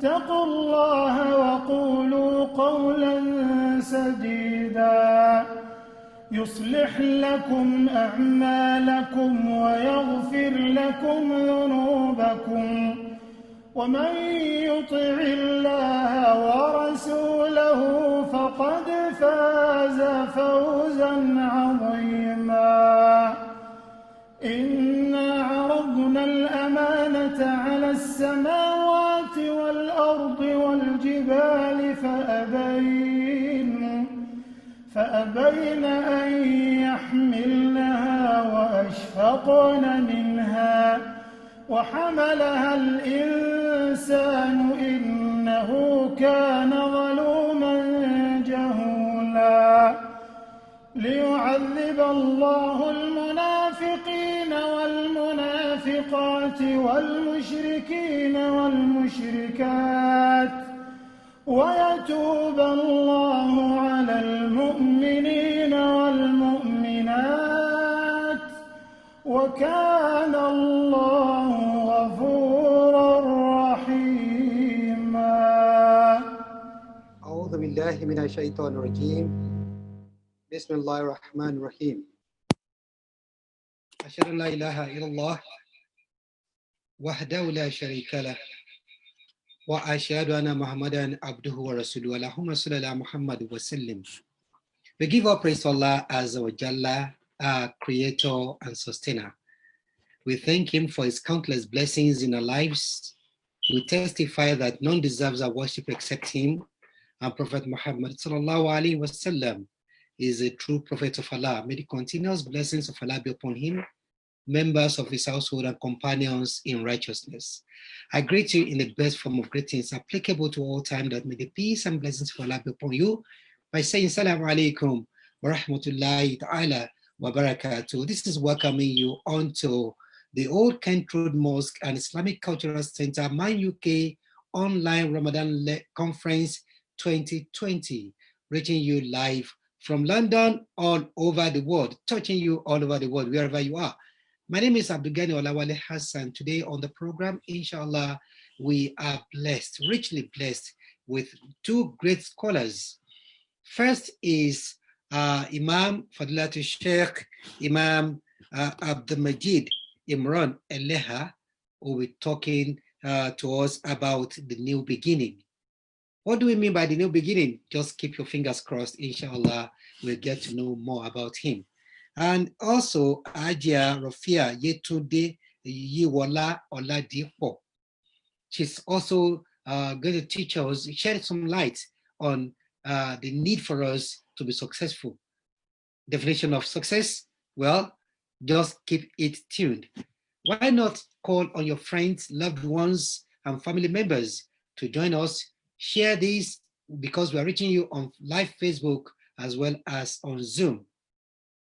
اتقوا الله وقولوا قولا سديدا يصلح لكم أعمالكم ويغفر لكم ذنوبكم ومن يطع الله ورسوله فقد فاز فوزا عظيما إنا عرضنا الأمانة على السماوات والأرض والجبال فأبين أن يحملنها وأشفقن منها وحملها الإنسان إنه كان ظلوما جهولا ليعذب الله المنافقين والمنافقات والمشركين والمشركات ويتوب الله على المؤمنين والمؤمنات وكان الله غفورا رحيما. أعوذ بالله من الشيطان الرجيم. بسم الله الرحمن الرحيم. أشهد أن لا إله إلا الله وحده لا شريك له وأشهد أن محمدا عبده ورسوله. اللهم صل على محمد وسلم. We give all praise to Allah Azza wa Jalla, our creator and sustainer. We thank him for his countless blessings in our lives. We testify that none deserves our worship except him, and Prophet Muhammad sallallahu alaihi wasallam is a true prophet of Allah. May the continuous blessings of Allah be upon him, members of his household, and companions in righteousness. I greet you in the best form of greetings applicable to all time, that may the peace and blessings of Allah be upon you, by saying Assalamu alaikum wa rahmatullahi ta'ala wa barakatuh. This is welcoming you onto the Old Kent Road Mosque and Islamic Cultural Center, Man UK Online Ramadan Conference 2020, reaching you live from London all over the world, touching you all over the world, wherever you are. My name is AbdulMajeed Hassan. Today on the program, inshallah, we are blessed, richly blessed, with two great scholars. First is Imam Fadilatul Sheikh, Imam AbdulMajeed Imran Eleha, who will be talking to us about the new beginning. What do we mean by the new beginning? Just keep your fingers crossed. Inshallah, we'll get to know more about him. And also, Hajia Rafia Yetunde Oladipo. She's also going to teach us, shed some light on the need for us to be successful. Definition of success? Well, just keep it tuned. Why not call on your friends, loved ones, and family members to join us? Share this, because we are reaching you on live Facebook as well as on Zoom.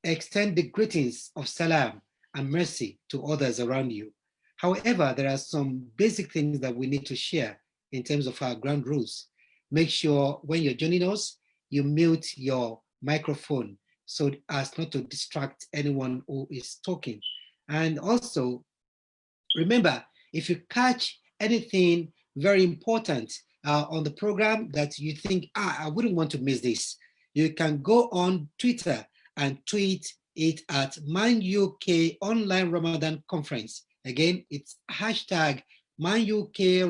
Extend the greetings of salam and mercy to others around you. However, there are some basic things that we need to share in terms of our ground rules. Make sure when you're joining us, you mute your microphone so as not to distract anyone who is talking. And also, remember, if you catch anything very important on the program that you think, I wouldn't want to miss this, you can go on Twitter and tweet it at Man UK Online Ramadan Conference. Again, it's hashtag Man UK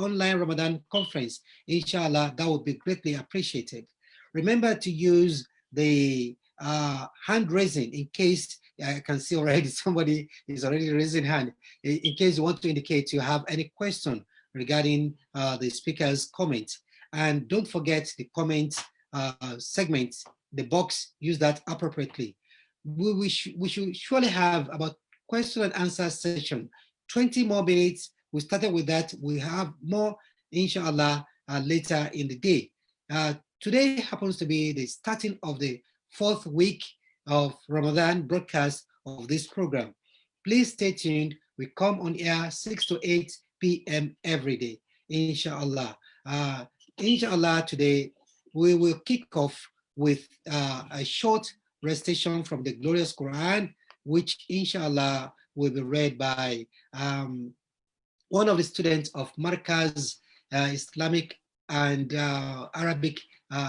Online Ramadan Conference. Inshallah, that would be greatly appreciated. Remember to use the hand raising in case I can see already somebody is already raising hand. In case you want to indicate you have any question regarding the speaker's comment. And don't forget the comment segment, the box, use that appropriately. We should surely have about question and answer session, 20 more minutes. We started with that. We have more, inshallah, later in the day. Today happens to be the starting of the 4th week of Ramadan broadcast of this program. Please stay tuned. We come on air 6 to 8 p.m. every day, inshallah. Inshallah, today we will kick off with a short recitation from the glorious Quran, which inshallah will be read by one of the students of Markaz Islamic and Arabic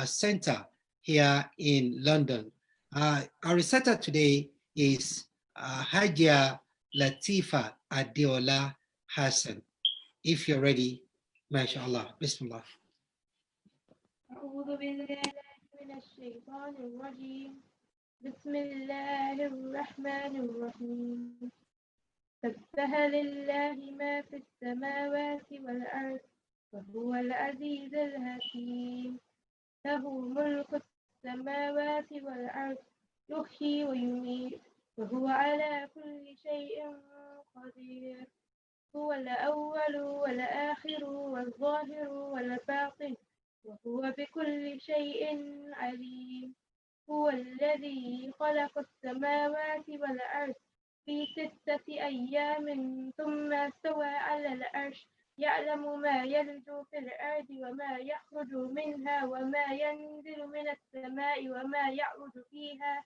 Center here in London. Our reciter today is Hajia Latifa Adeola Hassan. If you're ready, mashallah, bismillah. أعوذ بالله من الشيطان الرجيم بسم الله الرحمن الرحيم سبح لله ما في السماوات والأرض وهو العزيز الحكيم له ملك السماوات والأرض يحيي ويميت وهو على كل شيء قدير هو الأول والآخر والظاهر والباطن وهو بكل شيء عليم هو الذي خلق السماوات والأرض في 6 أيام ثم استوى على العرش يعلم ما يلج في الأرض وما يخرج منها وما ينزل من السماء وما يعرج فيها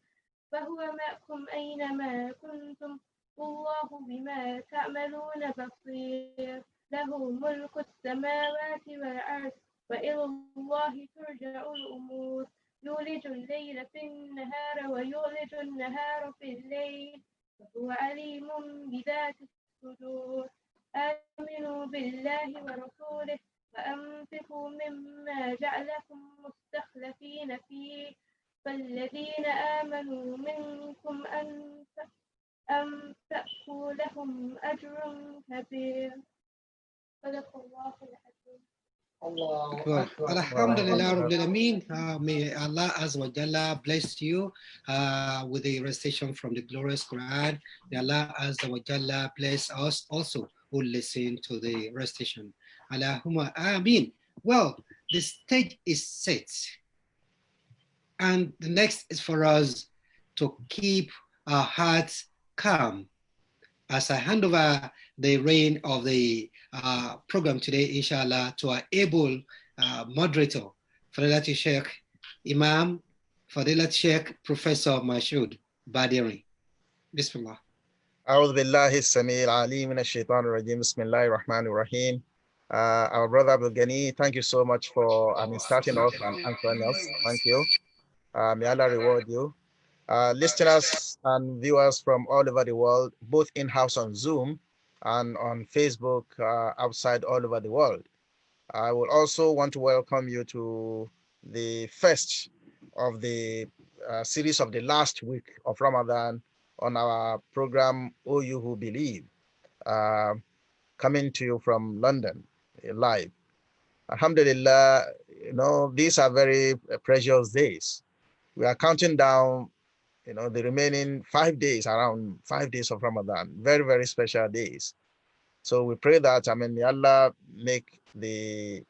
فهو معكم أينما كنتم والله بما تعملون بصير له ملك السماوات والأرض وإلى الله ترجع الأمور يولج الليل في النهار ويولج النهار في الليل وهو عليم بذات الصدور آمنوا بالله ورسوله وأنفقوا مما جعلكم مستخلفين فيه فالذين آمنوا منكم أن تأكوا لهم أجر كبير صدق الله العظيم. Alhamdulillah Rabbil Alameen. May Allah Azza wa Jalla bless you with the recitation from the glorious Quran. May Allah Azza wa Jalla bless us also who listen to the recitation. Allahumma Ameen. Well, the stage is set. And the next is for us to keep our hearts calm. As I hand over the reign of the program today, inshallah, to our able moderator, Fadilat Sheikh Imam, Fadilat Sheikh Professor Mashood Badiri. Bismillah. أعوذ بالله السميع العليم من الشيطان الرجيم بسم الله الرحمن الرحيم. Our brother Abdul thank you so much for starting off and answering us. Thank you. May Allah reward you. Listeners and viewers from all over the world, both in-house on Zoom and on Facebook outside all over the world. I would also want to welcome you to the first of the series of the last week of Ramadan on our program, O You Who Believe, coming to you from London live. Alhamdulillah, you know, these are very precious days. We are counting down, you know, the remaining 5 days, around 5 days of Ramadan, very, very special days. So we pray that, may Allah make the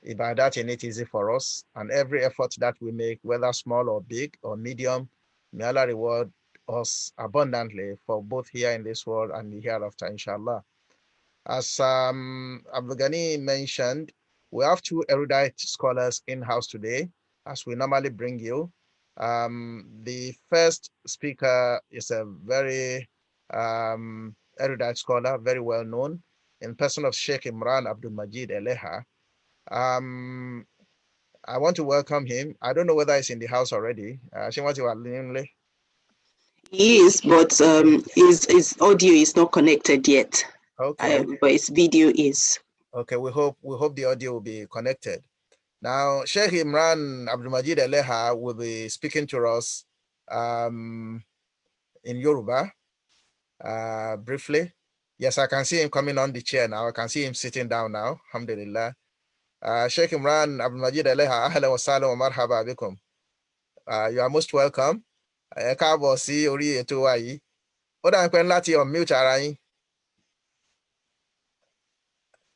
ibadat in it easy for us, and every effort that we make, whether small or big or medium, may Allah reward us abundantly for both here in this world and the hereafter, inshallah. As Abdul mentioned, we have 2 erudite scholars in-house today, as we normally bring you. The first speaker is a very erudite scholar, very well known, in person of Sheikh AbdulMajeed Eleha. I want to welcome him. I don't know whether he's in the house already. He is, but his audio is not connected yet. Okay. But his video is. Okay, we hope the audio will be connected. Now, Sheikh AbdulMajeed Eleha will be speaking to us in Yoruba briefly. Yes, I can see him coming on the chair now. I can see him sitting down now. Alhamdulillah. Sheikh AbdulMajeed Eleha, ahlan wa sahlan wa marhaba bikum. You are most welcome. Ẹ káàbọ̀ sí orí ètò wa yìí. Ó dà ń pẹ́ láti unmute ara yín.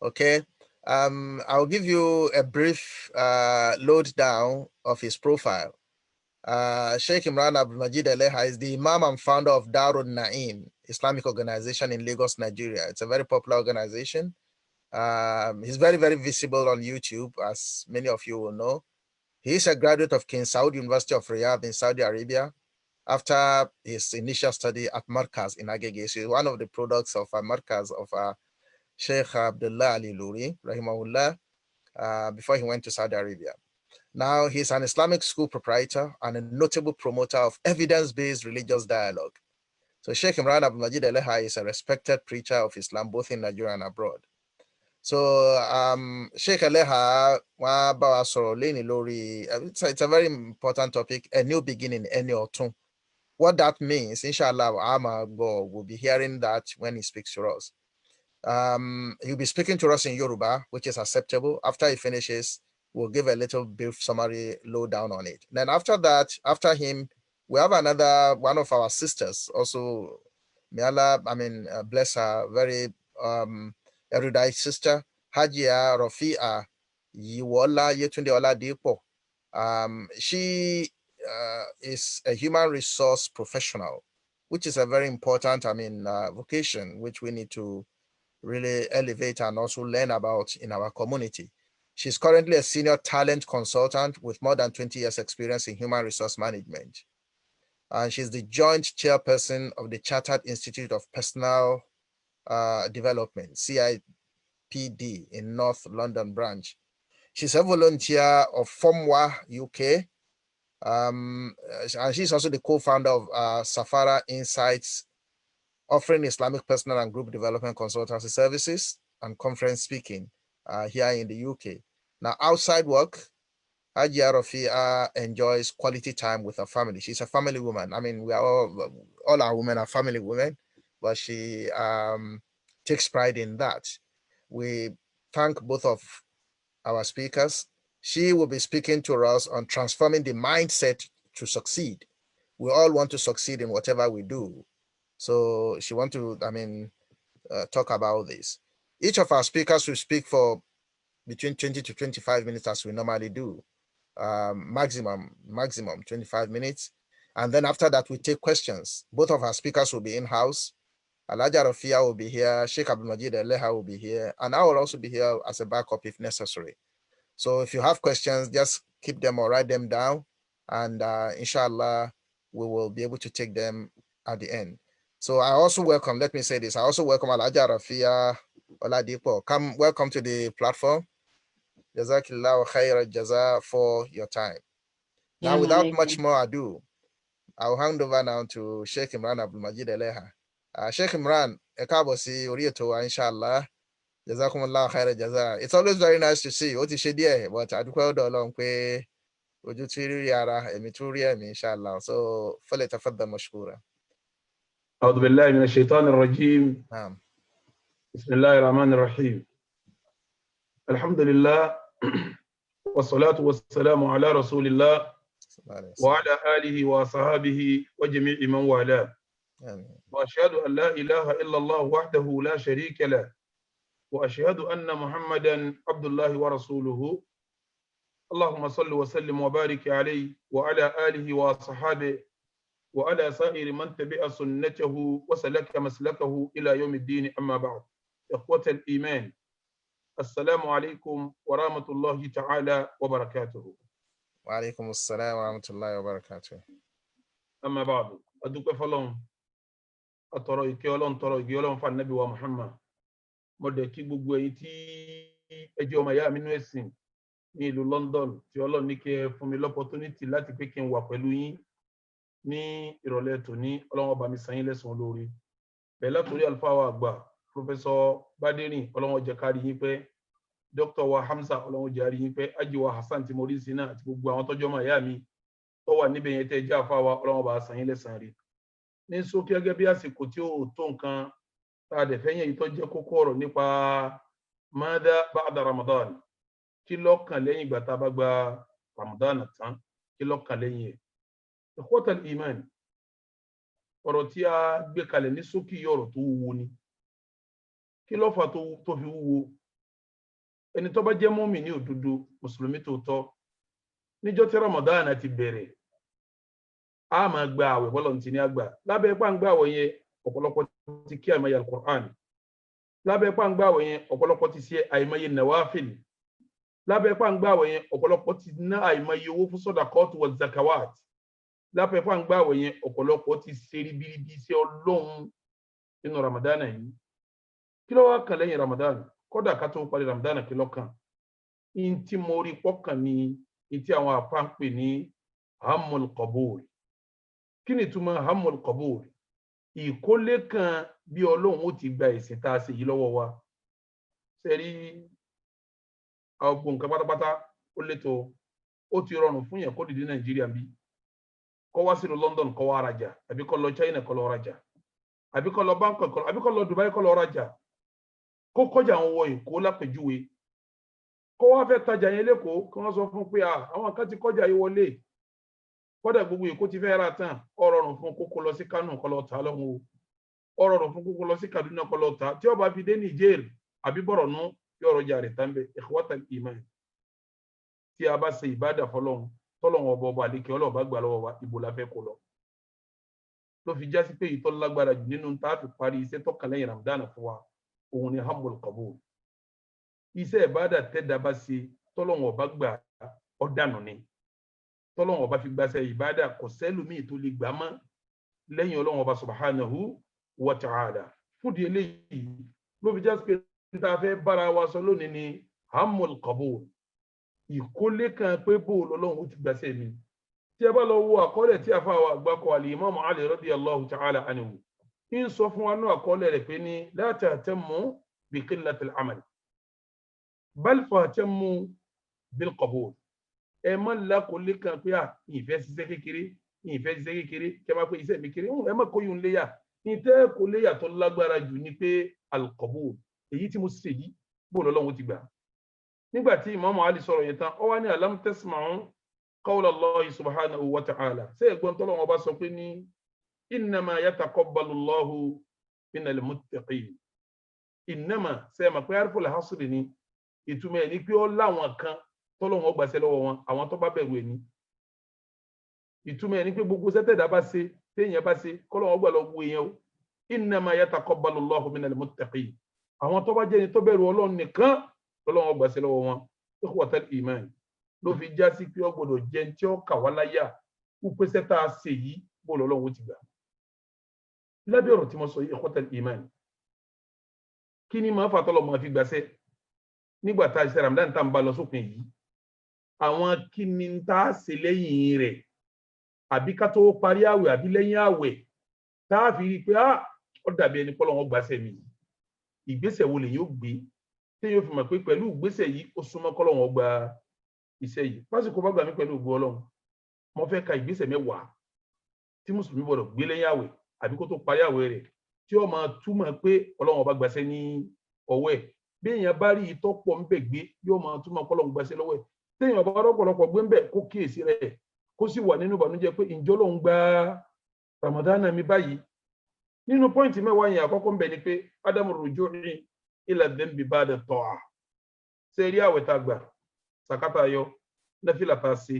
Okay. I'll give you a brief lowdown of his profile. Sheikh Imran AbdulMajeed Eleha is the Imam and founder of Darul Naim Islamic Organization in Lagos, Nigeria. It's a very popular organization. He's very, very visible on YouTube, as many of you will know. He is a graduate of King Saud University of Riyadh in Saudi Arabia after his initial study at Markaz in Agege. So he's one of the products of Markaz of Sheikh Abdullah Ali Luri, rahimahullah, before he went to Saudi Arabia. Now he's an Islamic school proprietor and a notable promoter of evidence-based religious dialogue. So Sheikh Imran AbdulMajeed Eleha is a respected preacher of Islam both in Nigeria and abroad. So Sheikh Eleha, it's a very important topic, a new beginning, any Otun. What that means, inshallah, we'll be hearing that when he speaks to us. He'll be speaking to us in Yoruba, which is acceptable. After he finishes, we'll give a little brief summary lowdown on it. Then after that, after him, we have another one of our sisters, also, may Allah, bless her, very erudite sister, Hajia, Rafia, Yetunde, Oladipo. She is a human resource professional, which is a very important, vocation, which we need to really elevate and also learn about in our community. She's currently a senior talent consultant with more than 20 years experience in human resource management. And she's the joint chairperson of the Chartered Institute of Personal Development, CIPD, in North London branch. She's a volunteer of FOMWA UK. And she's also the co-founder of Safara Insights, offering Islamic personal and group development consultancy services and conference speaking here in the UK. Now, outside work, Hajia Rafia enjoys quality time with her family. She's a family woman. We are all our women are family women, but she takes pride in that. We thank both of our speakers. She will be speaking to us on transforming the mindset to succeed. We all want to succeed in whatever we do. So she wants to, talk about this. Each of our speakers will speak for between 20 to 25 minutes, as we normally do. Maximum 25 minutes. And then after that, we take questions. Both of our speakers will be in-house. Alaja Rafia will be here. Sheikh AbdulMajeed Eleha will be here. And I will also be here as a backup if necessary. So if you have questions, just keep them or write them down. And inshallah, we will be able to take them at the end. So I also welcome, let me say this, I also welcome Alaja Rafia, Oladipo. Welcome to the platform. Jazakillahu khairan jaza for your time. Now, without much more ado, I'll hand over now to Sheikh Imran AbdulMajeed Eleha. Sheikh Imran, ekabosi orieto inshallah. Jazakumullahu khairan jaza. It's always very nice to see you. Oti shedie, but adukwa odolong pe ojutiri yara emituri inshallah. So falyatafaddal mashkura. أعوذ بالله من الشيطان الرجيم. نعم. بسم الله الرحمن الرحيم. الحمد لله والصلاة والسلام على رسول الله وعلى آله وصحابه وجميع من والاه. وأشهد أن لا إله إلا الله وحده لا شريك له وأشهد أن محمدا عبد الله ورسوله. اللهم صل وسلم وبارك عليه وعلى آله وصحابه وعلى سائر من تبع سنته وسلك مسلكه إلى يوم الدين. أما بعد، إخوة الإيمان، السلام عليكم ورحمة الله تعالى وبركاته. وعليكم السلام ورحمة الله وبركاته. أما بعد، أدوك فلان أترى كيولون ترى كيولون فالنبي ومحمد مدكي بوغويتي ẹjọ́ ọmọ ìyá mi nínú ẹ̀sìn ní ìlú London tí Ọlọ́run ní kí ẹ fún mi l'opportunity láti pé kí n wà pẹ̀lú yín ní ìrọ̀lẹ́ tòní. Ọlọ́run ọba mi san yín lẹ́san olóore. Bẹ́ẹ̀ látòrí àlùfáà wa àgbà Professor Badiri, Ọlọ́run jẹ́ ká rí yín pẹ́. Dr. wa Hamza, Ọlọ́run jẹ́ rí yín pẹ́. Aji wa Hassan tí mo rí sí náà àti gbogbo àwọn tọ́jọ́ ọmọ ìyá mi tó wà níbẹ̀ yẹn tẹ́ jẹ́ àfáà wa, Ọlọ́run ọba san yín lẹ́san rí. Ní ṣókí gẹ́gẹ́ bí àsìkò tí ó tó nǹkan tá a dẹ̀ fẹ́ yẹn yìí tó jẹ́ kókó ọ̀rọ̀ nípa Mada ba'da Ramadan. Kí ló kàn lẹ́yìn ìgbà tá a bá gba Ramadan tán? Kí ló kàn lẹ́yìn ẹ̀? Ikhwatal iman, ọ̀rọ̀ tí a gbé kalẹ̀ ní ṣókí ọ̀rọ̀ tó wúwo ni. Kí ló fà tó fi wúwo? Ẹni tó bá jẹ́ mùmínì òdodo, mùsùlùmí tòótọ́, níjọ́ tí Ramadan ti bẹ̀rẹ̀, a máa gba àwẹ̀ bọ́lọ̀ ti ní àgbà lábẹ́ ipá ń gbà àwẹ̀ yẹn ọ̀pọ̀lọpọ̀ ti kí àìmọye al-Qur'an lábẹ́ ipá ń gbà àwẹ̀ yẹn ọ̀pọ̀lọpọ̀ ti ṣe àìmọye nawafil lábẹ́ ipá ń gbà àwẹ̀ yẹn ọ̀pọ̀lọpọ̀ ti ná àìmọye owó fún sadaqat wa zakawat lábẹ́ ipá ń gbà àwẹ̀ yẹn ọ̀pọ̀lọpọ̀ ti ṣe ribiribi iṣẹ́ Ọlọ́run nínú Ramadan yìí kí ló wá kàn lẹ́yìn Ramadan kódà ká tó parí Ramadan kí ló kàn in tí mo rí pọ́kàn ní in tí àwọn àfáà ń pè ní hammul qabul kí ni túmọ̀ hammul qabul ìkólé kan bí Ọlọ́run ó ti gba ìsìn tá a ṣe yìí lọ́wọ́ wa sẹ́rí ọgbọ̀n nǹkan pátápátá ó létò ó ti rọrùn fún yẹn kó dìde Nàìjíríà bí kó wá sí London kó wá rajà àbí kó lọ China kó lọ rajà àbí kó lọ Bangkok àbí kó lọ Dubai kó lọ rajà kó kọjá àwọn wọ Èkó lápèjúwe kó wá fẹ́ tajà yẹn lẹ́kọ̀ọ́ kí wọ́n sọ fún pé àwọn kan ti kọjá yìí wọlé kódà gbogbo Èkó ti fẹ́ ra tán ó rọrùn fún kókó lọ sí Kánò kó lọ tà lọ́hùn ó rọrùn fún kókó lọ sí Kaduna kó lọ tà tí ó bá fi dé Niger àbí Borno yóò rọjà rẹ̀ tán bẹ́ ikhwatal iman tí a bá ṣe ìbádà fọlọ́hun tọ́lọ́hun ọba àdékẹ́ ọlọ́ọ̀bá gbà lọ́wọ́ wa ìbò la fẹ́ kó lọ ló fi já sí pé ìtọ́ lágbára jù nínú tá a fi parí iṣẹ́ tọ́kàn lẹ́yìn Ramadan fún wa òun ni hammul qabul iṣẹ́ ìbádà tẹ́dá bá ṣe tọ́lọ́hun ọba gbà ọ̀dànù ni tọ́lọ́hun ọba fi gbàṣẹ ìbádà kò sẹ́lòmíì tó lè gbà mọ́ lẹ́yìn Ọlọ́hun ọba subhanahu wa ta'ala fún di eléyìí ló fi já sí pé tá fẹ́ bára wa sọ lónìí ni hammul qabul ìkólé kan pé bó lọ́lọ́hun ó ti gbàṣẹ mi tí ẹ bá lọ wo àkọọ́lẹ̀ tí àfa wa àgbákọ al-Imam Ali radiyallahu ta'ala anhu ń sọ fún wa náà àkọọ́lẹ̀ rẹ̀ pé ní la tahtammu bi qillatil amal bal fahtammu bil qabul ẹ má lákòólé kan pé ìfẹ́ ṣiṣẹ́ kékeré kẹ máa pé iṣẹ́ mi kéré ẹ má kó yún léyà ní tẹ́ kó léyà tó lágbára jù ní pé al-qabul èyí tí mo ṣe yìí bó lọ́lọ́hun ti gbà nígbà tí Imam Ali sọ̀rọ̀ yẹn tán ó wá ní alam tasma'u qawla Allah subhanahu wa ta'ala ṣé ẹ̀gbọ́n tọ́lọ́hun ọba sọ pé ní innama yataqabbalu Allahu minal muttaqin innama ṣe ma pé harful hasri ni ìtumọ̀ ẹ̀ ní pé ó láwọn kan tọ́lọ́hun ó gbàṣẹ lọ́wọ́ wọn àwọn tó bá bẹ̀rù ẹ̀ ní ìtumọ̀ ẹ̀ ní pé gbogbo sẹ́tẹ̀dá bá ṣe téèyàn bá ṣe kọ́lọ́hun ó gbà lọ wo èèyàn o innama yataqabbalu Allahu minal muttaqin àwọn tó bá jẹ́ ni tó bẹ̀rù Ọlọ́run nìkan tọ́lọ́hun ó gbàṣẹ lọ́wọ́ wọn ikhwatal iman ló fi já sí pé ó gbọ́dọ̀ jẹ́ tí ó kà wá láyà kú pé sẹ́tà ṣe yìí bó lọ́lọ́hun ti gbà lábẹ́ ọ̀rọ̀ tí mo sọ yìí ikhwatal iman kí ni máa fà tọ́lọ́hun máa fi gbàṣẹ nígbà tá a ṣe Ramadan tá ń bá lọ sópin yìí àwọn kí ni tá a ṣe lẹ́yìn rẹ̀ àbí ká tó parí àwẹ̀ àbí lẹ́yìn àwẹ̀ tá a fi rí i pé ó dàbí ẹni pọ́lọ́hun gbàṣẹ mi ìgbésẹ̀ wo lè yóò gbé tí yóò fi mọ̀ pé pẹ̀lú ìgbésẹ̀ yìí ó súnmọ́ kọ́lọ́hun gba iṣẹ́ yìí pásìkò bá gbà mí pẹ̀lú ògo Ọlọ́run mo fẹ́ ka ìgbésẹ̀ 10 tí mùsùlùmí gbọ́dọ̀ gbé lẹ́yìn àwẹ̀ àbí kó tó parí àwẹ̀ rẹ̀ tí ó máa túmọ̀ pé Ọlọ́run ọba gbàṣẹ ní ọwọ́ ẹ̀ bí èèyàn bá rí ìtọ́ pọ̀ ń bẹ̀ gbé yóò máa túmọ̀ kọ́lọ́hun gbàṣẹ lọ́wọ́ ẹ̀ téèyàn bá rọ́pọ̀lọpọ̀ gbé ń bẹ̀ kó kíyèsí rẹ̀ kó sì wà nínú ìbànújẹ́ pé ǹjẹ́ Ọlọ́run gba Ramadan mi báyìí nínú pọ́ìntì 10 yẹn àkọ́kọ́ ń bẹ̀ ni pé ádámù rujui ila dhanbi ba'da ta'a ṣe rí àwẹ̀ tá a gbà sakata yọ nafila tá a ṣe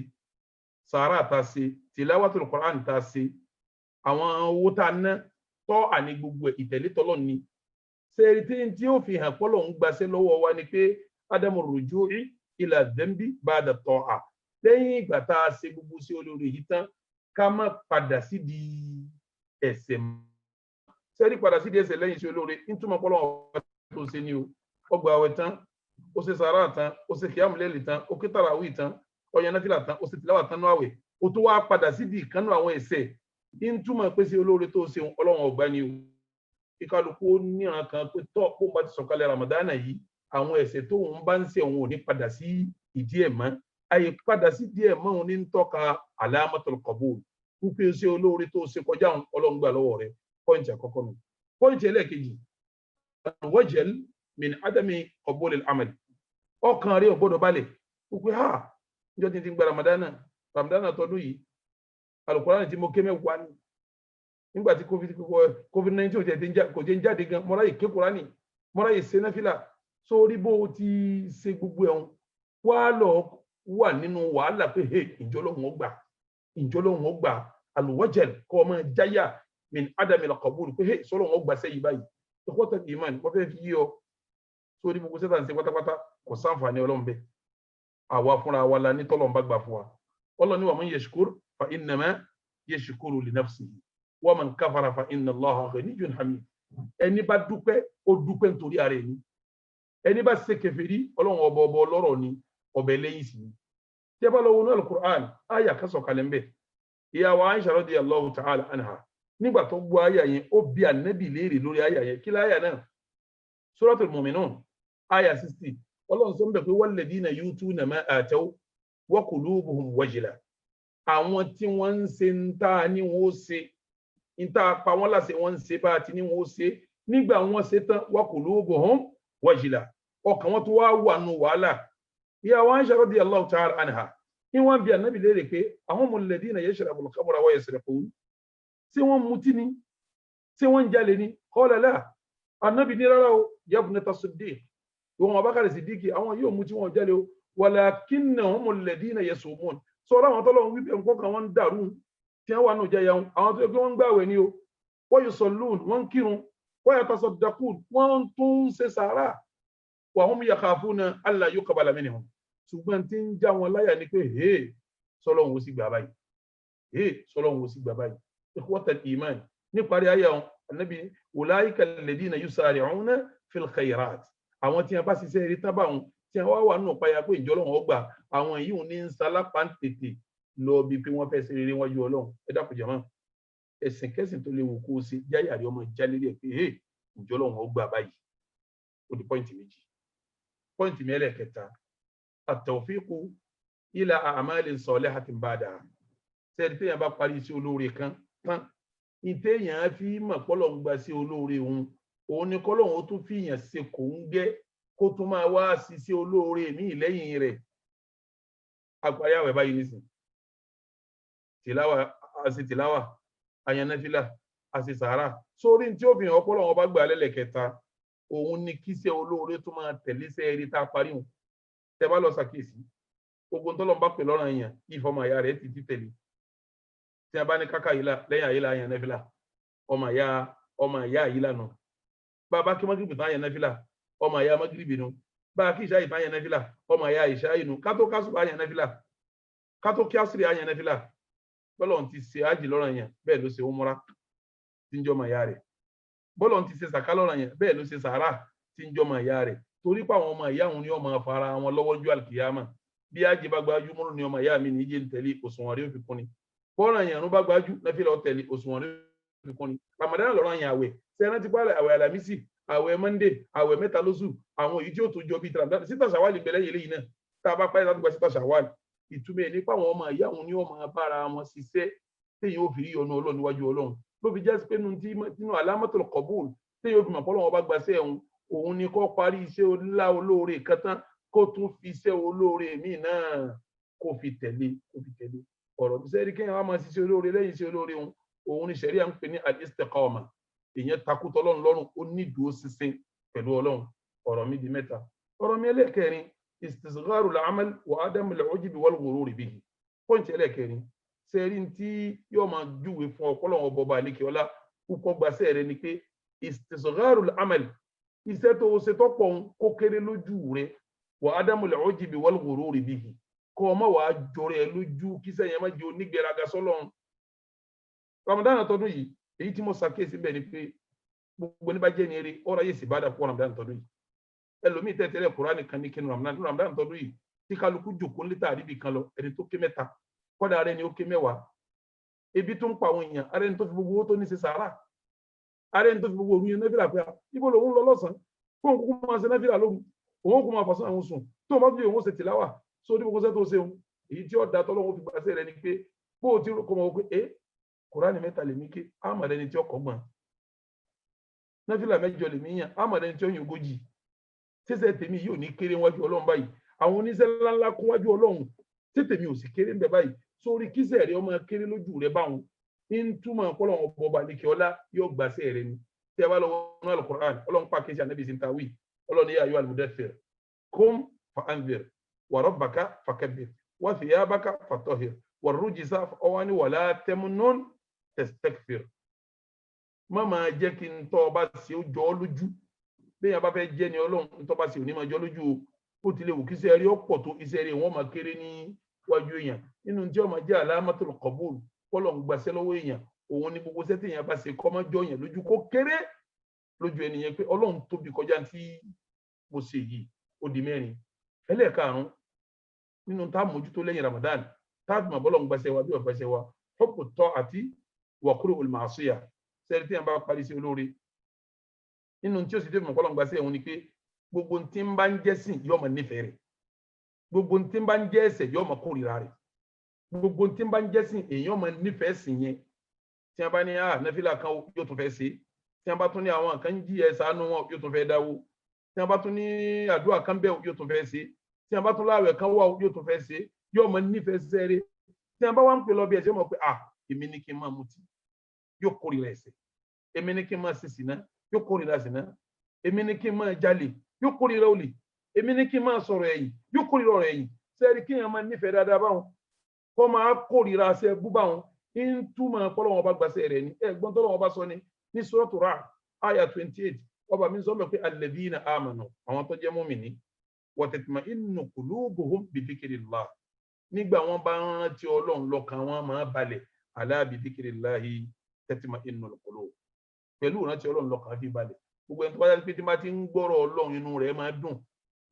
sàárà tá a ṣe tilawatul Qur'an tá a ṣe àwọn owó tá a ná tọ́ àní gbogbo ìtẹ̀lé tọ́lọ́ ni ṣe tí ó fi hàn pọ́lọ̀ ń gbaṣẹ́ lọ́wọ́ wa ni pé ádámù rujui ila dhanbi ba'da ta'a lẹ́yìn ìgbà tá a ṣe gbogbo sí olórí yìí tán ká má padà sí di ẹ̀ṣẹ̀ sẹ́rí padà sí di ẹ̀ṣẹ̀ lẹ́yìn sí olórí nítumọ̀ pọ́lọ̀ tó ṣe ni o ọgbà àwẹ̀ tán ó ṣe sàárà tán ó ṣe kíyàmù lẹ́lì tán ó ké tàràwí tán ó yan náfìlà tán ó ṣe tìláwà tán ní àwẹ̀ ó tó wá padà sí di ìkànnù àwọn ẹ̀ṣẹ̀ nítumọ̀ pé sí olórí tó ṣe Ọlọ́run ọgbà ni o kíkálukú ó níran kan pé tọ́ kó bá ti sọ̀kalẹ̀ Ramadan yìí àwọn ẹ̀ṣẹ̀ tó ń bá ń ṣe òun ò ní padà sí ìdí ẹ̀ mọ́ àyè padà sí ìdí ẹ̀ mọ́ òun ní ń tọ́ka alamatul qabul wípé ṣe olórí tó ṣe kọjá Ọlọ́run gbà lọ́wọ́ rẹ̀ pọ́ìntì àkọ́kọ́ nù pọ́ìntì ẹlẹ́ẹ̀kejì wajal min adami qabul al-amal ọkàn rẹ̀ ò gbọ́dọ̀ balẹ̀ wípé níjọ́ tí ń gba Ramadan tọdún yìí Al-Qur'an tí mo ké mẹ́wàá ni nígbà tí COVID-19 kò jẹ́ ń jáde gan mọ́ra yìí ké Kùránì mọ́ra yìí ṣe náfìlà sórí bó ti ṣe gbogbo ẹ̀hún wá lọ wà nínú wàhálà pé ìjọ lóhùn ó gbà alwajal ko ma jaya min adam alqabul ko he solo ngo gba sey bayi ikhwata iman ko fe fi yo so di bugo setan se pátápátá kò ṣàǹfààní Ọlọ́run be àwa fúnra wa la ni tọ́lọ́run bá gbà fún wa Ọlọ́run ni wa man yashkur fa innama yashkuru li nafsihi wa man kafara fa inna Allaha ghaniyyun hamid ẹni bá dúpẹ́ ó dúpẹ́ nítorí ara ẹni ẹni bá ṣe kèfèrí Ọlọ́run ọba ọlọ́rọ̀ ni ọbẹ̀ lẹ́yìn sí tí bá lọ wọnú al-Qur'an aya kan sọ̀kalẹ̀ ńbẹ̀ ìyá wa Aisha radiyallahu ta'ala anha nígbà tó gbọ́ aya yẹn ó bi Ànábì léèrè lórí aya yẹn kí láyà náà suratul mu'minun aya 60 Ọlọ́run sọ ńbẹ̀ pé walladhina yutuna ma ataw wa qulubuhum wajila àwọn tí wọ́n ń ṣe nta ni wọ́n ṣe nta pa wọ́n láṣẹ wọ́n ń ṣe bá ti ni wọ́n ṣe nígbà wọ́n ṣe tán wa qulubuhum wajila ọkàn wọn tó wá wà nù wàhálà ìyá wa Aisha radiyallahu ta'ala anha ní wọ́n bi Ànábì léèrè pé ahumul ladhina yashrabul khamra wa yasriqun ṣé wọ́n mutí ni ṣé wọ́n jalè ni qala la Ànábì ní rárá o ya ibnata Siddiq wọ́n Abubakar Siddiq àwọn yóò mutí wọ́n jalè o walakinnahumul ladhina yasumun sọ̀rọ̀ àwọn tọ́lọ́run wípé nǹkan kan wọ́n ń dàrú tí wọ́n wà nù jẹ́ yẹun àwọn tó yẹ kí wọ́n ń gbààwẹ̀ ni o wa yusallun wọ́n ń kírun wa yatasaddaqun wọ́n tún ń ṣe sàárà wa hum yakhafuna alla yuqbala minhum ṣùgbọ́n tí ń já wọn láyà ni pé sọ́lọ́run ó sì gbà báyìí sọ́lọ́run ó sì gbà báyìí ikhwatal iman níparí ayé àwọn Ànábì ulaika alladhina yusari'una fil khairat àwọn tí wọ́n bá ṣiṣẹ́ rí tábà wọn tí wọ́n wà nù páyà pé ìjọ Ọlọ́run ó gbà àwọn yìí ní ń sálápá ń tètè lọ bí pé wọ́n fẹ́ ṣe rere wájú Ọlọ́run ẹ dákun jàmá ẹ̀sìn kẹ́sìn tó léwu kó o ṣe jáyà rí ọmọ jálélẹ̀ pé ìjọ Ọlọ́run ó gbà báyìí ó di pọ́ìntì méjì pọ́ìntì mẹ́lẹ̀kẹta at-tawfiqu ila a'malin salihatin ba'daha sẹ́ẹ̀dì téèyàn bá parí sí olóore kan tán ní téèyàn fi mọ̀ pọ́lọ̀ ń gba sí olóore òun ni kọ́lọ́run ó tún fìyàn ṣe kò ń gẹ́ kó tún máa wá sí sí olóore míì lẹ́yìn rẹ̀ àparí àwẹ̀ báyìí nísìn tìláwà àyànnáfílà àti sàárà sórí tí ó fi hàn ọpọlọ wọn bá gbà lẹ́lẹ̀kẹta òun ni kíṣẹ́ olóore tó máa tẹ̀lé sẹ́ẹ̀rí tá a parí hùn tẹ bá lọ ṣàkíyèsí gbogbo tọ́lọ̀ bá pè lọ́rọ̀ èèyàn ìfọmọ àyà rẹ̀ ti tẹ̀lé tí a bá ní káká yìí lẹ́yìn àyílá àyànnáfílà ọmọ àyà àyílá nù bá a bá kí mọ́gìrìbì tán àyànnáfílà ọmọ àyà mọ́gìrìbì nù bá a kí ìṣá ìtàn àyànnáfílà ọmọ àyà ìṣá ìnù kátó kásùbà àyànnáfílà kátó kí àṣírí àyànnáfílà bọ́lọ̀ ti ṣe ájì lọ́rọ̀ yẹn bẹ́ẹ̀ ló ṣe umura tí ń jọmọ ìyá rẹ̀ bọ́lọ̀ ti ṣe sàká lọ́rọ̀ yẹn bẹ́ẹ̀ ló ṣe sàárà tí ń jọmọ ìyá rẹ̀ torí pé àwọn ọmọ ìyá òun ni ọmọ afárá wọn lọ́wọ́ ju àlùkìyámà bí ájì bá gbájú múlò ní ọmọ ìyá mi ní ìjẹ́ ń tẹ̀lé òṣùwọ̀n rí òfin kún ni bọ́ọ̀rọ̀ yẹn ló bá gbájú náfìlà ó tẹ̀lé òṣùwọ̀n rí òfin kún ni Ramadan lọ́rọ̀ yẹn àwẹ̀ sẹ́yìn ti pààlẹ̀ àwẹ̀ Àlàmísì àwẹ̀ Monday àwẹ̀ mẹ́ta lóṣù àwọn èyí tí ó tó jọ bíi Ramadan síta ṣàwálì bẹ̀lẹ́ yẹlẹ́ yìí náà tá a bá pààlẹ̀ láti gba síta ṣàwálì ìtumọ̀ ẹ̀ nípa àwọn ọmọ ìyá òun ni wọ́n máa bára wọn ṣiṣẹ́ téèyàn ó fi rí ọ̀nà Ọlọ́run níwájú Ọlọ́run ló fi jẹ́ pé nínú alámọ́tò qabul téèyàn ó fi mọ̀ pé Ọlọ́run bá gbaṣẹ́ òun ni kó parí iṣẹ́ ńlá olóore kan tán kó tún fi iṣẹ́ olóore míì náà kó fi tẹ̀lé ọ̀rọ̀ bí sẹ́rí kéèyàn wá máa ṣiṣẹ́ olóore lẹ́yìn iṣẹ́ olóore òun ni ṣẹ̀ríà ń pè ní al-istiqama èèyàn takútọ̀ Ọlọ́run lọ́rùn ó ní ìdúró ṣinṣin pẹ̀lú Ọlọ́run ọ̀rọ̀ mi di mẹ́ta ọ̀rọ̀ mi ẹlẹ́kẹrin istisgharu al-amal wa adamu al-ujubi wal-ghururi bihi pọ́ǹtì ẹlẹ́kẹrin sẹ́rí tí yóò máa júwe fún ọpọlọ́wọ́ bọba àlékè ọlá púpọ̀ gbàṣẹ́ rẹ ni pé istisgharu al-amal iṣẹ́ tó ṣe tọ́pọ̀ kó kéré lójú rẹ wa adamu al-ujubi wal-ghururi bihi kọ́ ọmọ wàá jọrẹ lójú kíṣẹ́ yẹn má jẹ́ onígbéraga sọ́lọ́run Ramadan tọdún yìí èyí tí mo ṣàkíyèsí bẹ́ẹ̀ ni pé gbogbo ní bá jẹ́ ní eré ọ̀rọ̀ ayé sì bá dà pọ̀ Ramadan tọdún yìí ẹlòmíì tẹ́tẹ́lẹ̀ Kùránì kan ní kínú Ramadan tọdún yìí tí kálukú jòkó ń létà àríbì kan lọ ẹni tó ké mẹ́ta kọ́dà ara ẹni ó ké mẹ́wàá ebi tó ń pa àwọn èèyàn ara ẹni tó fi gbogbo owó tó ní ṣe sàárà ara ẹni tó fi gbogbo òru yẹn nẹ́fìlà pé ibo lòun lọ lọ́sàn-án kó òun kúkú máa ṣe nẹ́fìlà lóhun òun kò máa fàṣán àwọn sùn tó o bá tún yẹ òun ṣe tìláwà sórí gbogbo ṣẹ́ tó ṣe òun èyí tí ó da tọ́lọ́wọ́ fi gbàṣẹ́ rẹ ni pé bó o ti kọ́ mọ̀ pé Kùránì mẹ́ta lèmi ké àmàlà ẹni tí ó kọ́ gbọ̀n nẹ́fìlà mẹ́jọ lèmi yàn àmàlà ẹni tí ó yàn ogójì ṣẹṣẹ tèmi yóò ní kéré wájú Ọlọ́run báyìí àwọn oníṣẹ́ ńláńlá kún wájú Ọlọ́run tí tèmi ò sì kéré ń bẹ báyìí sórí kíṣẹ́ rẹ ọmọ kéré lójú rẹ báwọn ń túmọ̀ ọpọlọ́wọ́ bọba àlekè ọlá yóò gbàṣẹ́ rẹ ni tí a bá lọ wọnú Al-Qur'an Ọlọ́run pa kéṣe ànábì sintawi Ọlọ́run yà ayọ́ al-mudaththir qum fa anzir wa rabbaka fakabbir wa thiyabaka fatahhir warujisa ọwani wala temnun tastakthir má máa jẹ́ kí n tó bá ṣe ó jọ ọ́ lójú bí yẹn bá fẹ́ jẹ́ ni Ọlọ́run tó bá ṣe ò ní máa jọ lójú ó ti lè wù kí iṣẹ́ rí ọ̀pọ̀ tó iṣẹ́ rí wọ́n máa kéré ní wájú èèyàn nínú tí ó máa jẹ́ alamatul qabul Ọlọ́run gbaṣẹ́ lọ́wọ́ èèyàn òun ni gbogbo iṣẹ́ tí èèyàn bá ṣe kó má jọ èèyàn lójú kó kéré lójú ènìyàn pé Ọlọ́run tóbi kọjá tí mo ṣe yìí ó di mẹ́rin ẹlẹ́ẹ̀karùn-ún nínú tá a mójútó lẹ́yìn Ramadan tá a mọ̀ bọ́lọ́run gbaṣẹ́ wa bí ó gbaṣẹ́ wa hubbu ta'ati wa kruhul ma'siyah sẹ́ẹ̀rì tí èèyàn bá parí sí olóore nínú tí ó sì tẹ́ mọ̀ bọ́lọ́run gbaṣẹ́ òun ni pé gbogbo tí ń bá ń jẹ́ sìn yóò máa nífẹ̀ẹ́ rẹ̀ gbogbo tí ń bá ń jẹ́ ẹ̀ṣẹ̀ yóò máa kórìíra rẹ̀ gbogbo tí ń bá ń jẹ́ sìn èèyàn máa nífẹ̀ẹ́ sìn yẹn tí wọ́n bá ní náfìlà kan yóò tún fẹ́ ṣe tí wọ́n bá tún ní àwọn kan ń jí ẹ̀ ṣàánú wọn yóò tún fẹ́ dáwó tí wọ́n bá tún ní àdúrà kan bẹ́ẹ̀ yóò tún fẹ́ ṣe tí wọ́n bá tún láwẹ̀ kan wà yóò tún fẹ́ ṣe yóò máa nífẹ̀ẹ́ sẹ́rẹ̀ tí wọ́n bá wá ń pè lọ bí ẹ̀ṣẹ̀ mọ̀ pé èmi ní kí n máa mutí yóò kórìíra ẹ̀ṣẹ̀ èmi ní kí n máa ṣe ṣìnà yóò kórìíra ṣìnà èmi ní kí n máa jalè yóò kórìíra olè èmi ní kí n máa sọ̀rọ̀ ẹ̀yìn yóò kórìíra ọ̀rọ̀ ẹ̀yìn sẹ́ẹ̀rì kí èèyàn máa nífẹ̀ẹ́ dáadáa báwọn kọ́ máa kórìíra ṣe bú báwọn ń túmọ̀ pọ́lọ́wọ́n bá gbàṣẹ́ rẹ̀ ní ẹ̀gbọ́n tọ́lọ́wọ́n bá sọ ní Suratu Ra'd àyà 28 ọba mi sọ pé alladhina amanu àwọn tó jẹ́ mùmínì wa tatma'innu qulubuhum bi dhikrillah nígbà wọn bá ń rántí Ọlọ́run lọ́kàn wọn máa balẹ̀ ala bi dhikrillahi tatma'innul qulub pẹ̀lú ìrántí Ọlọ́run lọ́kàn fi balẹ̀ gbogbo ẹni tó bá yá pé tí bá ti ń gbọ́rọ̀ Ọlọ́run inú rẹ̀ máa dùn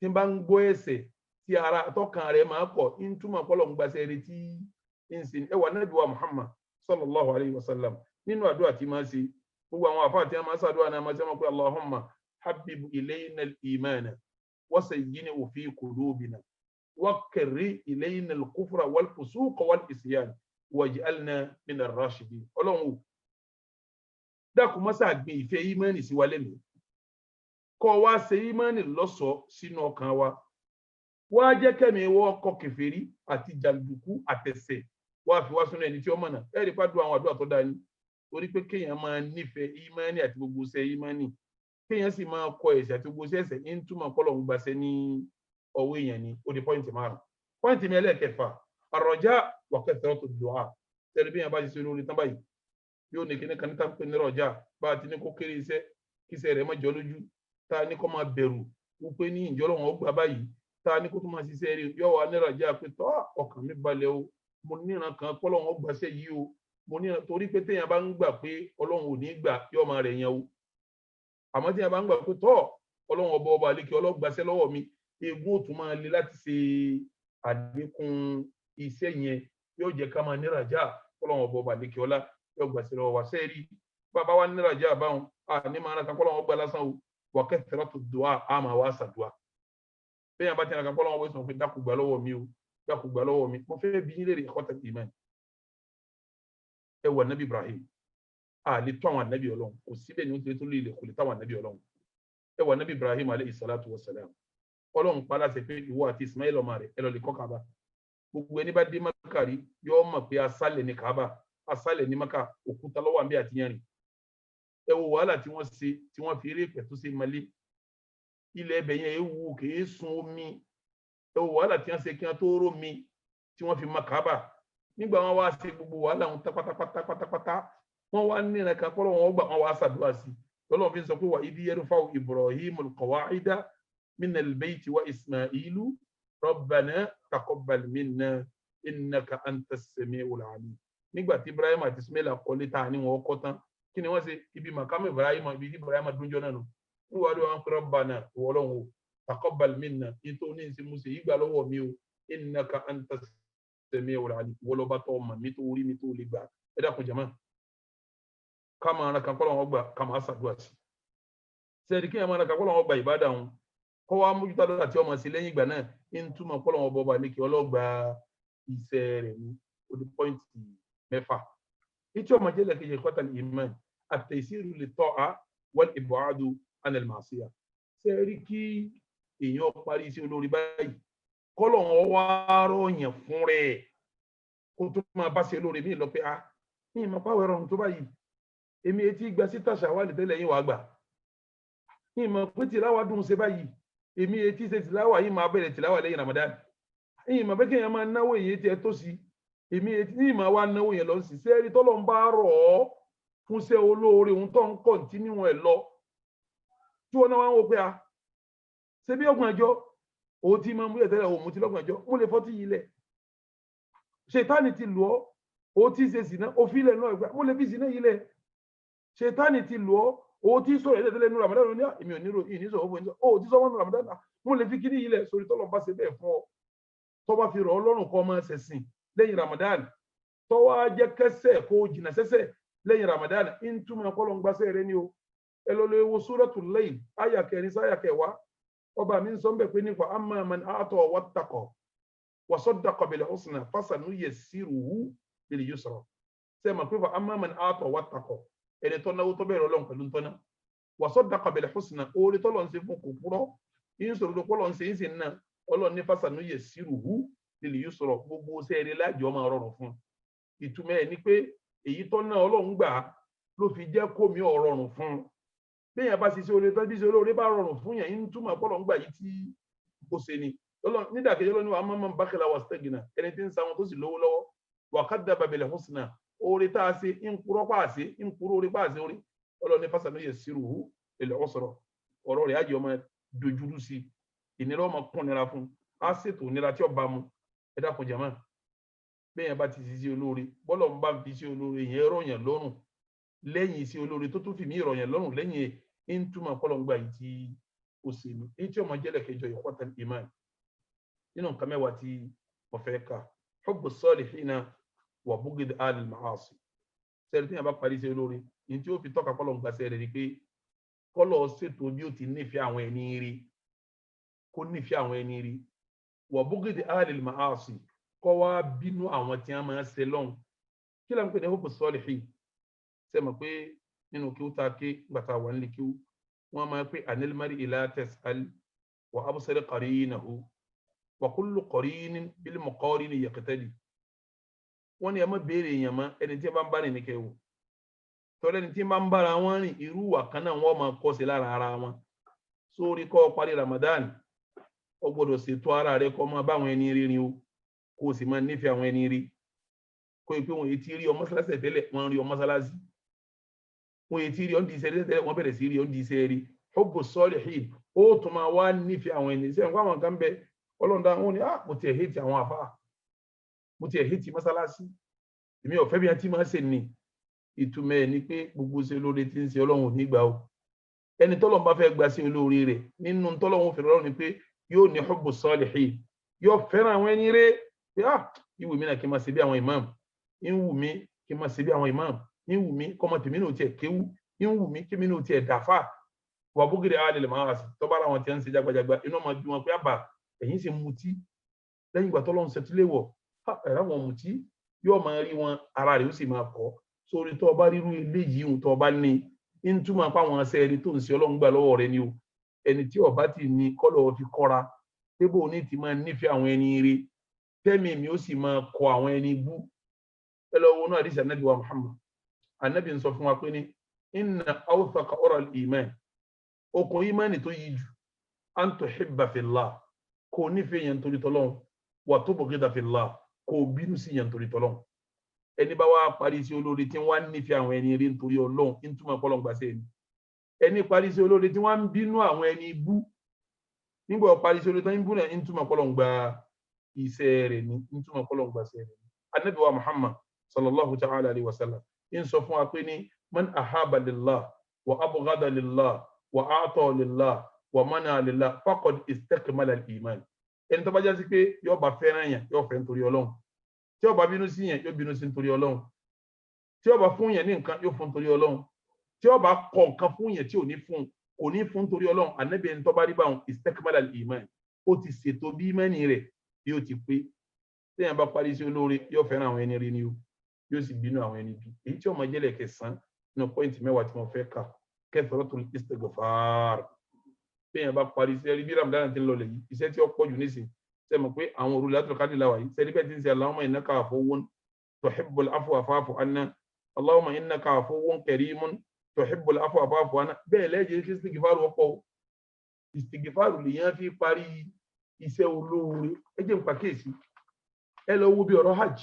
tí bá ń gbọ́ ẹ̀ṣẹ̀ tí ara tọkàn rẹ̀ máa kọ̀ ń túmọ̀ pọ́lọ̀ ń gbaṣẹ́ rẹ̀ tí ń sin ẹwà Nábì wa Muhammad sallallahu alayhi wa sallam nínú àdúrà tí máa ṣe gbogbo àwọn àfáà tí a máa ṣàdúrà náà máa ṣe wọn pé Allahumma habib ilayna al-imana wa sayyinhu fi qulubina wa karrih ilayna al-kufra wal-fusuqa wal-isyan waj'alna min ar-rashidin Ọlọ́run dákun má ṣe gbé ìfẹ́ ìmánì sí wa lẹ́mìí kó wá ṣe ìmánì lọ́ṣọ̀ọ́ sínú ọkàn wa wá jẹ́ kẹ́mi wọ́n kọ kèfèrí àti jàǹdùkú àtẹ̀sẹ̀ wá fi wá sínú ẹni tí ó mọ̀nà ẹ̀rí pàdé àwọn àdúrà tó dání torí pé kéèyàn máa nífẹ̀ẹ́ ìmánì àti gbogbo ṣẹ́ ìmánì kéèyàn sì máa kọ ẹ̀ṣẹ̀ àti gbogbo ṣẹ́ṣẹ̀ ń túmọ̀ kọ́lọ̀ ń gbaṣẹ́ ní ọwọ́ èèyàn ni ó di pọ́ìntì márùn pọ́ìntì mi ẹlẹ́ẹ̀kẹfà àrọ̀já wa kathratu du'a tẹ́lẹ̀ bí yẹn bá ti ṣe lórí tán báyìí yóò ní kíní kan ní táǹpé ní rọ̀já bá a ti ní kó kéré iṣẹ́ kí iṣẹ́ rẹ̀ má jọ lójú tá a ní kó máa bẹ̀rù wípé ní ìjọ́lọ́ wọn ó gbà báyìí tá a ní kó tó máa ṣiṣẹ́ rí yóò wá ní rọ̀já pé tọ́ ọkàn mi balẹ̀ o mo níran kan pé Ọlọ́run ó gbàṣẹ́ yìí o mo níran torí pé téèyàn bá ń gbà pé Ọlọ́run ò ní gbà yóò máa rẹ̀ yẹn o àmọ́ téèyàn bá ń gbà pé tọ́ Ọlọ́run ọba àlékè ọlọ́gbàṣẹ́ lọ́wọ́ mi egun ó tún máa le láti ṣe àdínkùn iṣẹ́ yẹn yóò jẹ́ ká máa ní rọ̀já Ọlọ́run ọba àlékè ọlá yóò gbàṣẹ́ lọ́wọ́ wa sẹ́ẹ̀rí bàbá wa ní rọ̀já báwọn ní máa ra kan Ọlọ́run ó gbà lásán o wa kathratu du'a á máa wá ṣàdúà bẹ́ẹ̀ bá ti ra kan Ọlọ́run ó sọ pé dákun gbà lọ́wọ́ mi o dákun gbà lọ́wọ́ mi mo fẹ́ bí yín léèrè ikhwatal iman ẹ wà Nabi Ibrahim lè tó àwọn ànábì Ọlọ́run kò síbẹ̀ ní ó ti tó lè kò lè táwọn ànábì Ọlọ́run ẹ wà Nabi Ibrahim alayhi salatu wa salam Ọlọ́run pa láṣẹ pé ìwọ àti Ismail ọmọ rẹ̀ ẹ lọ lè kọ́ Kaaba gbogbo ẹni bá dé Mákà rí yóò mọ̀ pé asálẹ̀ ní Kaaba asálẹ̀ ní Mákà òkúta lọ́wọ́ àbí àti yanrìn ẹ wo wàhálà tí wọ́n ṣe tí wọ́n fi eré pẹ̀tù sí malé ilẹ̀ ẹbẹ̀ yẹn ewu kìí sun omi ẹ wo wàhálà tí wọ́n ṣe kí wọ́n tó rómi tí wọ́n fi mọ Kaaba nígbà wọn wá ṣe gbogbo wàhálà wọn pátápátá wọn wá ní ẹ̀ka kọ́lọ́ wọn gbà wọn wá ṣàdúrà sí lọ́lọ́ fi sọ pé wà idh yarfa'u Ibrahim al-qawa'ida min al-bayti wa Ismailu rabbana taqabbal minna innaka antas sami'ul alim nígbà tí Ibrahim àti Ismail àkọlé ta ni wọn kọ́ tán kí ni wọ́n ṣe ibi makamu Ibrahim ibi Ibrahim dúnjọ́ náà nù wíwá ló wọn pé rabbana wọlọ́wọ́ taqabbal minna nítorí ní ìsinmi ṣe ìgbà lọ́wọ́ mi o innaka antas sami'ul alim wọlọ́ba tó ọmọ mi tó orí mi tó lè gbà ẹ dákun jama kama ara kan kọ́lọ́ wọn gbà kama aṣàdúrà sí sẹ́ẹ̀dì kí ẹ̀ma ara kan kọ́lọ́ wọn gbà ìbádà wọn kọ́ wa mójútó lọ́dà tí ọmọ sí lẹ́yìn ìgbà náà ń túmọ̀ kọ́lọ́ wọn bọ́ba lékè ọlọ́gba iṣẹ́ rẹ̀ ní odi pọ́ìntì mẹ́fà ìtí ọmọ jẹ́lẹ̀ kejì ikhwatal iman at-taysiru lit-ta'a wal-ib'adu 'an al-ma'siyah sẹ́ẹ̀rí kí èèyàn parí sí olórí báyìí kọ́lọ̀ wọn wá ròyìn fún rẹ̀ kó tó máa bá ṣe olórí mi lọ pé ní ìmọ̀ pàwọ̀ ẹ̀rọ tó báyìí èmi etí gba síta ṣàwálì tẹ́lẹ̀ yín wàá gbà ní ìmọ̀ pé tìláwà dùn ṣe báyìí èmi etí ṣe tìláwà yìí máa bẹ̀rẹ̀ tìláwà lẹ́yìn Ramadan ní ìmọ̀ pé kéèyàn máa náwó èyí tí ẹ tó sí èmi ní ìmọ̀ wa náwó yẹn lọ sí sẹ́ẹ̀rí tọ́lọ́ ń bá rọ̀ ọ́ fún ṣe olóore òun tó ń kọ̀ntínú ẹ̀ lọ tí wọ́n náà wá ń wò pé a ṣe bí ọgbọ̀n ẹjọ́ òun ti máa ń múlẹ̀ tẹ́lẹ̀ òun mú ti lọ́gbọ̀n ẹjọ́ mo lè fọ́tí yìí lẹ̀ ṣètánì ti lù ọ́ òun ti ṣe sìná òfin ilẹ̀ náà ìgbà mo lè fi sìná yìí lẹ̀ ṣètánì ti lù ọ́ òun ti sọ̀rọ̀ ẹ̀dẹ̀ tẹ́lẹ̀ nínú Ramadan ní èmi ò ní ìní sọ̀rọ̀ fún ẹ̀ òun ti sọ wọ́n nínú Ramadan mo lè fi kíní yìí lẹ̀ sórí tọ́lọ́ bá ṣe bẹ́ẹ̀ fún ọ tó bá fi rọ̀ ọ́ lọ́rùn kọ́ máa ṣẹ̀sìn lẹ́yìn Ramadan tó wá jẹ́ kẹsẹ̀ kó jìnnà sẹ́sẹ̀ lẹ́yìn Ramadan ń túmọ̀ kọ́lọ̀ ń gbàṣẹ́ rẹ ní o ẹ lọ lè wo Suratul Layl àyà 4 sáyà 10 ọba mi ń sọ bẹ́ẹ̀ pé nípa amma man a'ta wattaqa wa saddaqa bil husna fasanuyassiruhu lil yusra ṣe ma pé fa amma man a'ta wattaqa ẹni tó náwó tó bẹ̀rẹ̀ Ọlọ́run pẹ̀lú tọ́nà wa saddaqa bil husna orí tó lọ́n ṣe fún kò púrọ́ ń sọ̀rọ̀ tó lọ́n ṣe ń sìn náà Ọlọ́run ní fasanuyassiruhu lil yusra gbogbo sẹ́ẹ̀rẹ̀ lájọ́ máa rọrùn fún ìtumọ̀ ẹ̀ ni pé èyí tó ná Ọlọ́run gbà ló fi jẹ́ kó mi ò rọrùn fún béèyàn bá ṣiṣẹ́ oore tán bí ṣe olóore bá rọrùn fún yẹn ń túmọ̀ pé Ọlọ́run gbà yìí tí kò ṣe ni nídàkejì Ọlọ́run wa máa ń bákẹ́lá wa stẹ́gìnà ẹni tí ń sa wọn tó sì lówó lọ́wọ́ wa kaddaba bil husna oore tá a ṣe ń kúrọ́ pàṣẹ ń kúrọ́ oore pàṣẹ oore Ọlọ́run ní fasanuyassiruhu lil usra ọ̀rọ̀ rẹ̀ ajé ọmọ dojúrú sí ìnira ọmọ kún nira fún á ṣètò nira tí ó bá mu ẹ dákun jàmá bẹ́ẹ̀ bá ti ṣiṣẹ́ olóore bọ́lọ̀ ń bá fi ṣe olóore yẹn rọ̀yàn lọ́rùn lẹ́yìn iṣẹ́ olóore tó tún fi mí rọ̀yàn lọ́rùn lẹ́yìn ẹ̀ ń túmọ̀ kọ́lọ̀ ń gbà yìí tí ó ṣe ní èyí tí ọmọ jẹ́lẹ̀ kẹjọ ikhwatal iman nínú nǹkan mẹ́wàá tí mo fẹ́ kà hubbu salihina wa bughd alil ma'asi sẹ́ni tí yẹn bá parí iṣẹ́ olóore ní tí ó fi tọ́ka kọ́lọ̀ ń gbà sẹ́rẹ̀ ni pé kọ́lọ̀ ṣètò bí ó ti nífẹ̀ẹ́ àwọn ẹni rí kó nífẹ̀ẹ́ àwọn ẹni rí wa bughd alil ma'asi kọ́ wá bínú àwọn tí wọ́n máa ń ṣe lọ́hùn kí ló ń pè ní hubbu salihin ṣe mọ̀ pé nínú kí ó ta ké gbàtà wà nílé kí wọ́n máa pé anil mar'i la tas'al wa absir qarinahu wa kullu qarinin bil muqarini yaqtadi wọ́n ní ẹ má béèrè èèyàn mọ́ ẹni tí wọ́n bá ń bá rìn ní kẹwò tọ́lẹ̀ ní tí wọ́n bá ń bára wọn rìn irú wà kan náà wọ́n máa kọ́ sí lára ara wọn sórí kọ́ parí Ramadan ó gbọ́dọ̀ ṣètò ara rẹ̀ kọ́ máa bá àwọn ẹni rírin o kó o sì máa nífẹ̀ẹ́ àwọn ẹni rí kó o pé wọn èyí tí rí ọmọ mọ́sálásí tẹ́lẹ̀ wọ́n rí ọmọ mọ́sálásí wọn èyí tí rí ọ́n di iṣẹ́ tẹ́lẹ̀ wọ́n bẹ̀rẹ̀ sí rí ọ́n di iṣẹ́ rí hubbu salihin ó tún máa wá nífẹ̀ẹ́ àwọn ẹni sẹ́yìn fún àwọn kan bẹ ọlọ́dà wọn ni mo ti ẹ̀ hẹ́tì àwọn àfáà mo ti ẹ̀ hẹ́tì mọ́sálásí èmi ọ̀fẹ́ bí wọ́n ti máa ṣe ní ìtumọ̀ ẹ̀ ni pé gbogbo ṣe olóore tí ń ṣe Ọlọ́run ò ní gbà o ẹni tọ́lọ́run bá fẹ́ gbà sí olóore rẹ̀ nínú tọ́lọ́run fẹ́ràn Ọlọ́run ni pé yóò ní hubbu salihin yóò fẹ́ràn àwọn ẹni rẹ̀ pé ìwù mí náà kí n máa ṣe bí àwọn imam ìwù mí kí n máa ṣe bí àwọn imam ìwù mí kọ́mọ tèmi náà tiẹ̀ kéwú ìwù mí kí mi náà tiẹ̀ dàfà wà búgìrì alil ma'asi tó bá ara wọn tiẹ̀ ń ṣe jágbajàgba iná máa bí wọn pé àbà ẹ̀yìn sì mutí lẹ́yìn ìgbà tọ́lọ́run ṣètìlẹ̀ wọ̀ ẹ̀rọ àwọn mutí yóò máa rí wọn ara rẹ̀ ó sì máa kọ́ sórí tó bá rírú eléyìí ohun tó bá ní ń túmọ̀ pa àwọn aṣẹ́ ẹni tó ń ṣe Ọlọ́run gbà lọ́wọ́ rẹ ni o ẹni tí ó bá ti ní kọ́lọ̀ fi kọ́ra pé bó ní ti máa nífẹ̀ẹ́ àwọn ẹni rí tẹ́mi mi ó sì máa kọ àwọn ẹni bú ẹ lọ wọnú àdìsí Ànábì wa Muhammad Ànábì ń sọ fún wa pé ní inna awthaqa oral iman okùn imani tó yí jù an tuhibba fillah kò nífẹ̀ẹ́ yẹn torí tọ́lọ́run wa tubghida fillah kò bínú sí yẹn torí tọ́lọ́run ẹni bá wá parí sí olórí tí wọ́n nífẹ̀ẹ́ àwọn ẹni rí nítorí Ọlọ́run ń túmọ̀ pọ́lọ́n gbàṣẹ́ ẹni ẹni parí sí olórí tí wọ́n ń bínú àwọn ẹni bú nígbà parí sí olórí tí wọ́n ń bú náà ń túmọ̀ pọ́lọ́n gbà iṣẹ́ rẹ̀ ní ń túmọ̀ pọ́lọ́n gbàṣẹ́ rẹ̀ ní Ànábì wa Muhammad sallallahu ta'ala alayhi wa sallam ń sọ fún wa pé ní man ahaba lillah wa abghada lillah wa a'ta lillah wa mana lillah faqad istakmala al-iman ẹni tó bá jásí pé yóò bá fẹ́ràn yẹn yóò fẹ́ nítorí Ọlọ́run tí ó bá bínú sí yẹn yóò bínú sí nítorí Ọlọ́run tí ó bá fún yẹn ní nǹkan yóò fún nítorí Ọlọ́run tí ó bá kọ nǹkan fún yẹn tí ò ní fún kò ní fún nítorí Ọlọ́run Ànábì ẹni tó bá rí báwọn istakmala al-iman ó ti ṣètò bí ìmánì rẹ̀ yóò ti pé téèyàn bá parí sí olóore yóò fẹ́ràn àwọn ẹni rí ni o yóò sì bínú àwọn ẹni bí èyí tí ó máa jẹ́lẹ̀ kẹsàn-án nínú pọ́ìntì mẹ́wàá tí wọ́n fẹ́ kà kathratul istighfar téèyàn bá parí sí ẹrí bí Ramadan ti ń lọ lẹ̀ yìí iṣẹ́ tí ó pọ̀ jù nísìn ṣe mọ̀ pé àwọn òru Laylatul Qadr la wà yìí sẹ́ni bẹ́ẹ̀ ti ń ṣe Allahumma innaka afuwwun tuhibbul afwa fa'fu anna Allahumma innaka afuwwun karimun tuhibbul afwa fa'fu anna bẹ́ẹ̀ lẹ́yìn kí istighfar wọ́pọ̀ istighfar lèyàn fi parí iṣẹ́ olóore ẹ jẹ́ n pàkíyèsí ẹ lọ wo bí ọ̀rọ̀ hajj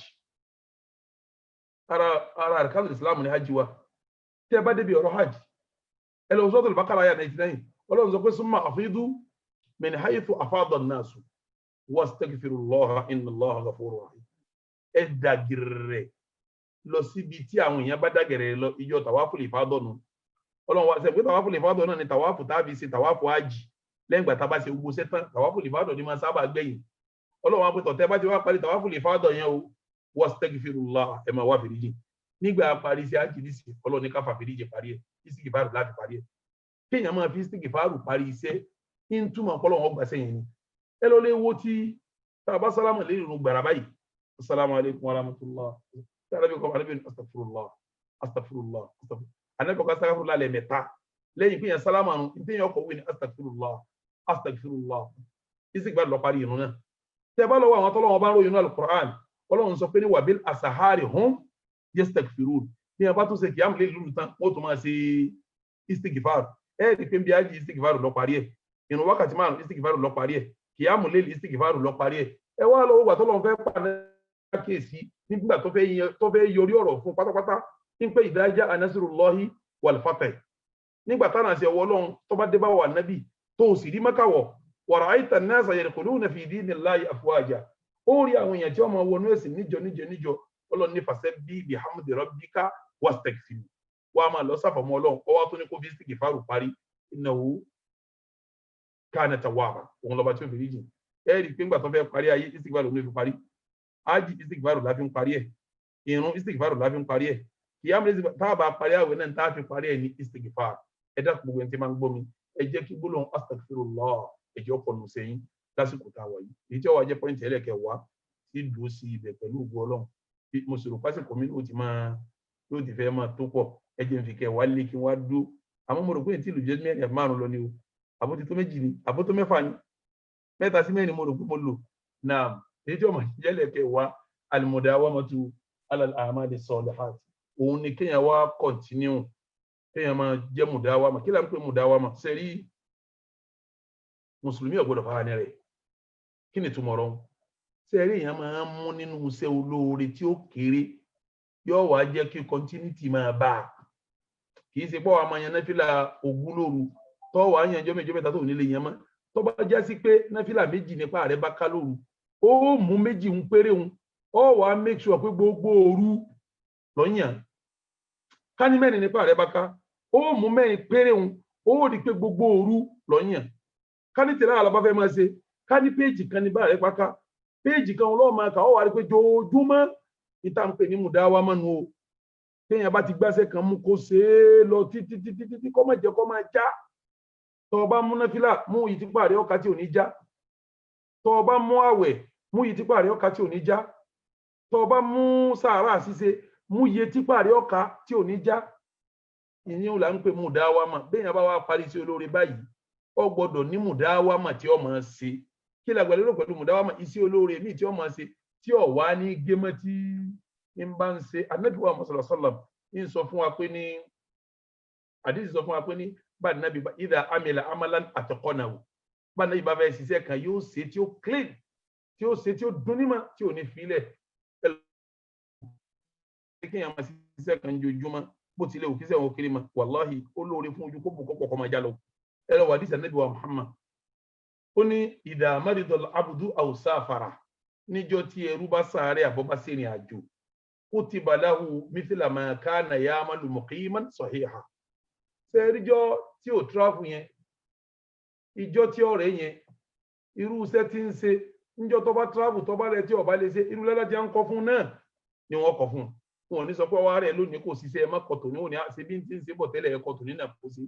ara arkan Islam ní hajj wa tẹ́ bá débi ọ̀rọ̀ hajj ẹ lọ suratul Baqara àyà 99 Ọlọ́run sọ pé summa afidu min haythu afada an-nasu wastaghfirullaha innallaha ghafurur rahim ẹ dàgẹ̀rẹ̀ lọ síbi tí àwọn èèyàn bá dàgẹ̀rẹ̀ lọ ìjọ tawaful ifada nù Ọlọ́run wá ṣe pé tawaful ifada náà ni tawafu tàbí ṣe tawafu hajj lẹ́yìn ìgbà tá bá ṣe gbogbo setan tawaful ifada ni máa sábà gbẹ̀yìn Ọlọ́run wá pé tó tẹ́ bá ti wá parí tawaful ifada yẹn o wastaghfirullah ẹ máa wá fìríjì nígbà parí sí hajj disi Ọlọ́run ní ká fa fìríjì parí ẹ̀ istighfaru láti parí ẹ̀ kéèyàn máa fi istighfaru parí iṣẹ́ in túmọ̀ Ọlọ́run ó gbà sẹ́yìn ni ẹ lọ lè wo tí tá bá sálámù lè rún gbàrà báyìí assalamu alaikum wa rahmatullah tarabi ko arabi astaghfirullah astaghfirullah anabi ko astaghfirullah le mẹ́ta lẹ́yìn pé yẹn sálámù anu ntin yo ko wí ní astaghfirullah astaghfirullah istighfar lọ parí ìrun náà tẹ́ bá lọ wo àwọn t'Ọlọ́run bá ròyìn al-Qur'an Ọlọ́run sọ pé ní wabil asahari hum yastaghfirun bí ẹ bá tún ṣe kiyam lè lulu tán ó tún máa ṣe istighfar ẹ rí pé bí aji istighfar lọ parí ẹ̀ ìrun wákàtí márùn istighfar lọ parí ẹ̀ kiyam lè istighfar lọ parí ẹ̀ ẹ wá lọ wo gba t'Ọlọ́run fẹ́ pa na kéèsì nígbà tó fẹ́ yọrí ọ̀rọ̀ fún pátápátá ń pé ìdájá anasirullahi wal fath nígbà táwọn àṣẹ ọwọ́ Ọlọ́run tó bá dé bá wà nábì tó sì rí Mákàwọ̀ wa ra'aita an-nasa yadkhuluna fi dinillahi afwaja ó rí àwọn èèyàn tí wọ́n máa wọnú ẹ̀sìn níjọ Ọlọ́run ní fasabbih bihamdi rabbika wastaghfir wá máa lọ sáfàmọ́ Ọlọ́run ó wá tó ní kó fi istighfaru parí innahu kana tawwaba òun lọ́ba tí ó fi rí jìn ẹ rí pé ńgbà tó fẹ́ parí ayé istighfaru ló fi parí aji istighfaru la fi ń parí ẹ̀ ìrun istighfaru la fi ń parí ẹ̀ kiyam tá bá parí àwẹ̀ náà tá fi parí ẹ̀ ní istighfar ẹ dá gbogbo ẹni tí máa ń gbọ́ mi ẹ jẹ́ kí gbólóhùn astaghfirullah ẹ jẹ́ ọkọ̀ nù sẹ́yìn lásìkò tá a wà yìí èyí tí ó wà jẹ́ pọ́ìntì ẹlẹ́kẹ̀wá tí dùn sí ibẹ̀ pẹ̀lú ògo Ọlọ́run mo sì rò pásìkò mi yóò ti fẹ́ máa tó pọ̀ ẹ jẹ́ n fi kẹwàá lé kí wọ́n á dó àmọ́ mo rò pé tí ìlú jẹ́ mẹ́rin márùn lọ ni o àbó ti tó méjì ni àbó tó mẹ́fà ni mẹ́ta sí mẹ́rin mo rò pé mo lò náà èyí tí ó máa jẹ́ ẹlẹ́kẹ̀wá al-mudawamatu ala al-a'mali s-salihat òun ni kéèyàn wá kọ̀ntínú kéèyàn máa jẹ́ mùdáwámà kí là ń pè mùdáwámà sẹ́rí mùsùlùmí ò gbọdọ̀ fara ní rẹ̀ kí ni túmọ̀ rọ̀ sẹ́rí èèyàn máa ń mú nínú iṣẹ́ olóore tí ó kéré yóò wá jẹ́ kí continuity máa bá a kì í ṣe pọ́ wa máa yan náfìlà ogún lóru tó wà á yan ọjọ́ méjì mẹ́ta tó nílé yẹn mọ́ tó bá já sí pé náfìlà méjì nípa rẹ̀ bá ká lóru ó mú méjì ń péré ń ó wà á make sure pé gbogbo òru lọ́yàn ká ní mẹ́rin nípa rẹ̀ bá ká ó mú mẹ́rin péré ń ó rí pé gbogbo òru lọ́yàn ká ní tẹ̀lé àlọ́ bá fẹ́ máa ṣe ká ní péèjì kan nípa rẹ̀ bá ká péèjì kan ọlọ́ọ̀ máa kà ó wà rí pé joojúmọ́ ìta ń pè ní mùdáwámà nù o téèyàn bá ti gbáṣẹ́ kan mú kó ṣe é lọ títí kó má jẹ́ kó máa já tó o bá mú náfìlà mú yìí tí pàrẹ́ ọ̀ka tí ò ní já tó o bá mú àwẹ̀ mú yìí tí pàrẹ́ ọ̀ka tí ò ní já tó o bá mú sàárà ṣíṣe mú iye tí pàrẹ́ ọ̀ka tí ò ní já ìyẹn là ń pè mùdáwámà béèyàn bá wá parí sí olóore báyìí ó gbọ́dọ̀ ní mùdáwámà tí ó máa ṣe kí la gbàlérò pẹ̀lú mùdáwámà iṣẹ́ olóore míì tí ó máa ṣe tí ó wá ní gémọ́ tí ń bá ń ṣe Ànábì wa Muhammad sallam ń sọ fún wa pé ní àdìsí sọ fún wa pé ní bá nàbí ìdá amila amalan atqanahu bá nàbí bá fẹ́ ṣiṣẹ́ kan yóò ṣe tí ó clean tí ó ṣe tí ó dún nímọ̀ tí ò ní filẹ̀ kéèyàn máa ṣiṣẹ́ kan jojúmọ́ bó tilẹ̀ òkìṣẹ́ wọn kiri mọ́ wàláhì ó lóore fún ojú kó bù kọ́kọ́ máa já lọ ẹ lọ wà àdìsí Ànábì wa Muhammad ó ní ìdá maridal abdu aw safara níjọ́ tí ẹrú bá sàárẹ̀ àbọ̀ bá ṣe ìrìn àjò kutiba lahu mithla ma kana ya'malu muqiman sahiha sẹ́ríjọ́ tí ò tráfù yẹn ìjọ́ tí ọ̀rẹ́ yẹn irú iṣẹ́ tí ń ṣe níjọ́ tó bá tráfù tó bá rẹ̀ tí ọba lè ṣe irú lẹ́lá tí a ń kọ́ fún náà ni wọ́n kọ́ fún wọn ní sọ pé ọwọ́ rẹ̀ lónìí kò ṣiṣẹ́ ẹ má kọ́ tòní òní ṣe bí ti ń ṣe bọ̀ tẹ́lẹ̀ ẹ̀kọ́ tòní náà kò sí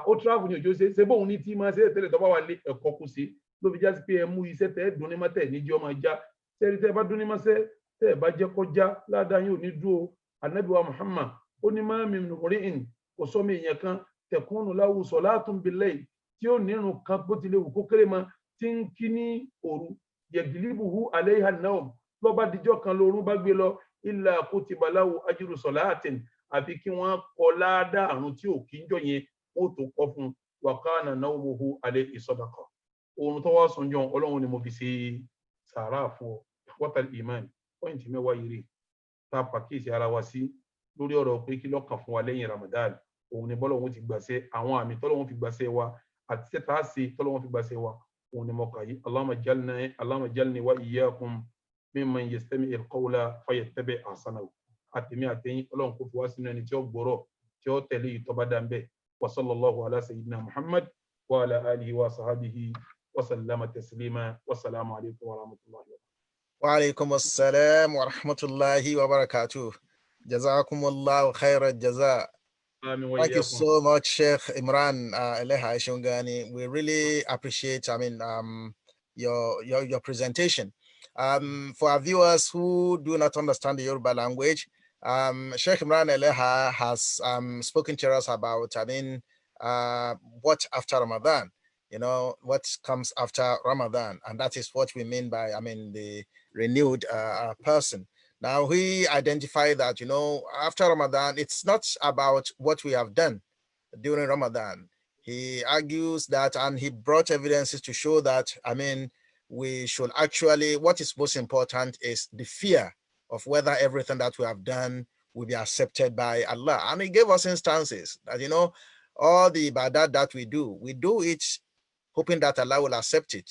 ó tráfù ní òjò ṣe bóun ní tí máa ṣe tẹ́lẹ̀ tó bá wà lé ẹ̀kọ́ kù sí ló fi já sí pé ẹ mú iṣẹ́ tẹ́ dún ní mọ́tẹ́ níjọ́ máa já sẹ́rí tẹ́ bá dún ní mọ́sẹ́ tẹ́ bá jẹ́ kọjá ládàá yóò ní dúró Ànábì wa Muhammad ó ní má min mri'in kò sọ́mi èèyàn kan takunu lahu salatun bil-layl tí ó nírun kan bó tilẹ̀ wù kó kéré mọ́ tí ń kí ní òru yaglibuhu alayha an-nawm lọ́ba díjọ́ kan lórun bá gbé lọ illa kutiba lahu ajru salatin àfi kí wọ́n kọ ládàá àrùn tí ò kí ń jọ yẹn ó tó kọ́ fún wa kana nawmuhu alayhi sadaqa òun tó wá sùn jọ Ọlọ́run ni mo fi ṣe sàárà fún ọ ikhwatal iman pọ́ìntì mẹ́wàá yìí rí tá a pàkíyèsí ara wa sí lórí ọ̀rọ̀ pé kí lọ́kàn fún wa lẹ́yìn Ramadan òun ni bọ́lọ́hun ti gbàṣẹ àwọn àmì tọ́lọ́hun fi gbàṣẹ wa àti sẹ́ta ṣe tọ́lọ́hun fi gbàṣẹ wa òun ni mọ̀ọ́kà yìí Allahumma jalni wa iyyakum mimman yastami'ul qawla fayattabi' ahsanahu àtẹ̀mí àtẹ̀yìn Ọlọ́run kò fi wá sínú ẹni tí ó gbọ́rọ̀ tí ó tẹ̀lé yìí tó bá dá ń bẹ̀ wa sallallahu ala sayyidina Muhammad wa ala alihi wa sahbihi wa sallama taslima wa salamu alaykum wa rahmatullahi wa barakatuh. Wa alaykum assalam wa rahmatullahi wa barakatuh. Jazakumullahu khairan jaza. Thank you so much, Sheikh Imran Eleha Shungani. We really appreciate, your presentation. For our viewers who do not understand the Yoruba language, Sheikh Imran Eleha has spoken to us about, what after Ramadan, what comes after Ramadan, and that is what we mean by, the renewed person. Now, he identified that, after Ramadan, it's not about what we have done during Ramadan. He argues that, and he brought evidences to show that, we should actually, what is most important is the fear of whether everything that we have done will be accepted by Allah. And he gave us instances that, all the ibadah that we do it hoping that Allah will accept it.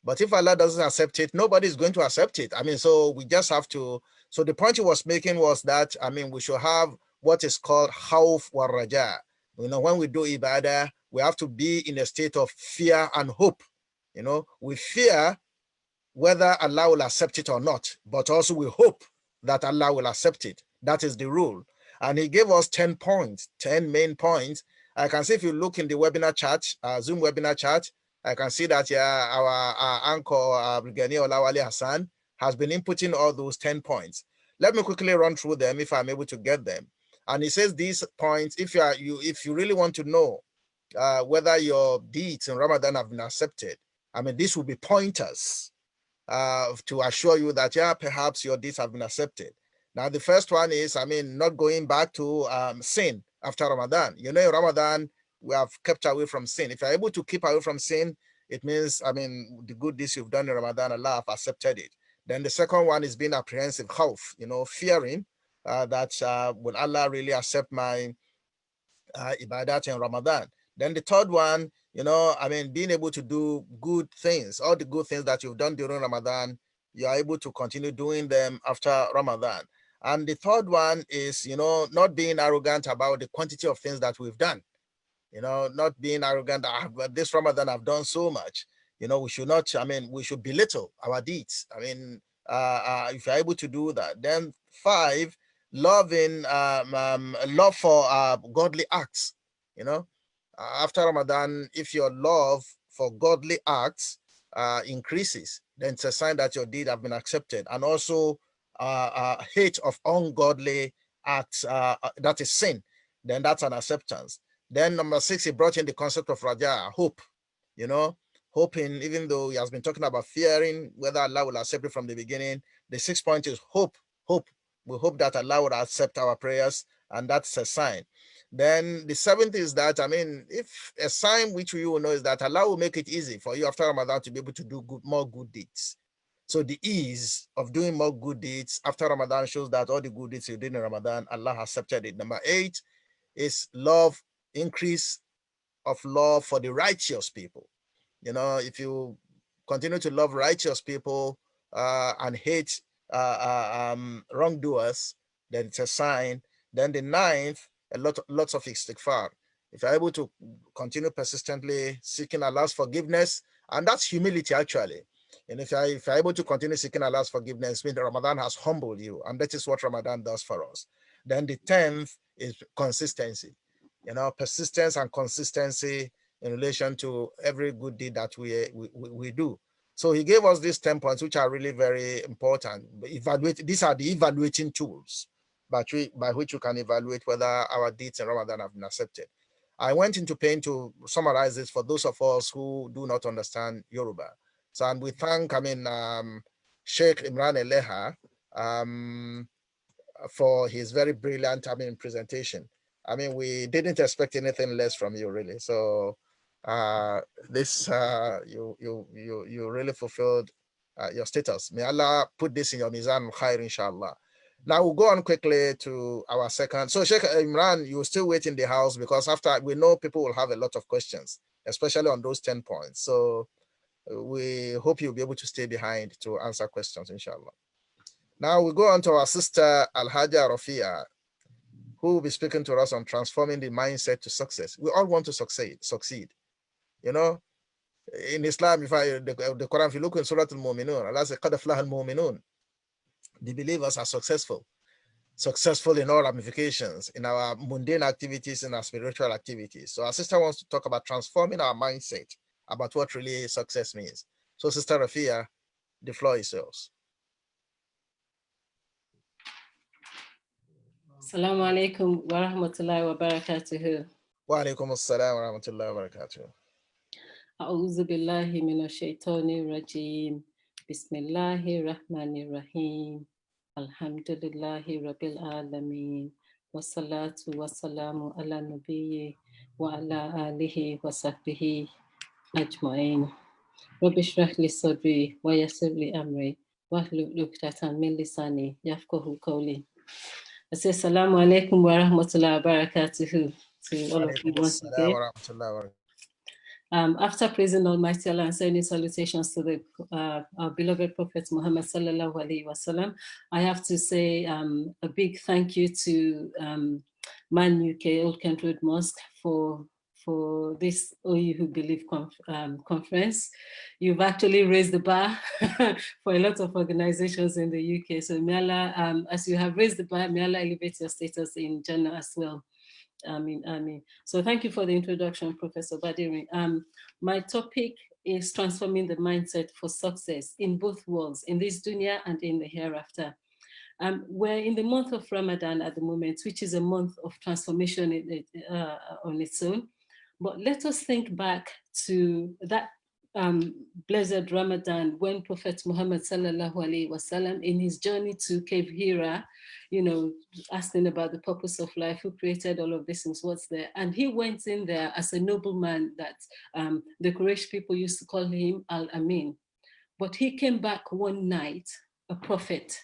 But if Allah doesn't accept it, nobody is going to accept it. So we just have to, so the point he was making was that, we should have what is called khawf wa raja. When we do ibadah, we have to be in a state of fear and hope. We fear whether Allah will accept it or not, but also we hope that Allah will accept it. That is the rule. And he gave us 10 points, 10 main points. I can see if you look in the webinar chat, Zoom webinar chat, I can see that our anchor, Brigadier Olawale Hassan, has been inputting all those 10 points. Let me quickly run through them if I'm able to get them. And he says these points, if you really want to know whether your deeds in Ramadan have been accepted, this will be pointers to assure you that, perhaps your deeds have been accepted. Now, the first one is, not going back to sin after Ramadan. In Ramadan, we have kept away from sin. If you're able to keep away from sin, it means, the good deeds you've done in Ramadan, Allah have accepted it. Then the second one is being apprehensive, khawf, fearing that will Allah really accept my ibadat in Ramadan. Then the third one, being able to do good things, all the good things that you've done during Ramadan, you are able to continue doing them after Ramadan. And the third one is, not being arrogant about the quantity of things that we've done. Not being arrogant, this Ramadan I've done so much. We should not, we should belittle our deeds. If you're able to do that. Then 5, love for godly acts. After Ramadan, if your love for godly acts increases, then it's a sign that your deed have been accepted. And also hate of ungodly acts, that is sin, then that's an acceptance. Then number 6, he brought in the concept of raja, hope, hoping, even though he has been talking about fearing whether Allah will accept it from the beginning. The 6th point is hope. We hope that Allah will accept our prayers, and that's a sign. Then the 7th is that, if a sign which we will know is that Allah will make it easy for you after Ramadan to be able to do more good deeds. So the ease of doing more good deeds after Ramadan shows that all the good deeds you did in Ramadan, Allah accepted it. Number 8 is increase of love for the righteous people. If you continue to love righteous people and hate wrongdoers, then it's a sign. Then the 9th, lots of istighfar. If you're able to continue persistently seeking Allah's forgiveness, and that's humility actually. And if you're able to continue seeking Allah's forgiveness, means Ramadan has humbled you, and that is what Ramadan does for us. Then the 10th is consistency. Persistence and consistency in relation to every good deed that we do. So he gave us these 10 points, which are really very important. These are the evaluating tools by which you can evaluate whether our deeds in Ramadan have been accepted. I went into pain to summarize this for those of us who do not understand Yoruba. So, and we thank, Sheikh Imran Eleha for his very brilliant, presentation. We didn't expect anything less from you, really. So, you really fulfilled your status. May Allah put this in your mizan khair, inshallah. Now we'll go on quickly to our second. So Sheikh Imran, you still wait in the house because after we know people will have a lot of questions, especially on those 10 points. So we hope you'll be able to stay behind to answer questions, inshallah. Now we go on to our sister Hajia Rafia, who will be speaking to us on transforming the mindset to success. We all want to succeed. You know, in Islam, if the Quran, if you look in Surah Al-Mu'minun, Allah says, "Qad aflaha al-mu'minun." The believers are successful in all ramifications, in our mundane activities, in our spiritual activities. So our sister wants to talk about transforming our mindset about what really success means. So Sister Rafia, the floor is yours. Assalamu alaikum wa rahmatullahi wa barakatuhu. Wa alaikum assalam wa rahmatullahi wa barakatuhu. A'udhu billahi minash shaitani rajim. Bismillahir rahmanir rahim. Alhamdulillahi rabbil alamin. Wassalatu wassalamu ala nabiyyi wa ala alihi wa sahbihi ajma'in. Rabbi shrah li sadri wa yassir li amri wahlul 'uqdatan min lisani yafqahu qawli. I say assalamu alaikum wa rahmatullahi wa barakatuhu to all of you once again. After praising Almighty Allah and sending salutations to our beloved Prophet Muhammad sallallahu alaihi wasallam, I have to say a big thank you to Man UK Old Kent Road Mosque for this OU Who Believe conference. You've actually raised the bar for a lot of organizations in the UK. So may Allah, as you have raised the bar, may Allah elevate your status in Jannah as well. Amen. So thank you for the introduction, Professor Badiri. My topic is transforming the mindset for success in both worlds, in this dunya and in the hereafter. We're in the month of Ramadan at the moment, which is a month of transformation on its own. But let us think back to that blessed Ramadan when Prophet Muhammad sallallahu alaihi wasallam, in his journey to Cave Hira, asking about the purpose of life, who created all of these things, what's there, and he went in there as a nobleman that the Quraysh people used to call him Al-Amin. But he came back one night, a prophet.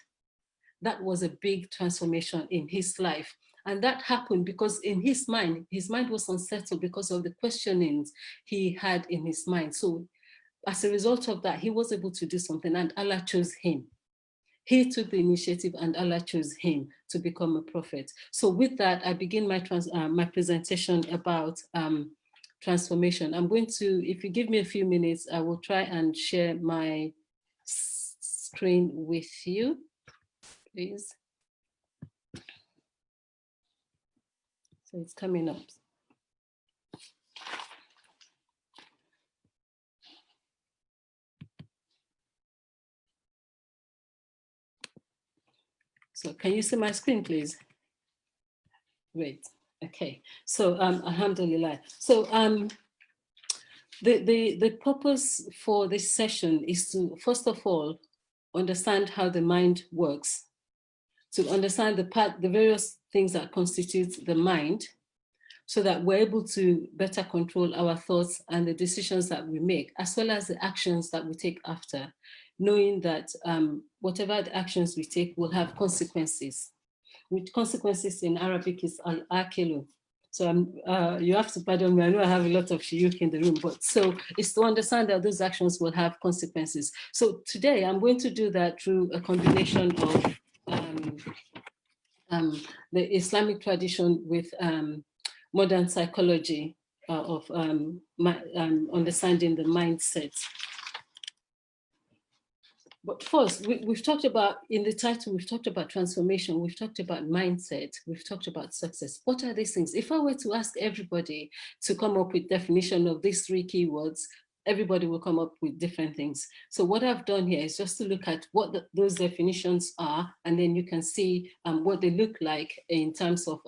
That was a big transformation in his life. And that happened because in his mind was unsettled because of the questionings he had in his mind. So as a result of that, he was able to do something and Allah chose him. He took the initiative and Allah chose him to become a prophet. So with that, I begin my presentation about transformation. I'm going to, if you give me a few minutes, I will try and share my screen with you, please. So it's coming up. So can you see my screen, please? Great. Okay. So alhamdulillah. So the purpose for this session is to, first of all, understand how the mind works, to understand the various things that constitute the mind, so that we're able to better control our thoughts and the decisions that we make, as well as the actions that we take after, knowing that whatever the actions we take will have consequences. Which consequences in Arabic is al-akilu. So you have to pardon me, I know I have a lot of shiyukh in the room, but so it's to understand that those actions will have consequences. So today I'm going to do that through a combination of the Islamic tradition with modern psychology of understanding the mindset. But first, we've talked about, in the title, we've talked about transformation, we've talked about mindset, we've talked about success. What are these things? If I were to ask everybody to come up with definition of these three keywords, everybody will come up with different things. So what I've done here is just to look at what those definitions are, and then you can see what they look like in terms of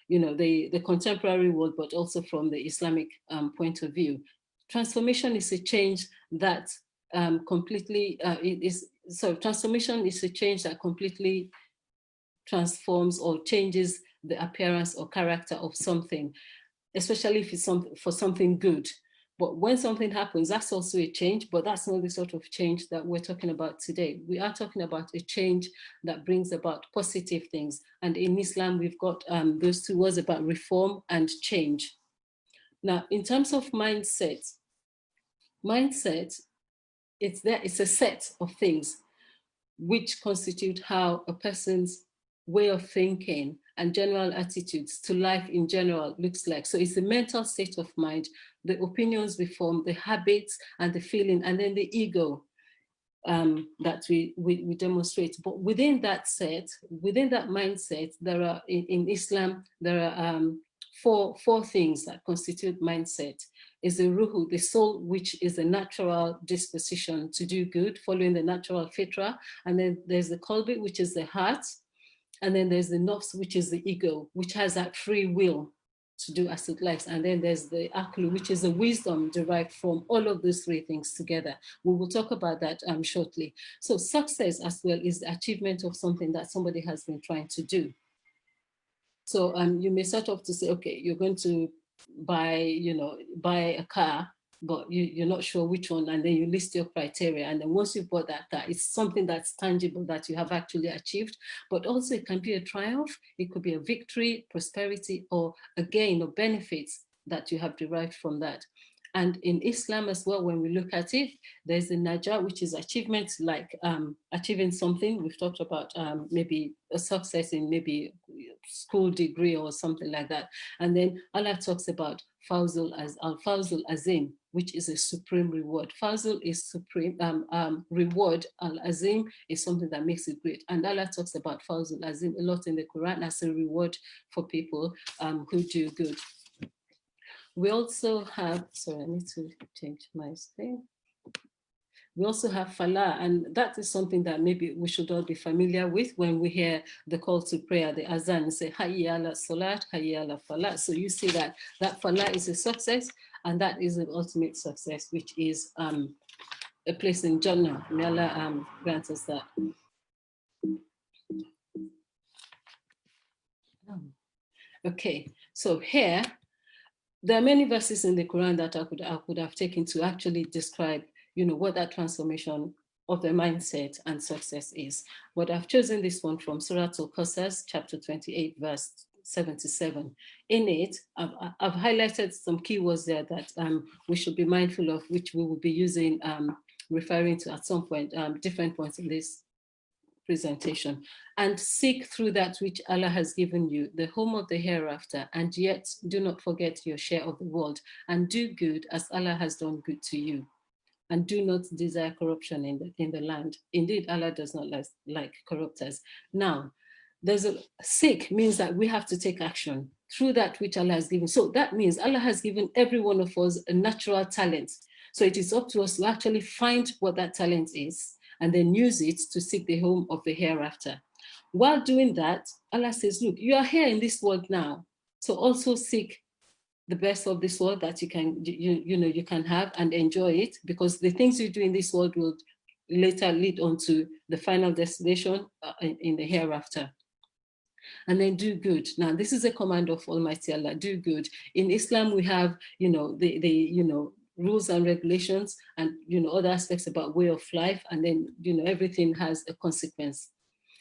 the contemporary world, but also from the Islamic point of view. Transformation is a change that transformation is a change that completely transforms or changes the appearance or character of something, especially if it's for something good. But when something happens, that's also a change, but that's not the sort of change that we're talking about today. We are talking about a change that brings about positive things. And in Islam, we've got those two words about reform and change. Now, in terms of mindset, it's a set of things which constitute how a person's way of thinking and general attitudes to life in general looks like. So it's the mental state of mind, the opinions we form, the habits and the feeling, and then the ego that we demonstrate. But within that set, within that mindset, there are, in Islam, there are four things that constitute mindset. Is the ruhu, the soul, which is a natural disposition to do good, following the natural fitra. And then there's the qalbi, which is the heart. And then there's the nafs, which is the ego, which has that free will to do as it likes. And then there's the aql, which is the wisdom derived from all of those three things together. We will talk about that shortly. So success as well is the achievement of something that somebody has been trying to do. So you may start off to say, okay, you're going to buy a car, but you're not sure which one, and then you list your criteria. And then once you've bought that car, it's something that's tangible that you have actually achieved, but also it can be a triumph, it could be a victory, prosperity, or a gain or benefits that you have derived from that. And in Islam as well, when we look at it, there's the najah, which is achievements like achieving something. We've talked about maybe a success in maybe school degree or something like that. And then Allah talks about fawzul azim, which is a supreme reward. Fawzul is supreme reward. Al-azim is something that makes it great. And Allah talks about fawzul azim a lot in the Quran as a reward for people who do good. We also have, sorry, I need to change my screen. We also have falah, and that is something that maybe we should all be familiar with when we hear the call to prayer, the azan, say, Hajia ala salat, Hajia ala falah. So you see that falah is a success, and that is the ultimate success, which is a place in Jannah. May Allah grant us that. Okay, so here, there are many verses in the Quran that I could have taken to actually describe, what that transformation of the mindset and success is. But I've chosen this one from Surah Al-Qasas, chapter 28, verse 77. In it, I've highlighted some keywords there that we should be mindful of, which we will be using, referring to at some point, different points in this presentation. And seek through that which Allah has given you, the home of the hereafter, and yet do not forget your share of the world, and do good as Allah has done good to you, and do not desire corruption in the land. Indeed, Allah does not like corrupters. Now, there's a seek means that we have to take action through that which Allah has given. So that means Allah has given every one of us a natural talent. So it is up to us to actually find what that talent is and then use it to seek the home of the hereafter. While doing that, Allah says, look, you are here in this world now, so also seek the best of this world that you can have and enjoy it, because the things you do in this world will later lead on to the final destination in the hereafter. And then do good. Now, this is a command of Almighty Allah, do good. In Islam, we have, the rules and regulations and, other aspects about way of life. And then, everything has a consequence.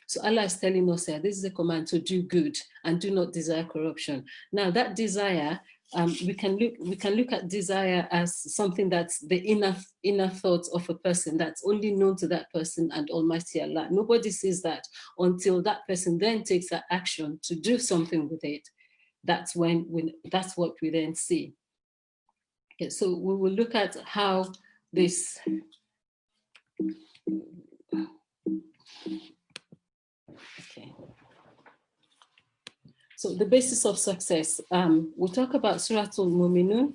So Allah is telling us here, this is a command to do good and do not desire corruption. Now that desire, we can look at desire as something that's the inner thoughts of a person that's only known to that person and Almighty Allah. Nobody sees that until that person then takes that action to do something with it. That's that's what we then see. Okay, so we will look at how this. Okay. So the basis of success, we'll talk about Surah Al-Mu'minun.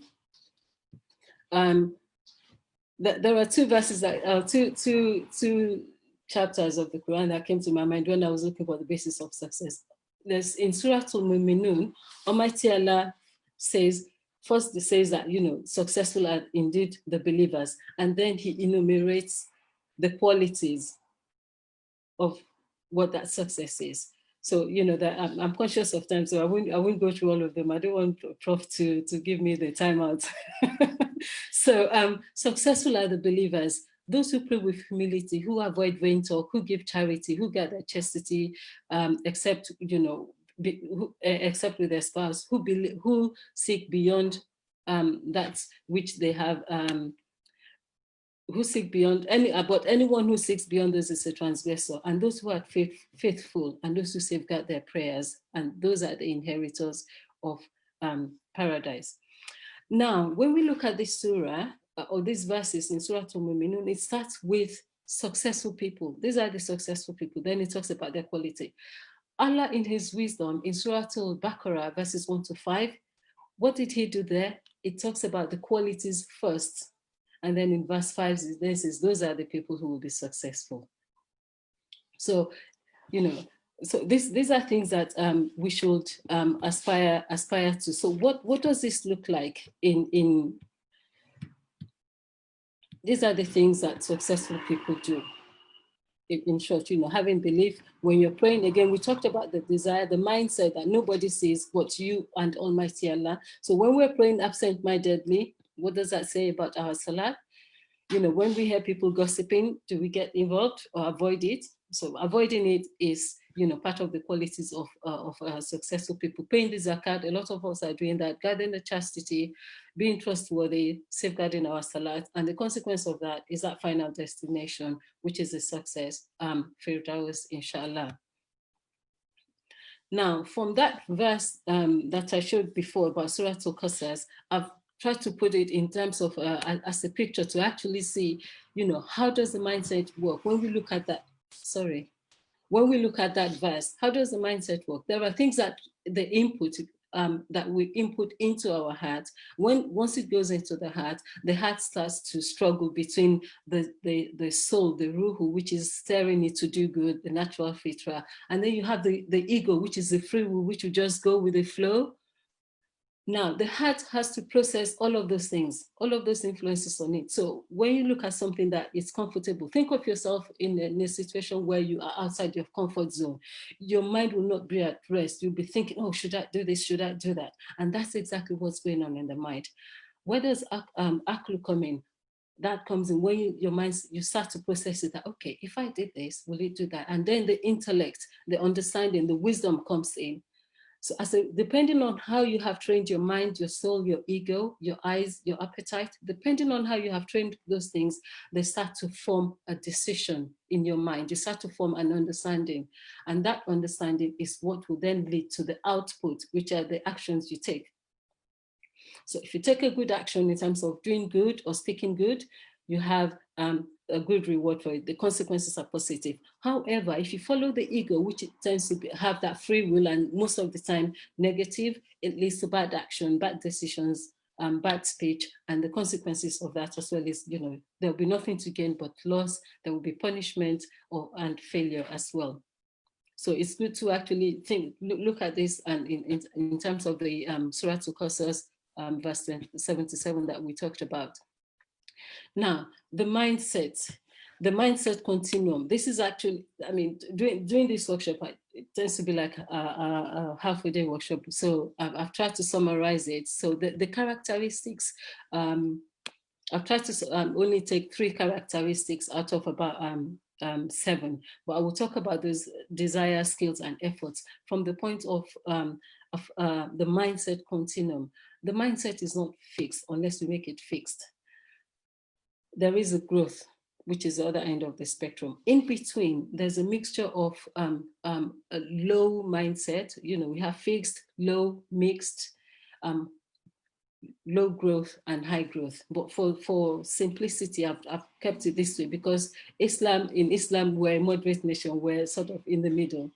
There are two verses, that two chapters of the Quran that came to my mind when I was looking for the basis of success. There's in Surah Al-Mu'minun, Almighty Allah says, first it says that, successful are indeed the believers, and then he enumerates the qualities of what that success is. So, that I'm conscious of time, so I won't go through all of them. I don't want Prof to give me the timeout. So successful are the believers, those who pray with humility, who avoid vain talk, who give charity, who gather chastity, except, except with their spouse, who seek beyond that which they have, who seek beyond but anyone who seeks beyond this is a transgressor, and those who are faithful, and those who safeguard their prayers, and those are the inheritors of paradise. Now, when we look at this surah, or these verses in Surah Al-Mu'minun, it starts with successful people. These are the successful people. Then it talks about their quality. Allah, in his wisdom, in Surah Al-Baqarah, verses 1 to 5, what did he do there? It talks about the qualities first. And then in verse 5, it says, those are the people who will be successful. So, so these are things that we should aspire to. So what does this look like in these are the things that successful people do. In short, having belief, when you're praying, again, we talked about the desire, the mindset that nobody sees but you and Almighty Allah. So when we're praying absent-mindedly, what does that say about our salat? When we hear people gossiping, do we get involved or avoid it? So avoiding it is, part of the qualities of successful people. Paying the zakat, a lot of us are doing that, guarding the chastity, being trustworthy, safeguarding our salat, and the consequence of that is that final destination, which is a success, Firdaus, inshallah. Now, from that verse that I showed before about Surah Al-Qasas, I've tried to put it in terms of as a picture to actually see, how does the mindset work when we look at that? When we look at that verse, how does the mindset work? There are things that the input that we input into our heart. Once it goes into the heart starts to struggle between the soul, the ruhu, which is stirring it to do good, the natural fitra, and then you have the ego, which is the free will, which will just go with the flow. Now, the heart has to process all of those things, all of those influences on it. So when you look at something that is comfortable, think of yourself in a situation where you are outside your comfort zone. Your mind will not be at rest. You'll be thinking, oh, should I do this? Should I do that? And that's exactly what's going on in the mind. Where does aklu come in? That comes in when your mind, you start to process it that, okay, if I did this, will it do that? And then the intellect, the understanding, the wisdom comes in. So depending on how you have trained your mind, your soul, your ego, your eyes, your appetite, depending on how you have trained those things, they start to form a decision in your mind. You start to form an understanding. And that understanding is what will then lead to the output, which are the actions you take. So if you take a good action in terms of doing good or speaking good, you have a good reward for it. The consequences are positive. However, if you follow the ego, which it tends to have that free will and most of the time negative, it leads to bad action, bad decisions, bad speech, and the consequences of that as well is, there'll be nothing to gain but loss. There will be punishment and failure as well. So it's good to actually look at this and in terms of the Surah Al-Qasas, verse 77 that we talked about. Now, the mindset continuum. This is actually, during this workshop, it tends to be like a half a day workshop. So I've tried to summarize it. So the characteristics, I've tried to only take 3 characteristics out of about 7, but I will talk about those desire, skills, and efforts from the point of the mindset continuum. The mindset is not fixed unless we make it fixed. There is a growth, which is the other end of the spectrum. In between, there's a mixture of a low mindset. We have fixed, low, mixed, low growth, and high growth. But for simplicity, I've kept it this way because in Islam, we're a moderate nation. We're sort of in the middle.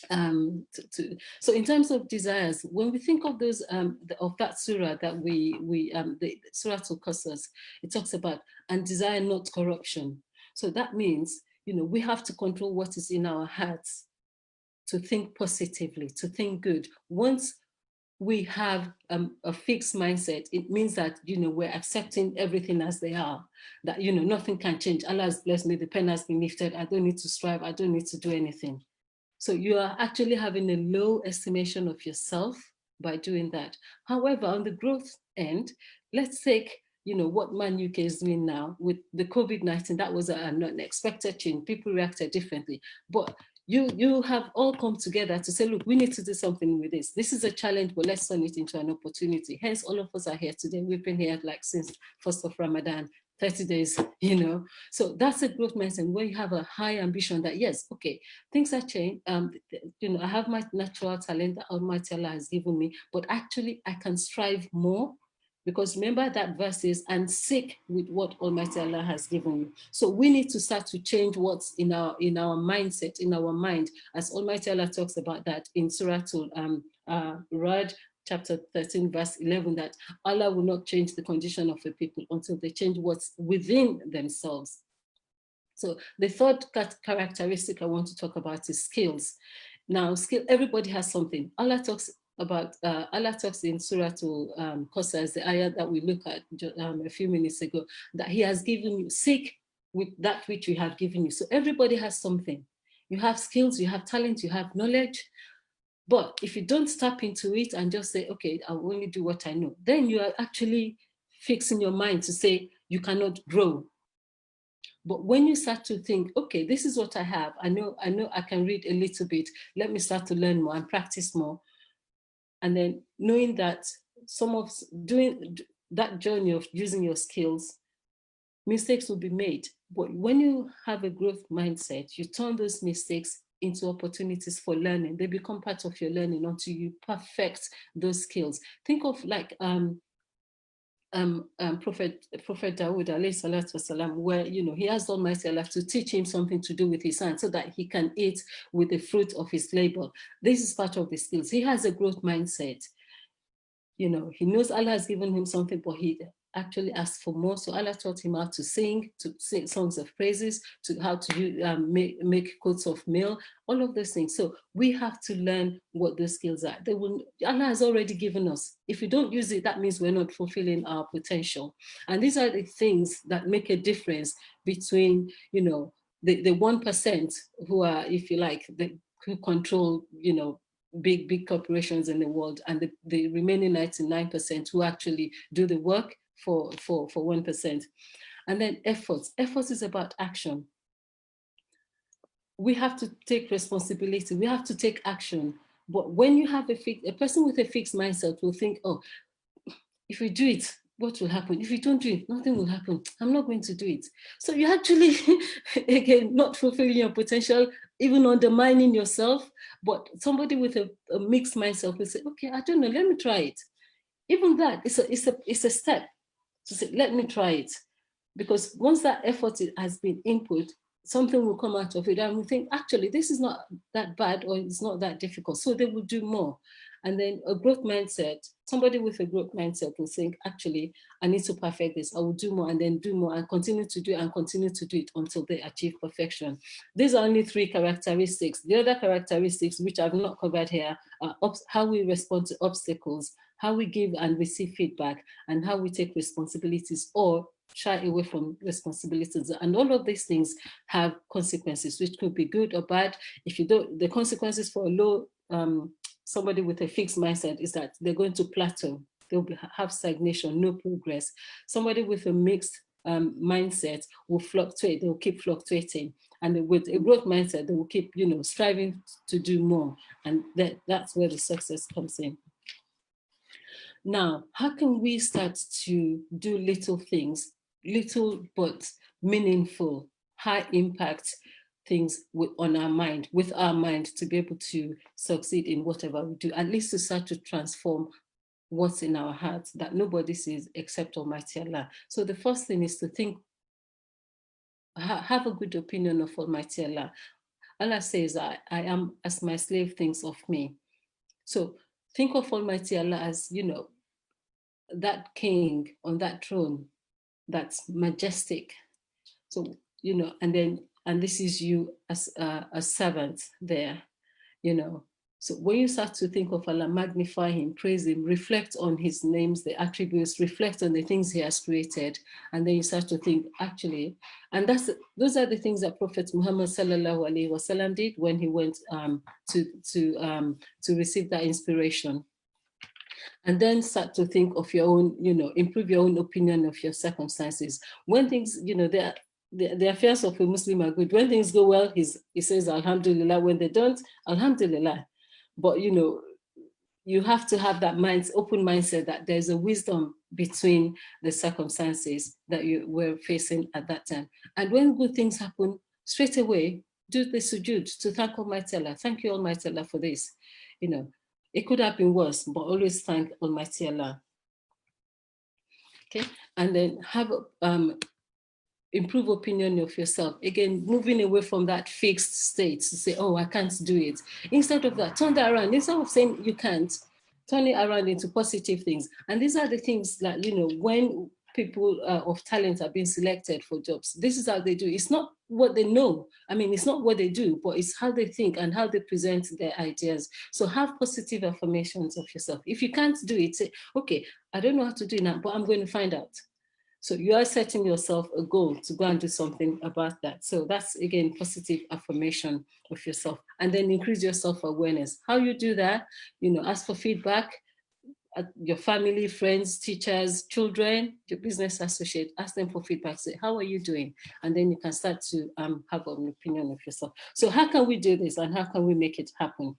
So in terms of desires, when we think of those of that surah that the Surah Al-Qasas, it talks about and desire not corruption. So that means we have to control what is in our hearts, to think positively, to think good. Once we have a fixed mindset, it means that we're accepting everything as they are. That nothing can change. Allah has blessed me. The pen has been lifted. I don't need to strive. I don't need to do anything. So you are actually having a low estimation of yourself by doing that. However, on the growth end, let's take you know, what Man UK is doing now with the COVID-19, that was an unexpected change. People reacted differently. But you have all come together to say, look, we need to do something with this. This is a challenge, but let's turn it into an opportunity. Hence, all of us are here today. We've been here like since 1st of Ramadan, 30 days, you know. So that's a growth mindset where you have a high ambition that, yes, okay, things are changed. You know, I have my natural talent that Almighty Allah has given me, but actually I can strive more. Because remember that verse is, and seek with what Almighty Allah has given you. So we need to start to change what's in our mindset, in our mind, as Almighty Allah talks about that in Surah Rad, chapter 13, verse 11, that Allah will not change the condition of the people until they change what's within themselves. So the third characteristic I want to talk about is skills. Now, everybody has something. Allah talks in Surah Qasas, the ayah that we looked at a few minutes ago, that he has given you, seek with that which we have given you. So everybody has something. You have skills, you have talent, you have knowledge. But if you don't tap into it and just say, okay, I'll only do what I know, then you are actually fixing your mind to say you cannot grow. But when you start to think, okay, this is what I have. I know I can read a little bit. Let me start to learn more and practice more. And then knowing that doing that journey of using your skills, mistakes will be made. But when you have a growth mindset, you turn those mistakes into opportunities for learning. They become part of your learning until you perfect those skills. Think of like Prophet Dawood alayhi salatu wasalam, where, you know, he asked Almighty Allah to teach him something to do with his hand so that he can eat with the fruit of his labor. This is part of the skills. He has a growth mindset. You know, he knows Allah has given him something, but he actually asked for more. So Allah taught him how to sing songs of praises, to how to make coats of meal, all of those things. So we have to learn what those skills are. Allah has already given us. If we don't use it, that means we're not fulfilling our potential. And these are the things that make a difference between, you know, the 1% who are, if you like, who control, you know, big corporations in the world, and the remaining 99% who actually do the work for 1%. And then efforts is about action. We have to take responsibility, we have to take action. But when you have a person with a fixed mindset will think, oh, if we do it, what will happen? If you don't do it, nothing will happen. I'm not going to do it. So you actually, again, not fulfilling your potential, even undermining yourself. But somebody with a mixed mindset will say, okay, I don't know, let me try it. Even that, it's a step to say, let me try it. Because once that effort has been input, something will come out of it, and we think, actually, this is not that bad, or it's not that difficult. So they will do more. And then a growth mindset, somebody with a growth mindset will think, actually, I need to perfect this. I will do more, and then do more, and continue to do it until they achieve perfection. These are only 3 characteristics. The other characteristics, which I've not covered here, are how we respond to obstacles, how we give and receive feedback, and how we take responsibilities or shy away from responsibilities. And all of these things have consequences, which could be good or bad. If you don't, the consequences for a low, somebody with a fixed mindset is that they're going to plateau. They'll have stagnation, no progress. Somebody with a mixed mindset will fluctuate. They'll keep fluctuating. And with a growth mindset, they will keep, you know, striving to do more. And that's where the success comes in. Now, how can we start to do little things, little but meaningful, high impact things with our mind, to be able to succeed in whatever we do, at least to start to transform what's in our hearts that nobody sees except Almighty Allah. So the first thing is to think, have a good opinion of Almighty Allah. Allah says, I am as my slave thinks of me. So think of Almighty Allah as, you know, that king on that throne that's majestic. So, you know, and this is you as a servant there, you know. So when you start to think of Allah, magnify him, praise him, reflect on his names, the attributes, reflect on the things he has created, and then you start to think, actually, and those are the things that Prophet Muhammad sallallahu alaihi wasallam did when he went to receive that inspiration. And then start to think of your own, improve your own opinion of your circumstances. When things, the affairs of a Muslim are good. When things go well, he says, Alhamdulillah. When they don't, Alhamdulillah. But, you have to have that open mindset that there's a wisdom between the circumstances that you were facing at that time. And when good things happen, straight away, do the sujood to thank Almighty Allah. Thank you, Almighty Allah, for this. It could have been worse, but always thank Almighty Allah. Okay, and then have improve opinion of yourself. Again, moving away from that fixed state to say, oh, I can't do it. Instead of that, turn that around. Instead of saying you can't, turn it around into positive things. And these are the things that, when people of talent are being selected for jobs, this is how they do. It's not what they know. I mean, it's not what they do, but it's how they think and how they present their ideas. So have positive affirmations of yourself. If you can't do it, say, okay, I don't know how to do it now, but I'm going to find out. So you are setting yourself a goal to go and do something about that. So that's, again, positive affirmation of yourself. And then increase your self-awareness. How you do that, ask for feedback. Your family, friends, teachers, children, your business associate, ask them for feedback. Say, how are you doing? And then you can start to have an opinion of yourself. So how can we do this and how can we make it happen?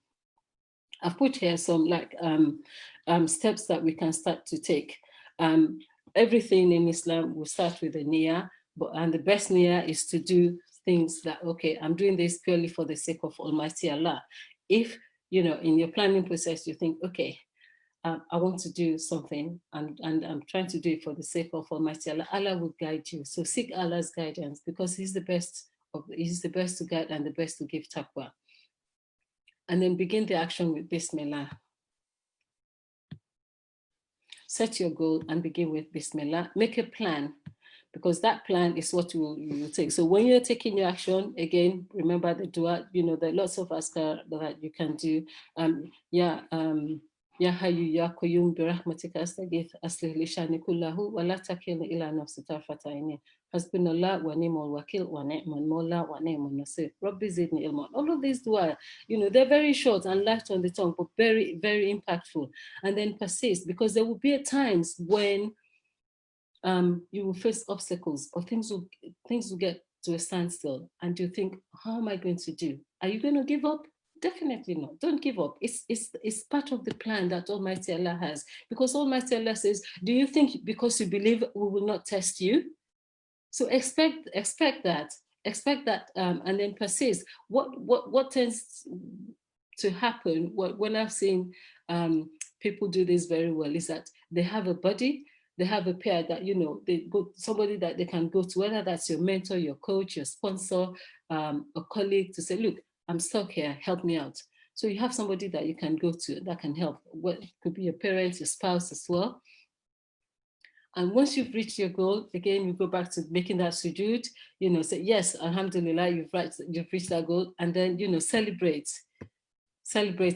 I've put here some steps that we can start to take. Everything in Islam will start with a niyyah, and the best niyyah is to do things that, okay, I'm doing this purely for the sake of Almighty Allah. If, in your planning process, you think, okay, I want to do something and I'm trying to do it for the sake of Almighty Allah, Allah will guide you. So seek Allah's guidance because He's the best to guide and the best to give taqwa. And then begin the action with Bismillah. Set your goal and begin with Bismillah. Make a plan, because that plan is what you will take. So when you're taking your action, again, remember the dua, there are lots of askar that you can do. Ya Hayyu Ya Qayyum bi rahmatika astaghith aslih li shani kullahu wa la takilni ila nafsi tarfata ayni hasbunallah wa ni'mal wakil wa ni'mal mawla wa ni'mal nasir rabbi zidni ilma. All of these dua, they're very short and light on the tongue, but very, very impactful. And then persist, because there will be times when you will face obstacles or things will get to a standstill and you think, how am I going to do? Are you going to give up? Definitely not. Don't give up. It's part of the plan that Almighty Allah has, because Almighty Allah says, do you think because you believe we will not test you? So expect that, and then persist. What tends to happen when I've seen people do this very well is that they have a buddy, they have a peer that, they go, somebody that they can go to, whether that's your mentor, your coach, your sponsor, a colleague, to say, look, I'm stuck here, help me out. So you have somebody that you can go to that can help. Well, it could be your parents, your spouse as well. And once you've reached your goal, again, you go back to making that sujood, say, yes, alhamdulillah, you've reached that goal. And then, celebrate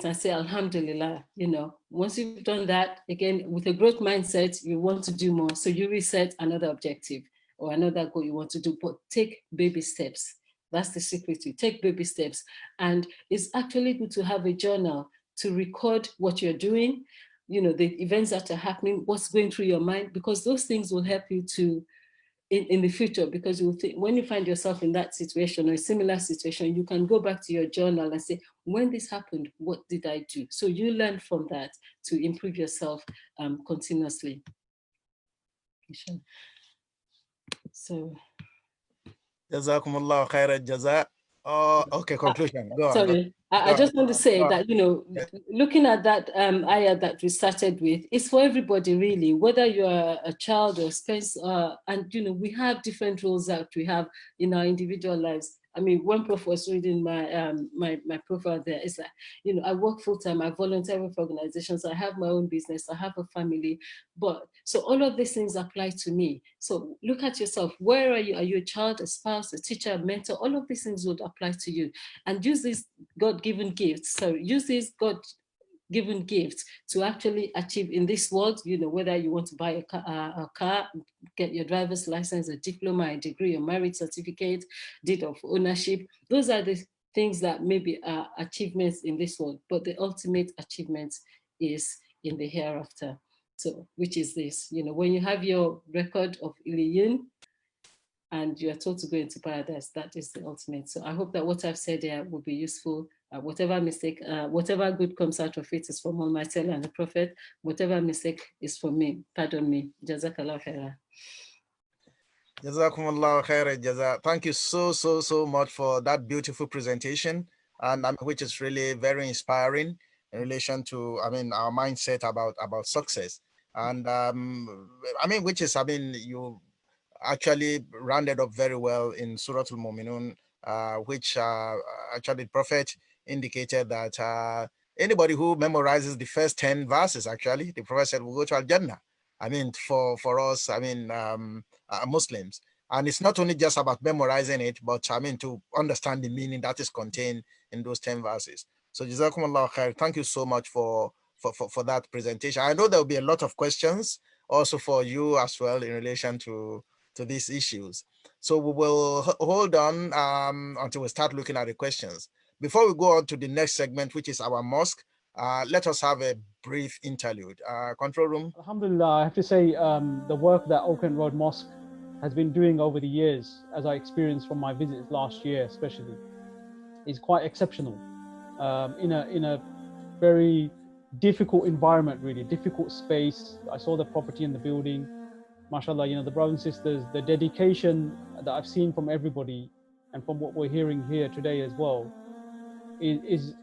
and say, alhamdulillah, once you've done that, again, with a growth mindset, you want to do more. So you reset another objective or another goal you want to do, but take baby steps. That's the secret. You take baby steps. And it's actually good to have a journal to record what you're doing, the events that are happening, what's going through your mind, because those things will help you to, in the future, because you think, when you find yourself in that situation or a similar situation, you can go back to your journal and say, when this happened, what did I do? So you learn from that to improve yourself continuously. So. Jazakumullah khairan jaza. Oh, okay, conclusion. Go on. Sorry, I just want to say that, looking at that ayah that we started with, it's for everybody really, whether you're a child or spouse, and we have different roles that we have in our individual lives. I mean, when Prof was reading my my profile there, it's like, I work full-time, I volunteer with organizations, I have my own business, I have a family, so all of these things apply to me. So look at yourself, where are you? Are you a child, a spouse, a teacher, a mentor? All of these things would apply to you. And use these God-given gifts. So use these God-given gifts to actually achieve in this world, whether you want to buy a car, get your driver's license, a diploma, a degree, a marriage certificate, deed of ownership. Those are the things that maybe are achievements in this world, but the ultimate achievement is in the hereafter. So, which is this, when you have your record of Iliyin and you are told to go into paradise, that is the ultimate. So I hope that what I've said here will be useful. Whatever mistake, whatever good comes out of it is from Almighty Allah and the Prophet. Whatever mistake is from me, pardon me. Jazakallah khairan. Jazakumullah khairan jaza. Thank you so much for that beautiful presentation, and which is really very inspiring in relation to our mindset about success. And which is you actually rounded up very well in Surah Al-Mu'minun, which actually the Prophet indicated that anybody who memorizes the first 10 verses, actually, the Prophet said, will go to Al-Jannah. For us, Muslims. And it's not only just about memorizing it, but to understand the meaning that is contained in those 10 verses. So Jazakumullah khair. Thank you so much for that presentation. I know there will be a lot of questions also for you as well in relation to these issues. So we will hold on until we start looking at the questions. Before we go on to the next segment, which is our mosque, let us have a brief interlude. Control room. Alhamdulillah, I have to say the work that Oaken Road Mosque has been doing over the years, as I experienced from my visits last year especially, is quite exceptional in a very difficult environment, really, difficult space. I saw the property in the building. MashaAllah, the brothers and sisters, the dedication that I've seen from everybody and from what we're hearing here today as well is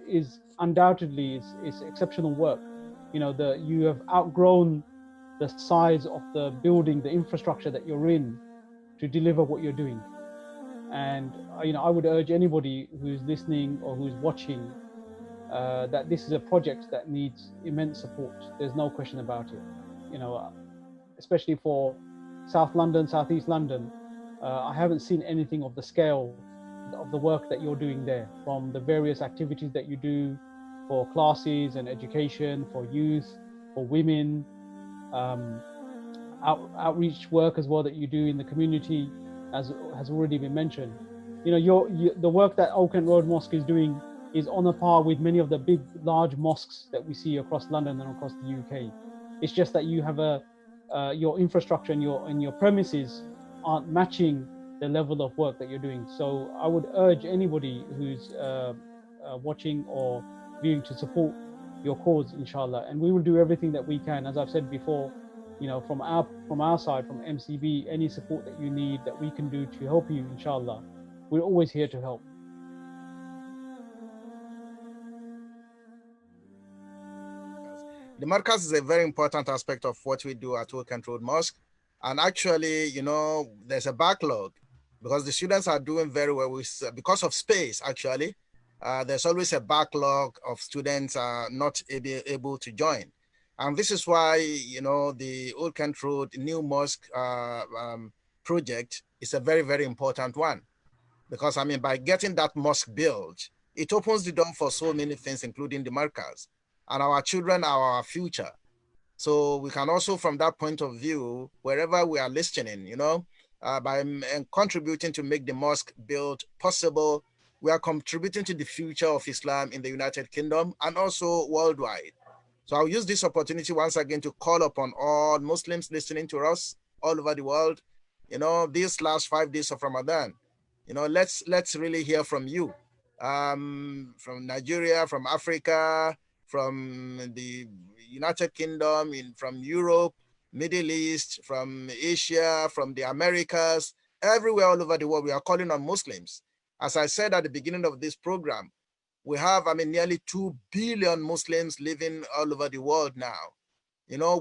undoubtedly is exceptional work. You have outgrown the size of the building, the infrastructure that you're in to deliver what you're doing. And I would urge anybody who's listening or who's watching that this is a project that needs immense support. There's no question about it. Especially for South London, Southeast London, I haven't seen anything of the scale of the work that you're doing there, from the various activities that you do for classes and education, for youth, for women, outreach work as well that you do in the community, as has already been mentioned. The work that Oaken Road Mosque is doing is on a par with many of the big, large mosques that we see across London and across the UK. It's just that you have your infrastructure and your premises aren't matching the level of work that you're doing. So I would urge anybody who's watching or viewing to support your cause, inshallah. And we will do everything that we can. As I've said before, from our side, from MCB, any support that you need that we can do to help you, inshallah, we're always here to help. The Markaz is a very important aspect of what we do at Oaken Road Mosque. And actually, there's a backlog because the students are doing very well because of space, actually. There's always a backlog of students not able to join. And this is why, the Oaken Road New Mosque project is a very, very important one. Because, by getting that mosque built, it opens the door for so many things, including the Markaz. And our children are our future. So we can also, from that point of view, wherever we are listening, by contributing to make the mosque build possible, we are contributing to the future of Islam in the United Kingdom and also worldwide. So I'll use this opportunity once again to call upon all Muslims listening to us all over the world. These last 5 days of Ramadan, let's really hear from you, from Nigeria, from Africa, from the United Kingdom, from Europe, Middle East, from Asia, from the Americas, everywhere all over the world. We are calling on Muslims. As I said at the beginning of this program, we have, nearly 2 billion Muslims living all over the world now.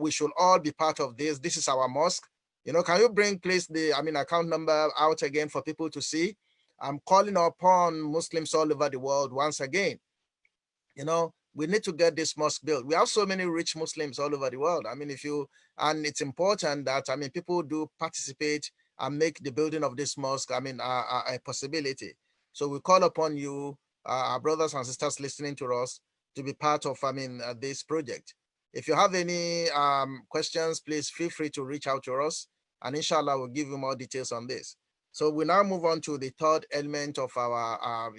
We should all be part of this. This is our mosque. Can you bring, please, the, account number out again for people to see? I'm calling upon Muslims all over the world once again. We need to get this mosque built. We have so many rich Muslims all over the world. And it's important that, people do participate and make the building of this mosque, a possibility. So we call upon you, our brothers and sisters listening to us, to be part of, this project. If you have any questions, please feel free to reach out to us, and inshallah, we'll give you more details on this. So we now move on to the third element of our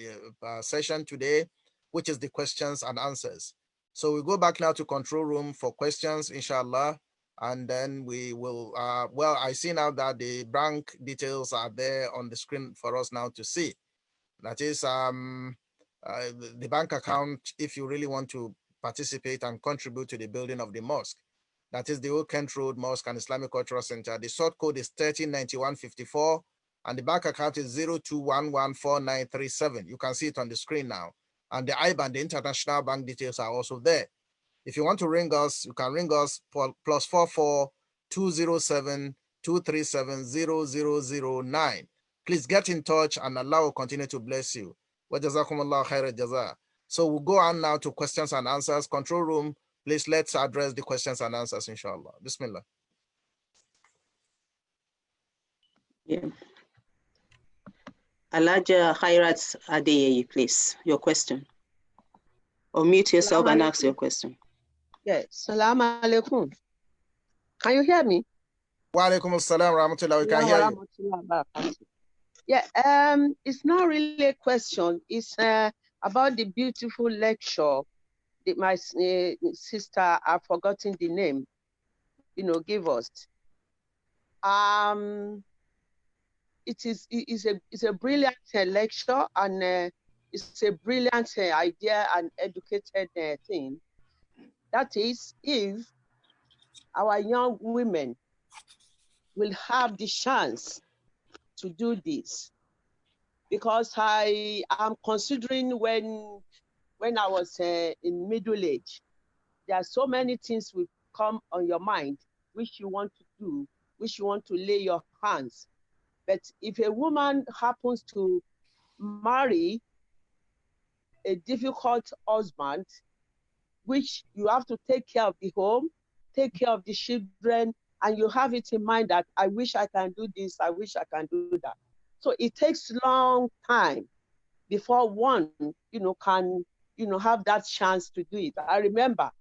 session today, which is the questions and answers. So we go back now to control room for questions, inshallah. And then we will, well, I see now that the bank details are there on the screen for us now to see. That is the bank account, if you really want to participate and contribute to the building of the mosque. That is the Old Kent Road Mosque and Islamic Cultural Center. The sort code is 139154, and the bank account is 02114937. You can see it on the screen now. And the IBAN, the international bank details, are also there. If you want to ring us, you can ring us +44 207 237 0009. Please get in touch and Allah will continue to bless you. Wa jazakumullahu khairan jaza. So we'll go on now to questions and answers. Control room, please let's address the questions and answers, inshallah. Bismillah. Yeah. Alaja Khairat Adeyeye, please, your question. Or mute yourself and ask your question. Yes, Salam alaikum. Can you hear me? Wa alaikum assalam rahmatullah. We can hear you. Yeah, it's not really a question. It's about the beautiful lecture that my sister, I've forgotten the name, gave us. It's a brilliant lecture, and it's a brilliant idea and educated thing. That is, if our young women will have the chance to do this, because I am considering when I was in middle age, there are so many things will come on your mind which you want to do, which you want to lay your hands. But if a woman happens to marry a difficult husband, which you have to take care of the home, take care of the children, and you have it in mind that I wish I can do this, I wish I can do that. So it takes long time before one, can, have that chance to do it. I remember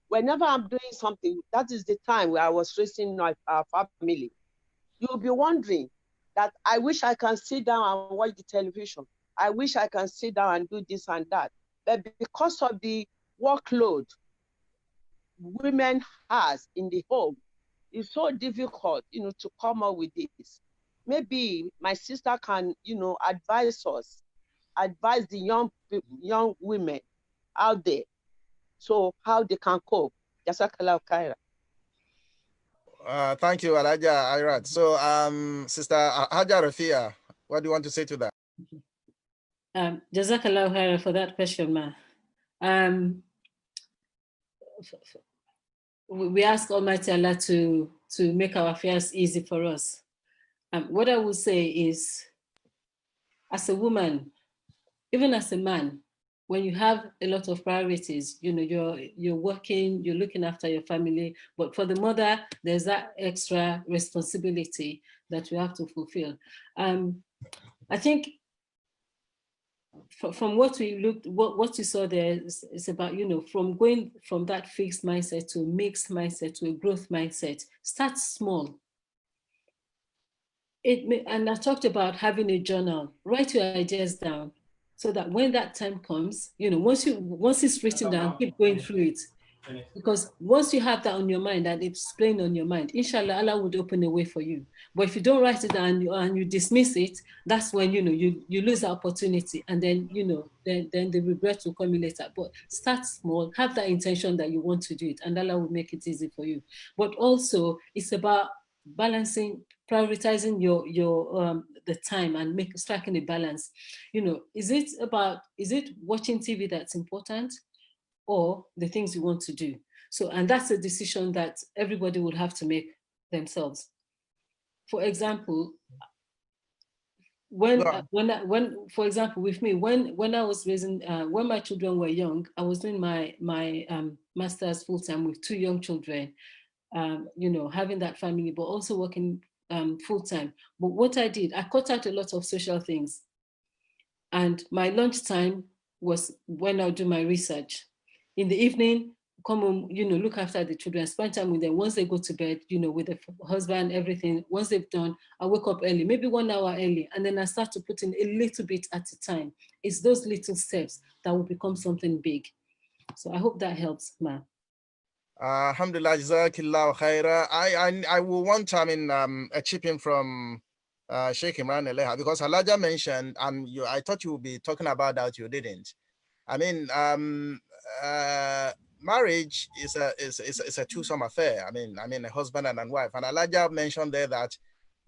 whenever I'm doing something, that is the time where I was raising our family. You'll be wondering that I wish I can sit down and watch the television. I wish I can sit down and do this and that. But because of the workload women has in the home, it's so difficult, to come up with this. Maybe my sister can, advise the young women out there, so how they can cope. Jazakallah khaira. Thank you, Alaja Irat. So, Sister Hajia Rafia, what do you want to say to that? Jazakallah khaira for that question, ma. We ask Almighty Allah to make our affairs easy for us. What I would say is, as a woman, even as a man, when you have a lot of priorities, you're working, you're looking after your family, but for the mother, there's that extra responsibility that you have to fulfill. I think from what we looked, what you saw there is about, from going from that fixed mindset to a mixed mindset to a growth mindset. Start small. And I talked about having a journal. Write your ideas down so that when that time comes, once it's written down, keep going through it. Because once you have that on your mind and it's plain on your mind, inshallah, Allah would open a way for you. But if you don't write it down and you dismiss it, that's when, you lose the opportunity, and then, then the regret will come later. But start small, have that intention that you want to do it, and Allah will make it easy for you. But also it's about balancing, prioritizing your the time and striking a balance. Is it watching TV that's important, or the things you want to do? So, and that's a decision that everybody will have to make themselves. For example, for example, with me, when I was raising, when my children were young, I was doing my master's full time with 2 young children, having that family, but also working full time. But what I did, I cut out a lot of social things, and my lunch time was when I do my research. In the evening, come home, look after the children, spend time with them. Once they go to bed, with the husband, everything, once they've done, I wake up early, maybe 1 hour early, and then I start to put in a little bit at a time. It's those little steps that will become something big. So I hope that helps, ma. Alhamdulillah, Jazakallah khaira. I will want a chip in from Sheikh Imran Eleha, because Halaja mentioned, and I thought you would be talking about that, you didn't. I mean, marriage is a two-some affair. I mean, a husband and a wife. And Halaja mentioned there that,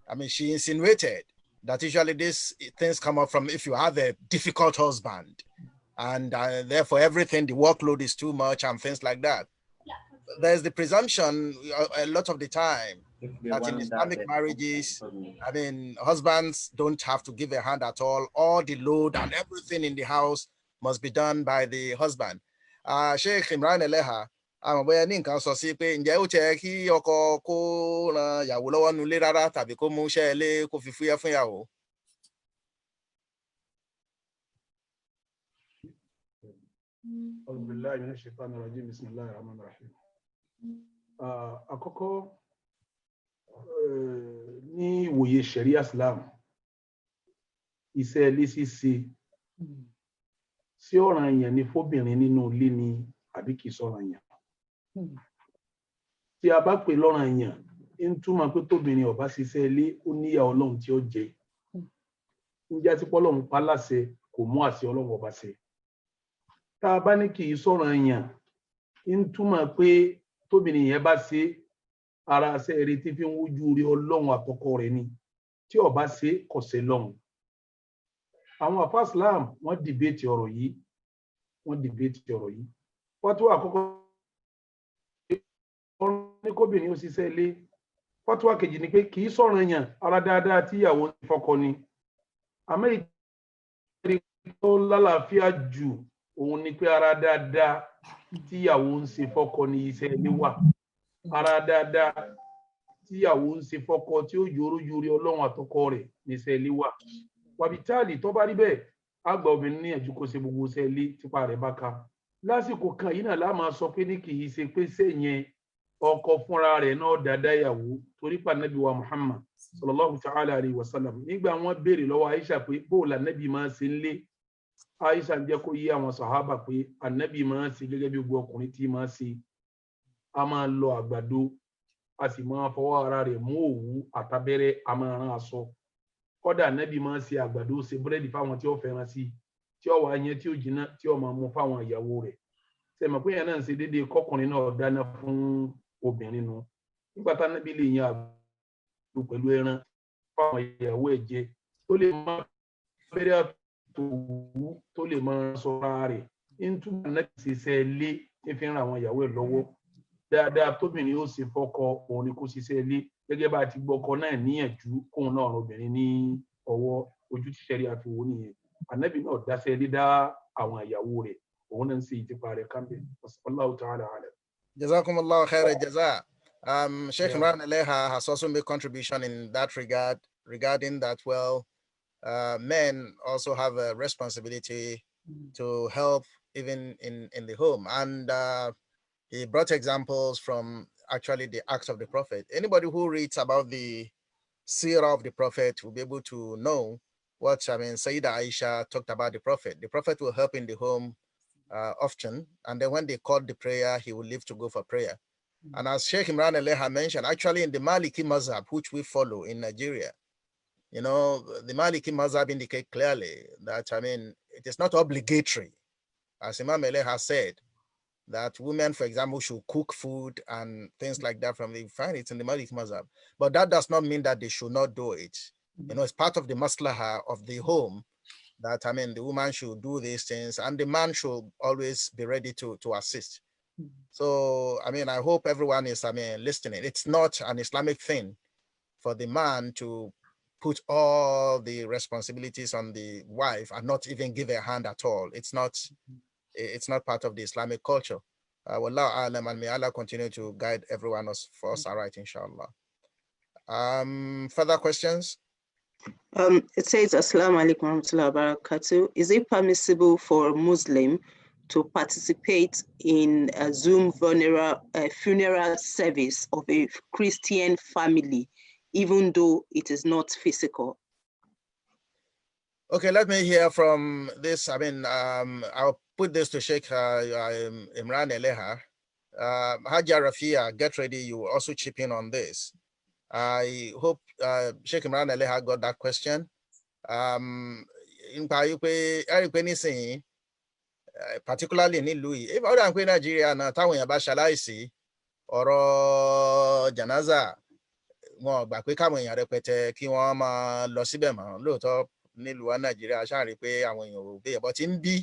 I mean, she insinuated that usually these things come up from if you have a difficult husband, and therefore everything, the workload is too much and things like that. There's the presumption a lot of the time that in Islamic marriages, I mean, husbands don't have to give a hand at all. All the load and everything in the house must be done by the husband. Sheikh Imran Eleha, I'm aware ní nǹkan sọ sí pé ǹjẹ́ ó jẹ́ kí ọkọ kó ran ìyàwó lọ́wọ́ nulẹ̀ rárá tàbí kó mú iṣẹ́ ilé kó fi fúyẹ́ fún ìyàwó. Àkọ́kọ́ ní ìwòye Sharia Islam, iṣẹ́ ilé ṣíṣe sí ọ̀ranyàn ni fóbìnrin nínú ilé ni àbí kìí ṣọ̀ranyàn. Tí a bá pè lọ́ranyàn, ń túmọ̀ pé tóbìnrin ò bá ṣiṣẹ́ ilé, ó níyà Ọlọ́run tí ó jẹ. Ń jẹ́ tí Ọlọ́run pa láṣẹ kò mú àṣẹ Ọlọ́run ọba ṣẹ. Tá a bá ní kìí ṣọ̀ranyàn, ń túmọ̀ pé tóbìnrin yẹn bá ṣe ara ṣe eré tí fi ń wójú rí Ọlọ́run àtọkọ rẹ̀ ni, tí ó bá ṣe kò ṣe lọ́hùn. Àwọn àfáà Islam wọ́n dìbéètì ọ̀rọ̀ yìí. Fatuwa àkọ́kọ́ ní kóbìnrin ó ṣiṣẹ́ ilé. Fatuwa kejì ni pé kìí ṣọ̀ranyàn, ara dáadáa tí ìyàwó ń fọkọ ni. Àmọ́ ìkẹrin tó lálàáfíà jù òun ni pé ara dáadáa tí ìyàwó ń ṣe fọ́kọ ní iṣẹ́ ilé wà. Ara dáadáa tí ìyàwó ń ṣe fọ́kọ tí ó yòrò yòrò Ọlọ́run àtọkọ rẹ̀ ní iṣẹ́ ilé wà. Wàbítàlì tó bá rí bẹ́ẹ̀, àgbà obìnrin ní ẹ̀jú kó ṣe gbogbo iṣẹ́ ilé típa rẹ̀ bá ka. Lásìkò kan yìí náà la máa sọ pé ní kìí ṣe pé sẹ́yìn ọkọ fúnra rẹ̀ náà dáadáa ìyàwó, torí pa Nábì wa Muhammad sallallahu ta'ala alayhi wa sallam. Nígbà wọ́n béèrè lọ́wọ́ Aisha pé bó la Nábì máa ṣe ń lé, Aisha ń jẹ́ kó yé àwọn sàhábà pé Ànábì máa ń ṣe gẹ́gẹ́ bí gbogbo ọkùnrin tí máa ṣe. A máa lọ àgbàdo, a sì máa fọwọ́ ara rẹ̀ mú òwú àtàbẹ́rẹ́, a máa rán aṣọ. Kódà Ànábì máa ń ṣe àgbàdo, ṣe búrẹ́dì fáwọn tí ó fẹ́ràn sí, tí ó wà yẹn tí ó jiná, tí ó máa mú fáwọn ìyàwó rẹ̀. Ṣé mọ̀ pé yẹn náà ń ṣe déédéé kọkùnrin náà dáná fún obìnrin nu. Nígbà tí Ànábì lè yan àgbàdo pẹ̀lú ẹran fáwọn ìyàwó ẹ̀ jẹ, tó lè máa fẹ́rẹ́ àtòwú, tó lè máa sọ ara rẹ̀. Ń túbọ̀ Ànábì ṣe iṣẹ́ ilé tí fi ń ran àwọn ìyàwó ẹ̀ lọ́wọ́. Dáadáa tóbìnrin ó ṣe fọ́kọ òun ni kó ṣiṣẹ́ ilé, gẹ́gẹ́ bá ti gbọ́kọ náà níyànjú kóun náà ran obìnrin ní ọwọ́. Ojú tí Sharia fi wò nìyẹn. Ànábì náà dáṣẹ́ ilé dá àwọn ìyàwó rẹ̀, òun náà ń ṣe ìtìpa rẹ̀ kánbẹ̀. Wallahu ta'ala alam. Jazakumullah khaira jaza. Sheikh Imran Eleha has also made contribution in that regard, regarding that, well, men also have a responsibility to help even in the home. And he brought examples from actually the acts of the Prophet. Anybody who reads about the seerah of the Prophet will be able to know what, Sayyida Aisha talked about the Prophet. The Prophet will help in the home often, and then when they called the prayer, he will leave to go for prayer. And as Sheikh Imran Eleha mentioned, actually in the Maliki Mazhab, which we follow in Nigeria, the Maliki Mazhab indicate clearly that, it is not obligatory, as Imam Eleha said, that women, for example, should cook food and things like that from the find it in the Maliki Mazhab. But that does not mean that they should not do it. It's part of the maslaha of the home that, the woman should do these things and the man should always be ready to assist. So, I hope everyone is, listening. It's not an Islamic thing for the man to put all the responsibilities on the wife and not even give a hand at all. It's not part of the Islamic culture. Wallahu alam, and may Allah continue to guide everyone for us aright, inshallah. Further questions? It says, Assalamu alaikum warahmatullahi wabarakatuh. Is it permissible for a Muslim to participate in a Zoom funeral service of a Christian family, even though it is not physical? Okay, let me hear from this. I'll put this to Sheikh Imran Eleha. Hajia Rafia, get ready. You will also chip in on this. I hope Sheikh Imran Eleha got that question. Particularly in Louis, if other than Nigeria, na táwọn èèyàn bá ṣaláìsí ọ̀rọ̀ janaza wọn gbà pé káwọn èèyàn rẹpẹtẹ kí wọ́n máa lọ síbẹ̀ mọ́ lóòótọ́ nílùú Nàìjíríà ṣáà rí pé àwọn èèyàn ò béèyàn bọ́ tí ń bí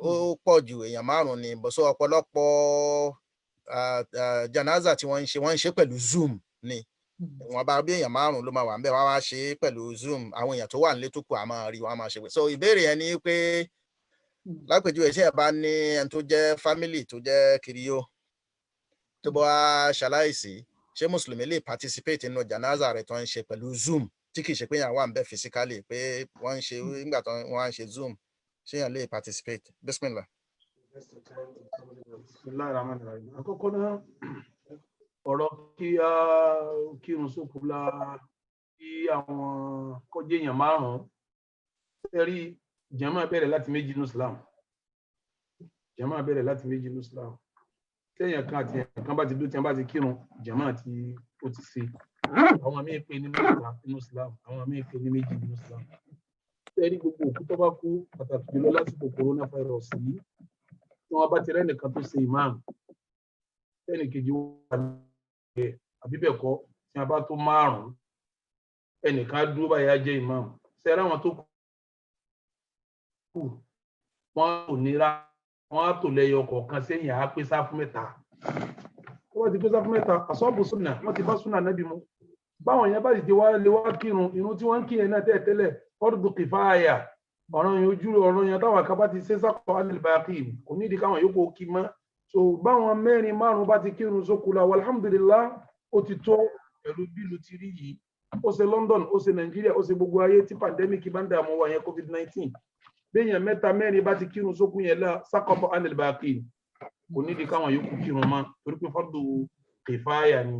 ó pọ̀ ju èèyàn márùn-ún ni bọ́sọ ọ̀pọ̀lọpọ̀ janaza tí wọ́n ń ṣe pẹ̀lú Zoom ni wọn bá bí èèyàn márùn-ún ló máa wà níbẹ̀ wọ́n wá ṣe pẹ̀lú Zoom àwọn èèyàn tó wà nílé tó kù á máa rí wọn á máa ṣe pé so ìbéèrè yẹn ni pé lápèjúwe tí ẹ bá ní ẹni tó jẹ́ family tó jẹ́ kiriyó tó bá ṣaláìsí ṣé mùsùlùmí lè participate nínú janaza rẹ̀ tó ń ṣe pẹ̀lú Zoom tí kì í ṣe pé yàn wà níbẹ̀ physically pé wọ́n ń ṣe nígbà tó wọ́n ń ṣe Zoom ṣé yàn lè participate? Bismillah. Àkọ́kọ́ náà ọ̀rọ̀ kí a kírun sókú la kí àwọn kọjá èèyàn márùn-ún rí jàmáà bẹ̀rẹ̀ láti méjì ní Islam. Jàmáà bẹ̀rẹ̀ láti méjì ní Islam. Tẹ́yàn kan àti ẹ̀yàn kan bá ti dó tí wọ́n bá ti kírun jàmáà tí ó ti ṣe. Àwọn míì pè ní mẹ́ta nínú Islam, àwọn míì pè ní méjì nínú Islam. Tẹ́rí gbogbo òkú tó bá kú pàtàkì jùlọ lásìkò coronavirus yìí tí wọ́n bá ti rẹ́nìkan tó ṣe imam ẹnìkejì wà ní àbí bẹ́ẹ̀ kọ́ tí wọ́n bá tó márùn-ún ẹnìkan dúró báyìí á jẹ́ imam. Ṣé àwọn tó kù wọ́n ò nira wọ́n á tò lẹ́yọ kọ̀ọ̀kan sẹ́yìn á pé sáfù mẹ́ta. Wọ́n ti pé sáfù mẹ́ta àsọ́bù súnà wọ́n ti bá súnà nábì mu. Báwọn yẹn bá sì ti wá lè wá kírun irun tí wọ́n ń kí yẹn náà tẹ́lẹ̀ fardu kifaya ọ̀ràn yẹn ojú ọ̀ràn yẹn táwọn akaba ti ṣe sákọ̀ anil baqi kò nídìí káwọn yòókù kí mọ́. So báwọn mẹ́rin márùn bá ti kírun sókù la alhamdulillah ó ti tó pẹ̀lú bílù ti rí yìí. Ó ṣe London ó ṣe Nàìjíríà ó ṣe gbogbo ayé tí pandemic bá ń dààmú wa yẹn COVID-19 béèyàn mẹ́ta mẹ́rin bá ti kírun sókù yẹn la sákọ̀ anil baqi kò nídìí káwọn yòókù kírun mọ́ torí pé fardu kifaya ni.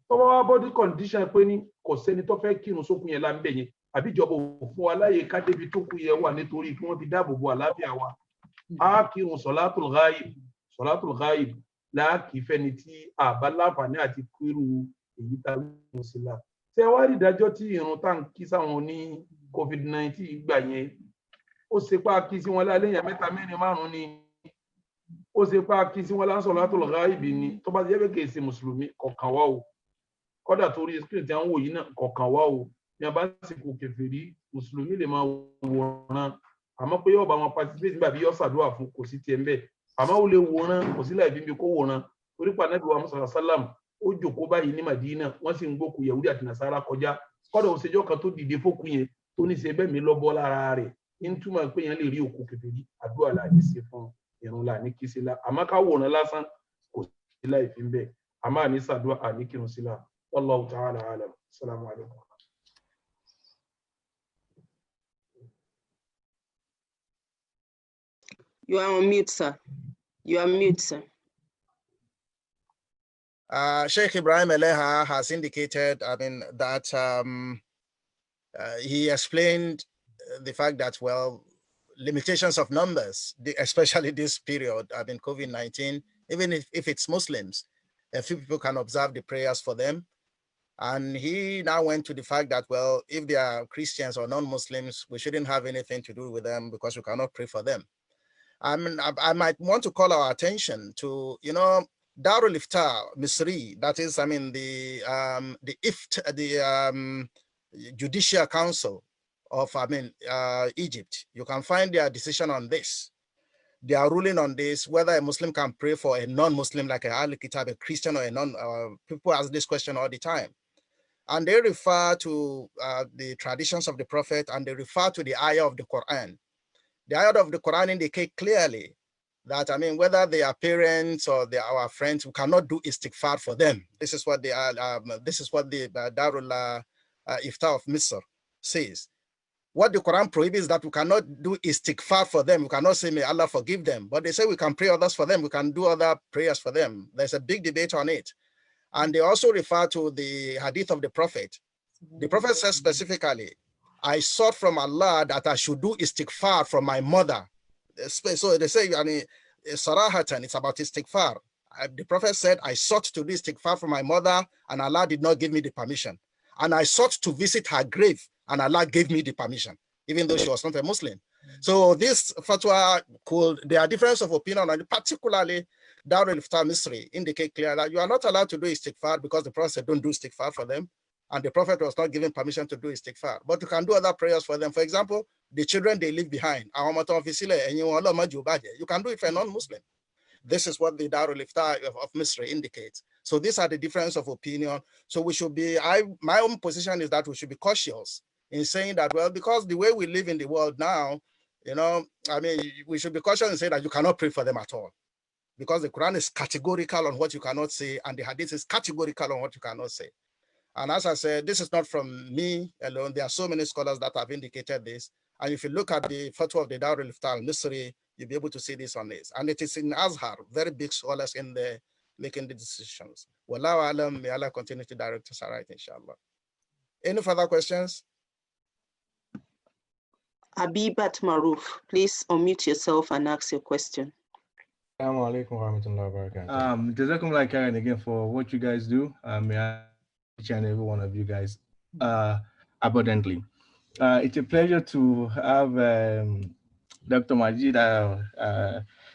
Tọ́wọ́ wá body condition pé ní kò sẹ́ni tó fẹ́ kírun sókù yẹn la ń bẹ̀ yẹn àbíjọba òfin wa láyé ká débi tó kù yẹ wà nítorí kí wọ́n fi dáàbò bo àlàáfíà wa. A kírun sọ̀látùl ghaib láàkì fẹ́ni tí àbá láǹfààní àti kírun èyí tá a sí la. Ṣé wá rí ìdájọ́ tí irun tá ń kí sáwọn ní COVID-19 gbà yẹn ó ṣe pa kí sí wọn lálẹ́ yẹn mẹ́ta mẹ́rin márùn-ún ni ó ṣe pa kí sí wọn lá sọ̀látùl ghaib ni tó bá jẹ́ pé kì í ṣe mùsùlùmí kọ̀ọ̀kan wá o kọ́dà torí screen tí wọ́n wò yìí náà kọ̀ọ̀kan wá o ní a bá sì kò kèfèrí mùsùlùmí lè máa wòran àmọ́ pé yóò bá wọn participate nígbà bí yóò ṣàdúrà fún kò sí tiẹ̀ ń bẹ̀ àmọ́ ó lè wòran kò sí láì fi mi kó wòran torí pa Ànábì wa Muhammad sallam ó jókòó báyìí ní Madina wọ́n sì ń gbókù Yahudi àti Nasara kọjá kọ́dà òṣèjọ́ kan tó dìde fókù yẹn tó ní ṣe bẹ́ẹ̀ mi lọ́bọ́ lára rẹ̀ ń túmọ̀ pé yẹn lè rí òkú kèfèrí àdúrà là ní ṣe fún ìrun là ní kí sí la àmọ́ ká wòran lásán kò sí láì fi ń bẹ̀ àmọ́ àní ṣàdúrà àní kírun sí la wallahu ta'ala alam. Assalamu alaikum. You are on mute, sir. You are mute, sir. Sheikh Ibrahim Eleha has indicated, that he explained the fact that, well, limitations of numbers, especially this period, COVID-19, even if it's Muslims, a few people can observe the prayers for them. And he now went to the fact that, well, if they are Christians or non-Muslims, we shouldn't have anything to do with them because we cannot pray for them. I might want to call our attention to, Darul Iftar Misri, that is, the Judicial Council of, Egypt. You can find their decision on this. They are ruling on this, whether a Muslim can pray for a non-Muslim, like a Ahl Kitab, a Christian or a people ask this question all the time. And they refer to the traditions of the Prophet, and they refer to the ayah of the Quran. The ayah of the Quran indicate clearly that, whether they are parents or they are our friends, we cannot do istighfar for them. This is what the Darul Iftar of Misr says. What the Quran prohibits that we cannot do istighfar for them. We cannot say, may Allah forgive them. But they say we can pray others for them. We can do other prayers for them. There's a big debate on it. And they also refer to the hadith of the Prophet. The Prophet says specifically, I sought from Allah that I should do istighfar from my mother space. So they say, sarahatan, it's about istighfar. The Prophet said, I sought to do istighfar for my mother, and Allah did not give me the permission. And I sought to visit her grave, and Allah gave me the permission, even though she was not a Muslim. So this fatwa there are differences of opinion, and particularly Darul Iftar Misri indicate clearly that you are not allowed to do istighfar because the Prophet said don't do istighfar for them. And the Prophet was not given permission to do istighfar. But you can do other prayers for them. For example, the children they leave behind. You can do it for a non-Muslim. This is what the Darul Iftar of Misri indicates. So these are the difference of opinion. So we should be, my own position is that we should be cautious in saying that, well, because the way we live in the world now, we should be cautious in saying that you cannot pray for them at all. Because the Quran is categorical on what you cannot say, and the Hadith is categorical on what you cannot say. And as I said, this is not from me alone. There are so many scholars that have indicated this. And if you look at the fatwa of the Darul Iftar Misri, you'll be able to see this on this. And it is in Azhar, very big scholars in there making the decisions. Wallahu alam, may Allah continue to direct us right, inshallah. Any further questions? Abibat Maruf, please unmute yourself and ask your question. Assalamu alaikum warahmatullahi wabarakatuh. Jazakumullah khairan again for what you guys do. May I each and every one of you guys abundantly. It's a pleasure to have Dr. Majid,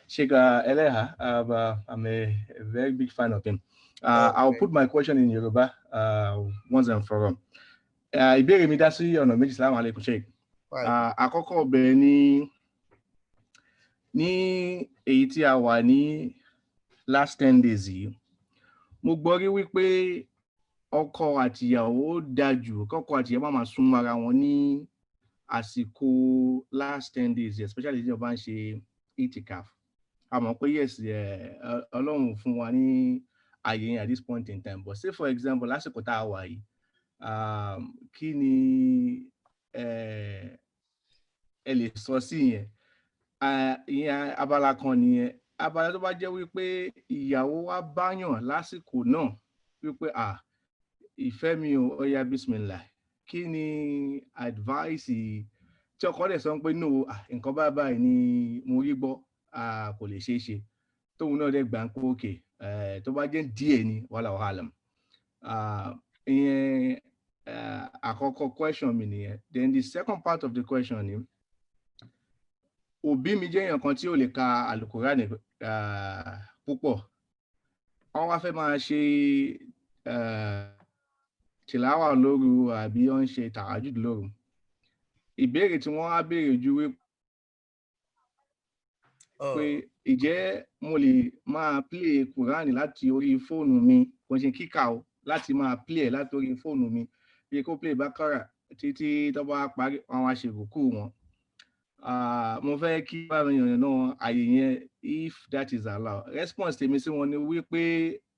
Sheikh Eleha. I'm a very big fan of him. I'll put my question in Yoruba once and for all. Ìbéèrè mi dá sí ọ̀nà méjì. Assalamu alaikum, Sheikh. Àkọ́kọ́ bẹ̀ ní èyí tí a wà ní last 10 days yìí, mo gbọ́ rí wípé ọkọ àtìyàwó dájú kọ́kọ́ àtìyàwó máa súnmọ́ ara wọn ní àsìkò last 10 days, especially tí wọ́n bá ń ṣe itikaf. A mọ̀ pé yes, Ọlọ́run fún wa ní àyè at this point in time, but say for example lásìkò tá a wà yìí, kí ni ẹ lè sọ sí yẹn? Ìyẹn abala kan nìyẹn. Abala tó bá jẹ́ wípé ìyàwó wa báyàn lásìkò náà wípé ìfẹ́ mi ò, ó yá bismillah, kí ni advice tí ọkọ dẹ̀ sọ pé no, nǹkan báyìí ni mo rí gbọ́, kò lè ṣeé ṣe, tóun náà dẹ̀ gbà ń pé òkè, tó bá jẹ́ díẹ̀ ni wallahu alam. Ìyẹn àkọ́kọ́ question mi nìyẹn. Then the second part of the question ni, òbí mi jẹ́ èèyàn kan tí ò lè ka Al-Qur'an púpọ̀. Wọ́n wá fẹ́ máa ṣe tìláwà lóru àbí wọ́n ń ṣe tahajjud lóru. Ìbéèrè tí wọ́n á béèrè ju wípé ìjẹ́ mo lè máa play Qur'an láti orí fóònù mi, kò ṣe kíkà o, láti máa play láti orí fóònù mi, bí kò play Baqara títí tó bá parí àwọn àṣerùkú wọn. Mo fẹ́ kí bá mi yàn náà àyè yẹn if that is allowed. Response tèmi sí wọn ni wípé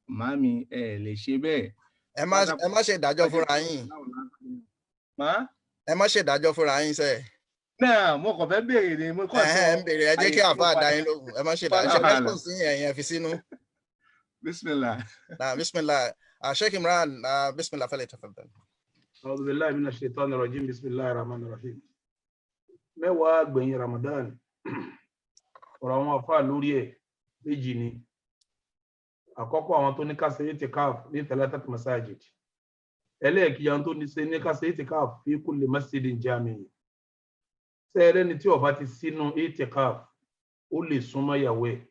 màámi lè ṣe bẹ́ẹ̀. Ẹ má ṣe ìdájọ́ fúnra yín. Ẹ má ṣe ìdájọ́ fúnra yín sẹ́. Náà mo kàn fẹ́ béèrè ni mo kàn sọ. Ẹ béèrè, ẹ jẹ́ kí àfa dá yín lóhùn. Ẹ má ṣe ìdájọ́. Ṣé response yín ẹ̀yìn fi sínú? Bismillah. Bismillah. Sheikh Imran, bismillah falyatafaddal. A'udhu billahi minash shaitanir rajim. Bismillahir rahmanir rahim. Mẹ́wàá gbẹ̀yìn Ramadan, ọ̀rọ̀ àwọn àfáà lórí ẹ̀ méjì ni. Àkọ́kọ́ àwọn tó ní ká ṣe itikaf ní thalathat masajid. Ẹlẹ́ẹ̀kejì àwọn tó ní ká ṣe itikaf fi kulli masjidin jami'. Sẹ́ẹ̀rẹ́ ni tí ó bá ti sínú itikaf, ó lè súnmọ́ ìyàwó ẹ̀.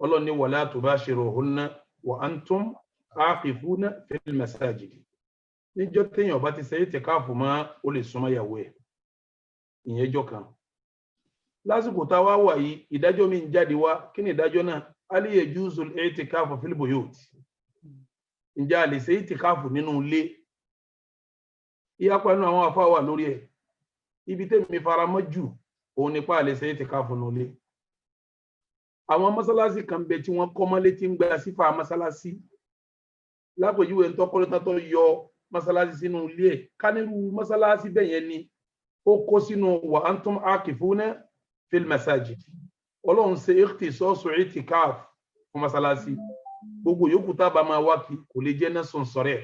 Ọlọ́run ní wala tubashiruhunna wa antum aqifuna fil masajid. Níjọ́ téèyàn bá ti ṣe itikaf mọ́, ó lè súnmọ́ ìyàwó ẹ̀. Ìyẹn jọ kan. Lásìkò tá wá wà yìí, ìdájọ́ mi ń jáde wá. Kí ni ìdájọ́ náà? Hal yajuzul i'tikafu fil buyut. Ǹjẹ́ a lè ṣe i'tikafu nínú ilé? Ìyapa nínú àwọn àfáà wà lórí ẹ̀. Ibi tèmi faramọ́ jù òun nípa a lè ṣe i'tikafu nínú ilé. Àwọn mọ́sálásí kan bẹ tí wọ́n kọ́ mọ́lé tí ń gba sífà mọ́sálásí. Lápèjúwe ń tọ́kọ́ lọ́tọ́ yọ mọ́sálásí sínú ilé ẹ̀. Ká nírú mọ́sálásí bẹ́yẹn ni ó kó sínú wa antum akifuna fil masajid. Ọlọ́run ṣe ikhtisasu itikaf fún masalasi. Gbogbo yòókù tá bá máa wá kí kò lè jẹ́ nasun sarih,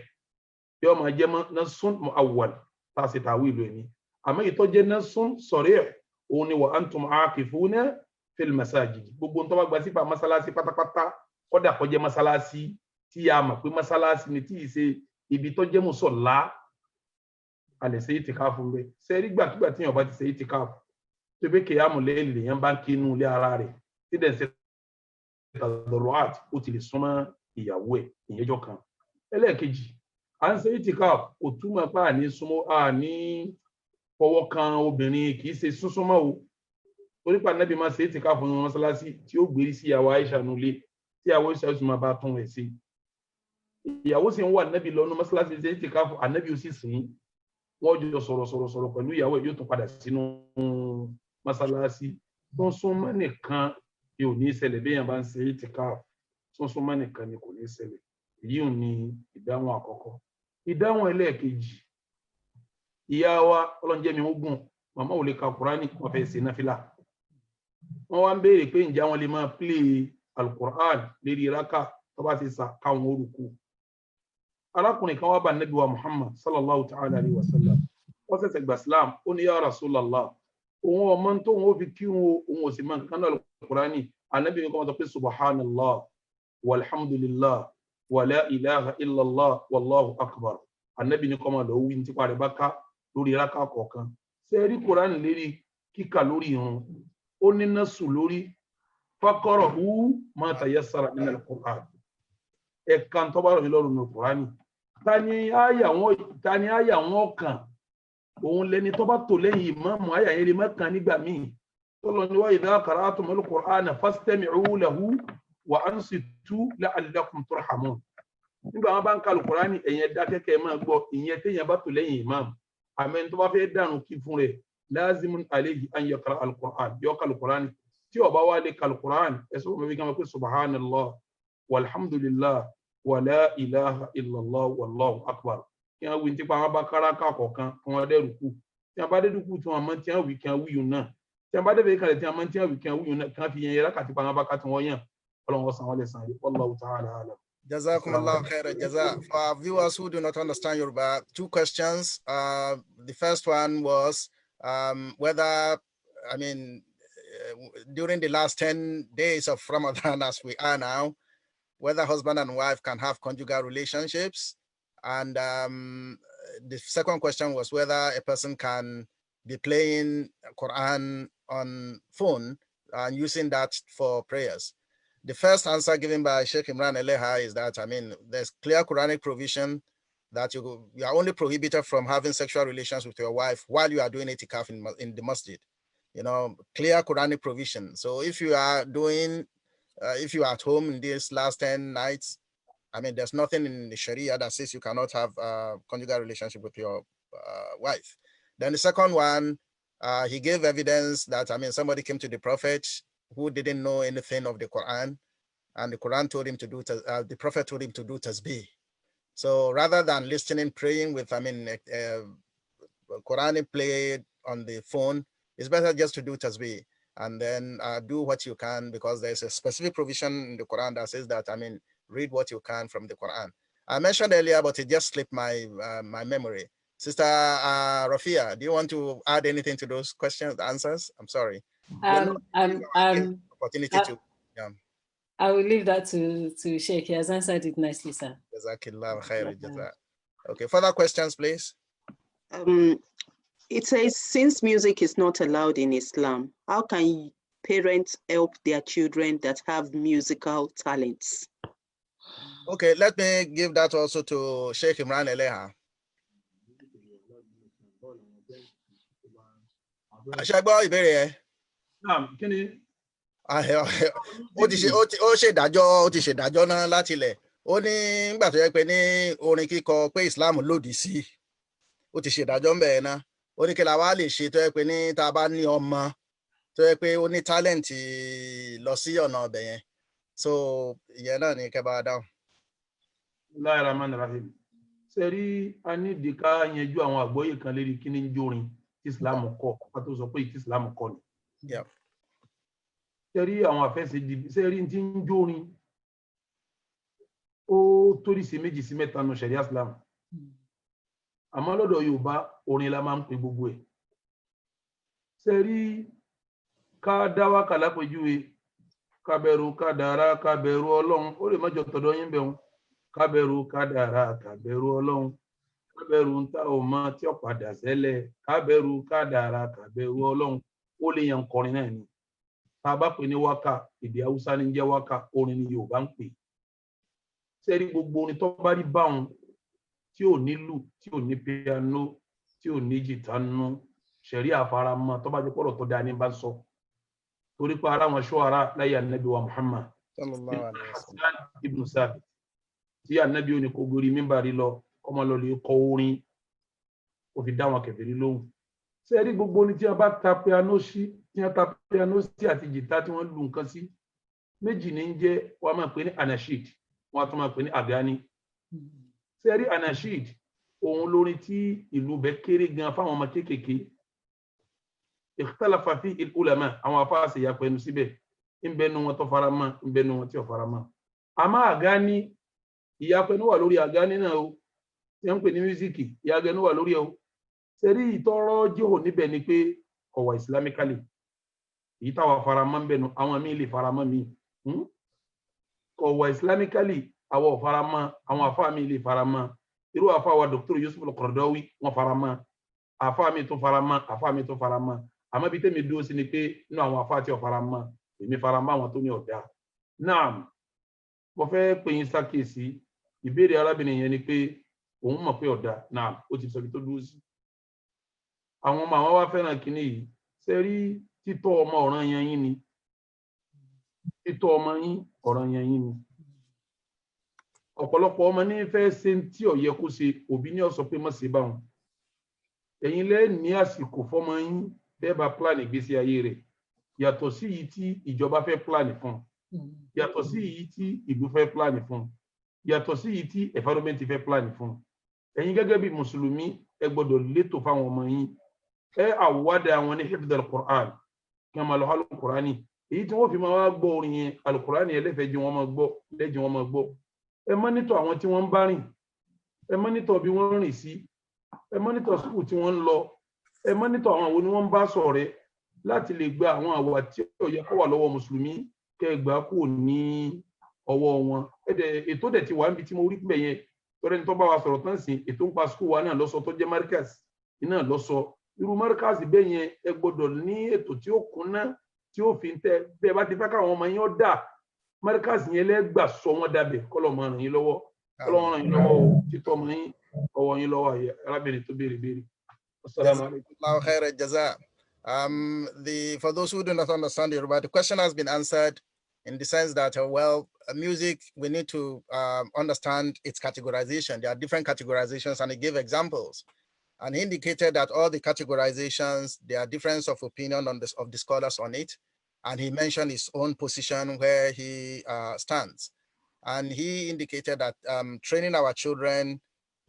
yóò máa jẹ́ nasun muawwal tá sì tàwílù ẹni. Àmọ́ ìtọ́ jẹ́ nasun sarih òun ni wa antum akifuna fil masajid gbogbo tó bá gba sípa masalasi pátápátá kódà kó jẹ́ masalasi tí a mọ̀ pé masalasi ni tí í ṣe ibi tó jẹ́ musalla a lè ṣe ìtìkáfù ńbẹ̀ ṣe rí gbàkígbà tí èèyàn bá ti ṣe ìtìkáfù tó pé kìyàmù lẹ́yìn lèèyàn bá ń kínú ilé ara rẹ̀ tí dẹ̀ ń ṣe tàdọ̀rọ̀át ó ti lè súnmọ́ ìyàwó ẹ̀ ìyẹjọ́ kan ẹlẹ́ẹ̀kejì à ń ṣe ìtìkáfù kò túmọ̀ pé àní súnmọ́ àní fọwọ́ kan obìnrin kì í ṣe súnsúnmọ́ o torí pé Ànábì máa ṣe ìtìkáfù ní mọ́sálásí tí ó gbérí sí ìyàwó Aisha nulẹ̀ tí ìyàwó Aisha ó sì máa bá tún rẹ̀ sí ìyàwó sì ń wà Ànábì lọ́nu mọ́sálásí ṣe ìtìkáfù Ànábì ó sì sìn wọ́n jọ sọ̀rọ̀ pẹ̀lú ìyàwó ẹ̀ yóò tún padà sínú mọ́sálásí tó ń súnmọ́ nìkan ni ò ní ṣẹlẹ̀ bí èèyàn bá ń ṣe ìtìkáfù tó ń súnmọ́ nìkan ni kò ní ṣẹlẹ̀ èyí ò ní ìdáhùn àkọ́kọ́ ìdáhùn ẹlẹ́ẹ̀kejì ìyá wa ọlọ́njẹ́ mi ogun màmá ò lè ka Kùránì wọ́n fẹ́ ṣe náfìlà wọ́n wá ń béèrè pé ǹjẹ́ àwọn lè máa play alukur'an lérí raka tó bá ti sa káwọn orúkú arákùnrin kan wá bá Nábì wa Muhammad sallallahu ta'ala alayhi wa sallam wọ́n ṣẹ̀ṣẹ̀ gba Islam ó ní ya Rasulallah òun ọmọ tó òun ó fi kírun òun ò sì máa kankan náà alukur'ani Ànábì mi kọ́ wọn sọ pé subhanallah walhamdulillah wala ilaha illallah wallahu akbar Ànábì ní kọ́ máa lọ wí ní tipa rẹ̀ bá ká lórí raka kọ̀ọ̀kan ṣe rí Kùránì lérí kíkà lórí irun ó ní násù lórí faqra'u ma tayassara min al-Qur'an ẹ̀ka tó bá rọ̀ ní lọ́rùn ní Kùránì tani àyà wọn kàn òun lẹni tó bá tò lẹ́yìn ìmáàmù àyà yẹn lè má kàn nígbà míì tó lọ ní wa idha qara'tumul Qur'ana fastami'u lahu wa ansitu la'allakum turhamun nígbà wọn bá ń ka Kùránì ẹ̀yẹn dákẹ́kẹ́ máa gbọ́ ìyẹn téèyàn bá tò lẹ́yìn ìmáàmù àmín tó bá fẹ́ dànù kí fún rẹ̀ lazimun alayhi an yaqra al-Qur'an yọ ka Qur'an tí ó bá wá lè ka Qur'an ẹ̀sọ́ mọ̀ bí kí wọ́n pè subhanallah walhamdulillah wala ilaha illallah wallahu akbar kí wọ́n wí nípa wọn bá kára kọ̀ọ̀kan kí wọ́n dẹ́ rùkú tí wọ́n bá dé rùkú tí wọ́n mọ̀ tí wọ́n wí kí wọ́n wí yùn náà tí wọ́n bá dé bẹ́ẹ̀ kalẹ̀ tí wọ́n mọ̀ tí wọ́n wí kí wọ́n wí yùn náà kí wọ́n fi yẹn yẹra kàtí pa wọn bá ká tí wọ́n yàn ọlọ́run ọ̀sán wọn lè sàn yìí wallahu ta'ala alam. Jazakumullah khairan jaza. For our viewers who do not understand Yoruba, 2 questions. The first one was whether, during the last 10 days of Ramadan, as we are now, whether husband and wife can have conjugal relationships. And the second question was whether a person can be playing Quran on phone and using that for prayers. The first answer given by Sheikh Imran Eleha is that, there's clear Quranic provision that you are only prohibited from having sexual relations with your wife while you are doing itikaf in the masjid. Clear Quranic provision. So if you are if you are at home in these last 10 nights, there's nothing in the Sharia that says you cannot have a conjugal relationship with your wife. Then the second one, he gave evidence that, somebody came to the Prophet who didn't know anything of the Quran, and the Quran told him to do, the Prophet told him to do tasbih. So rather than listening, praying with, Quran played on the phone, it's better just to do tasbih and then do what you can, because there's a specific provision in the Quran that says that, read what you can from the Quran. I mentioned earlier, but it just slipped my memory. Sister Rafia, do you want to add anything to those questions, answers? I'm sorry. Opportunity to. Yeah. I will leave that to Sheikh. He has answered it nicely, sir. Jazakillah khair. Okay, further questions, please. It says, since music is not allowed in Islam, how can parents help their children that have musical talents? Okay, let me give that also to Sheikh Imran Eleha. Ṣàgbọ́ ìbéèrè ẹ. Kí ni? Ó ti ṣèdájọ́ náà láti ilẹ̀. Ó ní nígbà tó yẹ pé ní orin kíkọ pé Islam lòdì sí. Ó ti ṣèdájọ́ ń bẹ̀rẹ̀ náà. Ó ní kí la wá lè ṣe tó yẹ pé ní tá a bá ní ọmọ tó yẹ pé ó ní talent lọ sí ọ̀nà ọbẹ̀ yẹn. So ìyẹn náà ni kẹ́ bá dáhùn. Bismillahir Rahmanir Rahim. Ṣé rí a ní ìdíkà yanjú àwọn àgbọ́yé kan lérí kí ní ń jórin tí Islam kọ́ ká tó sọ pé tí Islam kọ́ ni. Ṣé rí àwọn àfẹ́sẹ̀ dìbò ṣé rí tí ń jórin ó torí sí méjì sí mẹ́ta nù Sharia Islam. Àmọ́ lọ́dọ̀ Yorùbá orin la máa ń pè gbogbo ẹ̀. Ṣé rí ká dá wákà lápèjúwe ká bẹ̀rù kádàrá ká bẹ̀rù Ọlọ́run ó lè má jọ tọ̀dọ̀ yín bẹ̀rù ká bẹ̀rù kádàrá ká bẹ̀rù Ọlọ́run ká bẹ̀rù ń tá ò mọ tí ó padà ṣẹlẹ̀ ká bẹ̀rù kádàrá ká bẹ̀rù Ọlọ́run ó lè yan kọrin náà ni tá a bá pè ní wákà èdè Haúsá ní jẹ́ wákà orin ni Yorùbá ń pè sẹ́rí gbogbo orin tó bá rí báwọn tí ò nílù tí ò ní piano tí ò ní jìtá nú ṣẹ̀rí àfaramọ́ tó bá jẹ́ pọ̀rọ̀ tó dáa ní bá sọ torí pé ara wọn ṣọ́ara láyé ànábì wa Muhammad sallallahu alaihi wasallam. Hassan ibn Sabit tí ànábì ò ní kó gorí mímbàrí lọ ọmọ lọ lè kọ orin ó fi dá wọn kèfèrí lóhùn sẹ́rí gbogbo orin tí wọ́n bá ta piano sí àti jìtá tí wọ́n lu nǹkan sí méjì ní jẹ́ wọ́n máa pè ní anashid wọ́n tún máa pè ní agani sẹ́rí anashid òun lórin tí ìlú bẹ́ kéré gan fáwọn ọmọ kéékèèké ikhtalafa fi al-ulama àwọn afáàsì ya pẹ̀lú síbẹ̀ ń bẹnu wọn tó fara mọ́ ń bẹnu wọn tí ò fara mọ́ àmọ́ agani ìyapẹnu wà lórí agani náà o tí wọ́n ń pè ní mísíkì ìyapẹnu wà lórí ẹ̀ o sẹ́rí ìtọ́rọ́ jihò níbẹ̀ ni pé kọ̀wà islamically èyí táwa fara mọ́ ń bẹnu àwọn míì lè fara mọ́ mi kọ̀wà islamically àwọn ò fara mọ́ àwọn afáà míì lè fara mọ́ irú àfáà wa Dr. Yusuf al-Qaradawi wọ́n fara mọ́ àfáà mi tó fara mọ́ àfáà mi tó fara mọ́ àmọ́ bí tẹ́mi dúró sí ni pé inú àwọn afáà tí ò fara mọ́ èmi fara mọ́ àwọn tó ní ọ̀dà náà mo fẹ́ pè yín sákèsí ìbéèrè arábìnrin yẹn ni pé òun mọ̀ pé ọ̀dà náà ó ti sọ ibi tó dúró sí àwọn ọmọ àwọn wá fẹ́ràn kínní yìí ṣe rí títọ́ ọmọ ọ̀ranyàn yín ni títọ́ ọmọ yín ọ̀ranyàn yín ni ọ̀pọ̀lọpọ̀ ọmọ ní fẹ́ ṣe tí ó yẹ kó ṣe òbí ní ó sọ pé má ṣe bá wọn ẹ̀yin lẹ́ ní àsìkò fọ́mọ yín bẹ́ẹ̀ bá plan ìgbésí ayé rẹ̀ yàtọ̀ sí yìí tí ìjọba fẹ́ plan fún yàtọ̀ sí yìí tí ìlú fẹ́ plan fún yàtọ̀ sí yìí tí environment fẹ́ plan fún ẹ̀yin gẹ́gẹ́ bí mùsùlùmí ẹ gbọ́dọ̀ létò fáwọn ọmọ yín ẹ àwádà àwọn ní hifdh al-Qur'an kí wọ́n máa lọ hálù kùránì èyí tí wọ́n fi máa wá gbọ́ orin yẹn al-Qur'ani ẹlẹ́fẹ̀ẹ́ jí wọ́n máa gbọ́ lẹ́jì wọ́n máa gbọ́ ẹ mọ́nítọ̀ àwọn tí wọ́n ń bá rìn ẹ mọ́nítọ̀ bí wọ́n rìn sí ẹ mọ́nítọ̀ skul tí wọ́n ń lọ ẹ mọ́nítọ̀ àwọn wo ni wọ́n ń bá ṣọ̀rẹ́ láti lè gba àwọn àwà tí ó yẹ kó wà lọ́wọ́ mùsùlùmí kẹ́ gbà kú ní ọwọ́ wọn ètò dẹ̀ ti wà níbi tí mo rí pẹ̀ yẹn tọ́rẹ́ ní tó bá wa sọ̀rọ̀ tán sí ètò ń pa skul wa náà lọ́sọ tó jẹ́ markaz iná lọ́sọ irú markaz bẹ́ẹ̀ yẹn ẹ gbọ́dọ̀ ní ètò tí ó kúnná tí ó fi ń tẹ́ bẹ́ẹ̀ bá ti fẹ́ káwọn ọmọ yín ó dà markaz yẹn lẹ́gbà sọ wọ́n dàbẹ̀ kọ́lọ̀ máa ràn yín lọ́wọ́ kọ́lọ̀ ràn yín lọ́wọ́ títọ́ ọmọ yín ọwọ́ yín lọ́wọ́ arábìnrin tó béèrè. Assalamu alaikum. For those who do not understand Yoruba, the question has been answered in the sense that, music, we need to understand its categorization. There are different categorizations, and he gave examples. And he indicated that all the categorizations, there are difference of opinion on of the scholars on it. And he mentioned his own position where he stands. And he indicated that training our children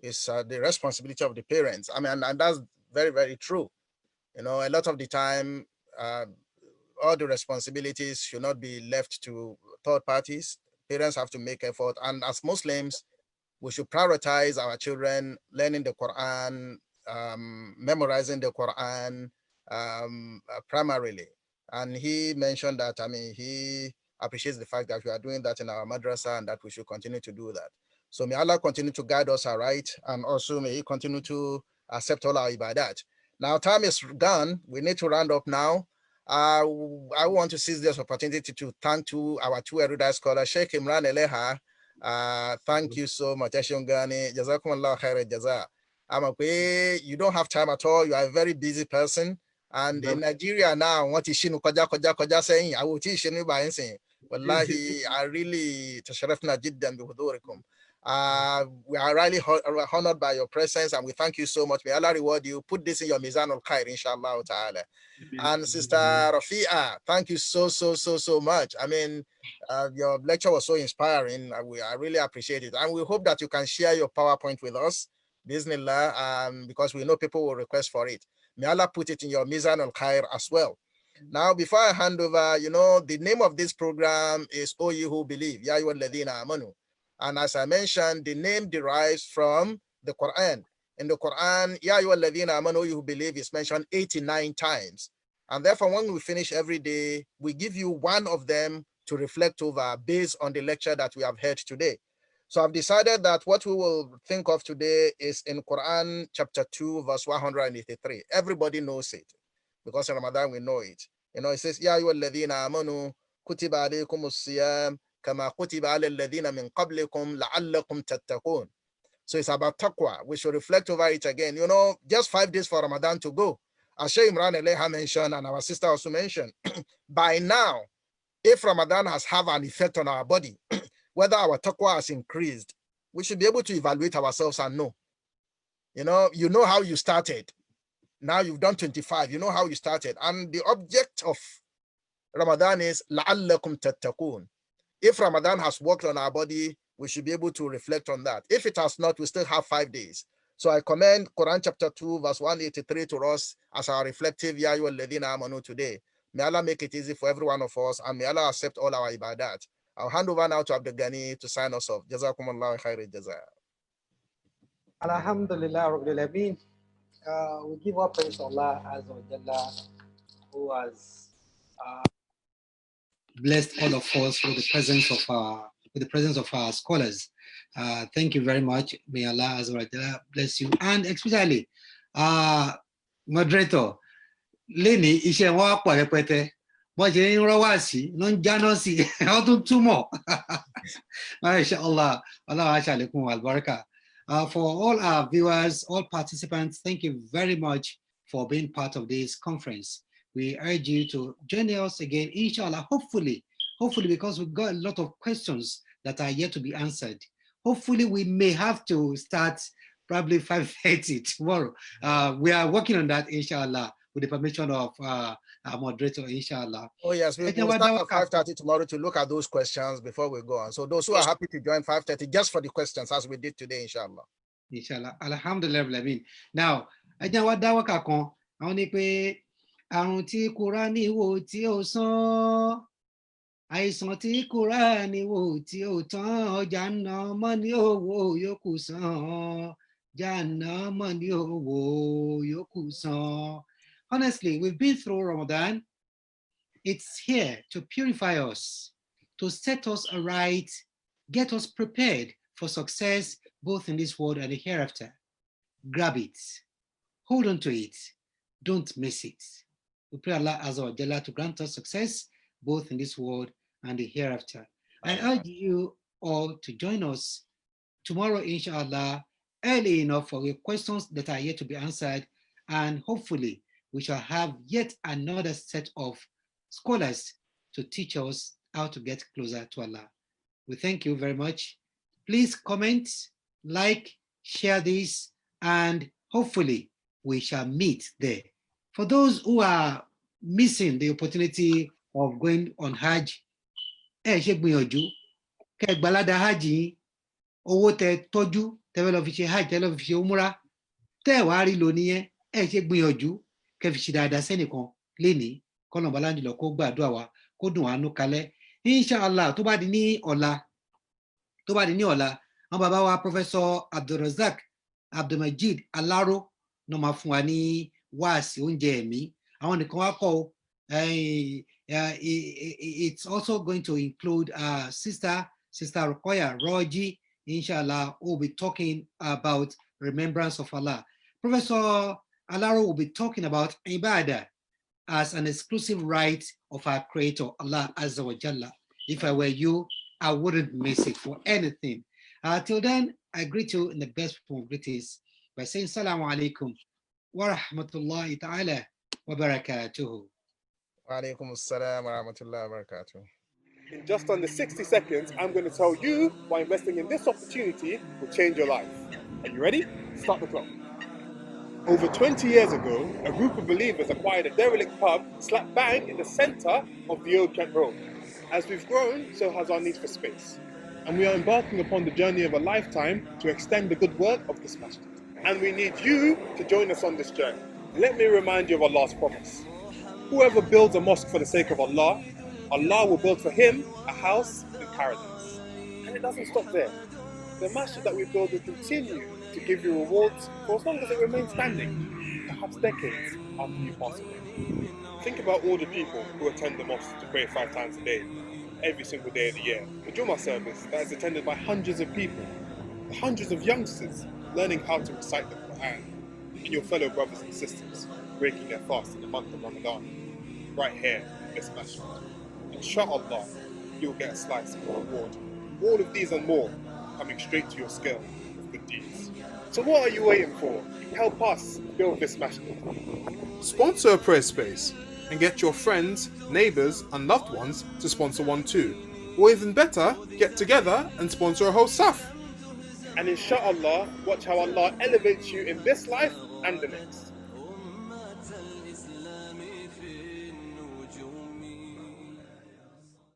is the responsibility of the parents. I mean, and that's very, very true. You know, a lot of the time, all the responsibilities should not be left to third parties. Parents have to make effort. And as Muslims, we should prioritize our children learning the Quran, memorizing the Quran primarily. And he mentioned that, I mean, he appreciates the fact that we are doing that in our madrasa and that we should continue to do that. So may Allah continue to guide us aright, and also may He continue to accept all our ibadat. Now, time is gone. We need to round up now. I want to seize this opportunity to thank our two erudite scholars, Sheikh Imran Eleha. Thank you so much, Eshongani. Jazakumullah khair jaza. You don't have time at all. You are a very busy person. And in Nigeria now, what is shinu koja saying? I will teach you by saying, wallahi, I really tasharafna jiddan bi hudurikum. We are really honored by your presence, and we thank you so much. May Allah reward you. Put this in your mizan al-khair, inshallah ta'ala. And Sister Rafia, thank you so much. I mean, your lecture was so inspiring. I really appreciate it. And we hope that you can share your PowerPoint with us, bismillah, because we know people will request for it. May Allah put it in your mizan al-khair as well. Now, before I hand over, the name of this program is O You Who Believe, Ya Ayyuhal Ladhina Amanu. And as I mentioned, the name derives from the Quran. In the Quran, Ya Ayyuhal Ladhina Amanu, You Who Believe is mentioned 89 times. And therefore, when we finish every day, we give you one of them to reflect over based on the lecture that we have heard today. So I've decided that what we will think of today is in Quran chapter 2, verse 183. Everybody knows it because in Ramadan we know it. You know, it says, Ya ayyuhalladhina amanu kutiba alaykumus siyam kama kutiba alal ladhina min qablikum la'allakum tattaqun. So it's about taqwa. We should reflect over it again. You know, just 5 days for Ramadan to go. As Sheikh Eleha mentioned and our sister also mentioned, by now, if Ramadan has had an effect on our body, whether our taqwa has increased, we should be able to evaluate ourselves and know. You know how you started. Now you've done 25, you know how you started. And the object of Ramadan is la'allakum tattaqun. If Ramadan has worked on our body, we should be able to reflect on that. If it has not, we still have 5 days. So I commend Quran chapter 2, verse 183 to us as our reflective Ya ayyuhalladhina amanu today. May Allah make it easy for every one of us, and may Allah accept all our ibadat. I'll hand over now to Abdul Ghani to sign us off. Jazakumullahu khairan jaza. Alhamdulillah Rabbil Alameen. We give our praise to Allah Azza wa Jalla, who has blessed all of us with the presence of our scholars. Thank you very much. May Allah Azza wa Jalla bless you, and especially moderator Lenny iṣẹ́ wọn pọ̀ rẹpẹtẹ wọ́n ṣe ń rọ́wà sí ló ń jáná sí wọ́n tún túmọ̀. Mashallah, Allah aṣàlékún albaraka. For all our viewers, all participants, thank you very much for being part of this conference. We urge you to join us again, inshallah, hopefully, because we've got a lot of questions that are yet to be answered. Hopefully, we may have to start probably 5:30 tomorrow. We are working on that, inshallah, with the permission of our moderator, inshallah. Oh, yes, we'll start at 5:30 tomorrow to look at those questions before we go on. So those who are happy to join 5:30, just for the questions, as we did today, inshallah. Inshallah. Alhamdulillah. Now, ẹjẹ́ wa dáwọ́ kankan, àwọn ní pé àrùn tí Kùránì wò tí ó sàn, àìsàn tí Kùránì wò tí ó tán, Jahannama ni ó wò yókù sàn, Jahannama ni ó wò yókù sàn. Honestly, we've been through Ramadan. It's here to purify us, to set us aright, get us prepared for success, both in this world and the hereafter. Grab it, hold on to it, don't miss it. We pray Allah Azza wa Jalla to grant us success, both in this world and the hereafter. I urge you all to join us tomorrow, inshallah, early enough for your questions that are yet to be answered, and hopefully we shall have yet another set of scholars to teach us how to get closer to Allah. We thank you very much. Please comment, like, share this, and hopefully we shall meet there. For those who are missing the opportunity of going on Hajj, ṣe gbìyànjú kẹ́ gbalada Hajj yín, owó tẹ́ tọ́jú tẹ́ lọ fi ṣe Hajj tẹ́ lọ fi ṣe umrah, tẹ́ wá rí lò nìyẹn, ṣe gbìyànjú kẹ́ fi ṣe dáadáa sẹ́nìkan lénìí, kọ́nà balanjùlọ kó gbàdúrà wa, kó dùn wá nú kalẹ̀. Inshallah, tó bá di ní ọ̀la, àwọn bàbá wa Professor AbdulMajeed Alaro no máa fún wa ní wáàsí oúnjẹ ẹ̀mí. Àwọn nìkan wá kọ́ it's also going to include Sister Rukoya Roji, inshallah, who will be talking about remembrance of Allah. Professor Alaro will be talking about ibadah as an exclusive right of our Creator, Allah Azza wa Jalla. If I were you, I wouldn't miss it for anything. Till then, I greet you in the best form of greetings by saying Assalamu alaikum wa rahmatullahi ta'ala wa barakatuhu. Wa alaikum assalam wa rahmatullahi wa barakatuh. In just under 60 seconds, I'm going to tell you why investing in this opportunity will change your life. Are you ready? Start the clock. Over 20 years ago, a group of believers acquired a derelict pub slap bang in the center of the Old Kent Road. As we've grown, so has our need for space. And we are embarking upon the journey of a lifetime to extend the good work of this masjid. And we need you to join us on this journey. Let me remind you of Allah's promise. Whoever builds a mosque for the sake of Allah, Allah will build for him a house in paradise. And it doesn't stop there. The masjid that we build will continue to give you rewards for as long as it remains standing, perhaps decades after you pass away. Think about all the people who attend the mosque to pray 5 times a day, every single day of the year. The Jummah service that is attended by hundreds of people, the hundreds of youngsters learning how to recite the Quran, and your fellow brothers and sisters breaking their fast in the month of Ramadan, right here in this masjid. Inshallah, you'll get a slice of the reward. All of these and more coming straight to your scale of good deeds. So what are you waiting for? Help us build this masjid. Sponsor a prayer space and get your friends, neighbours and loved ones to sponsor one too. Or even better, get together and sponsor a whole saf. And inshallah, watch how Allah elevates you in this life and the next.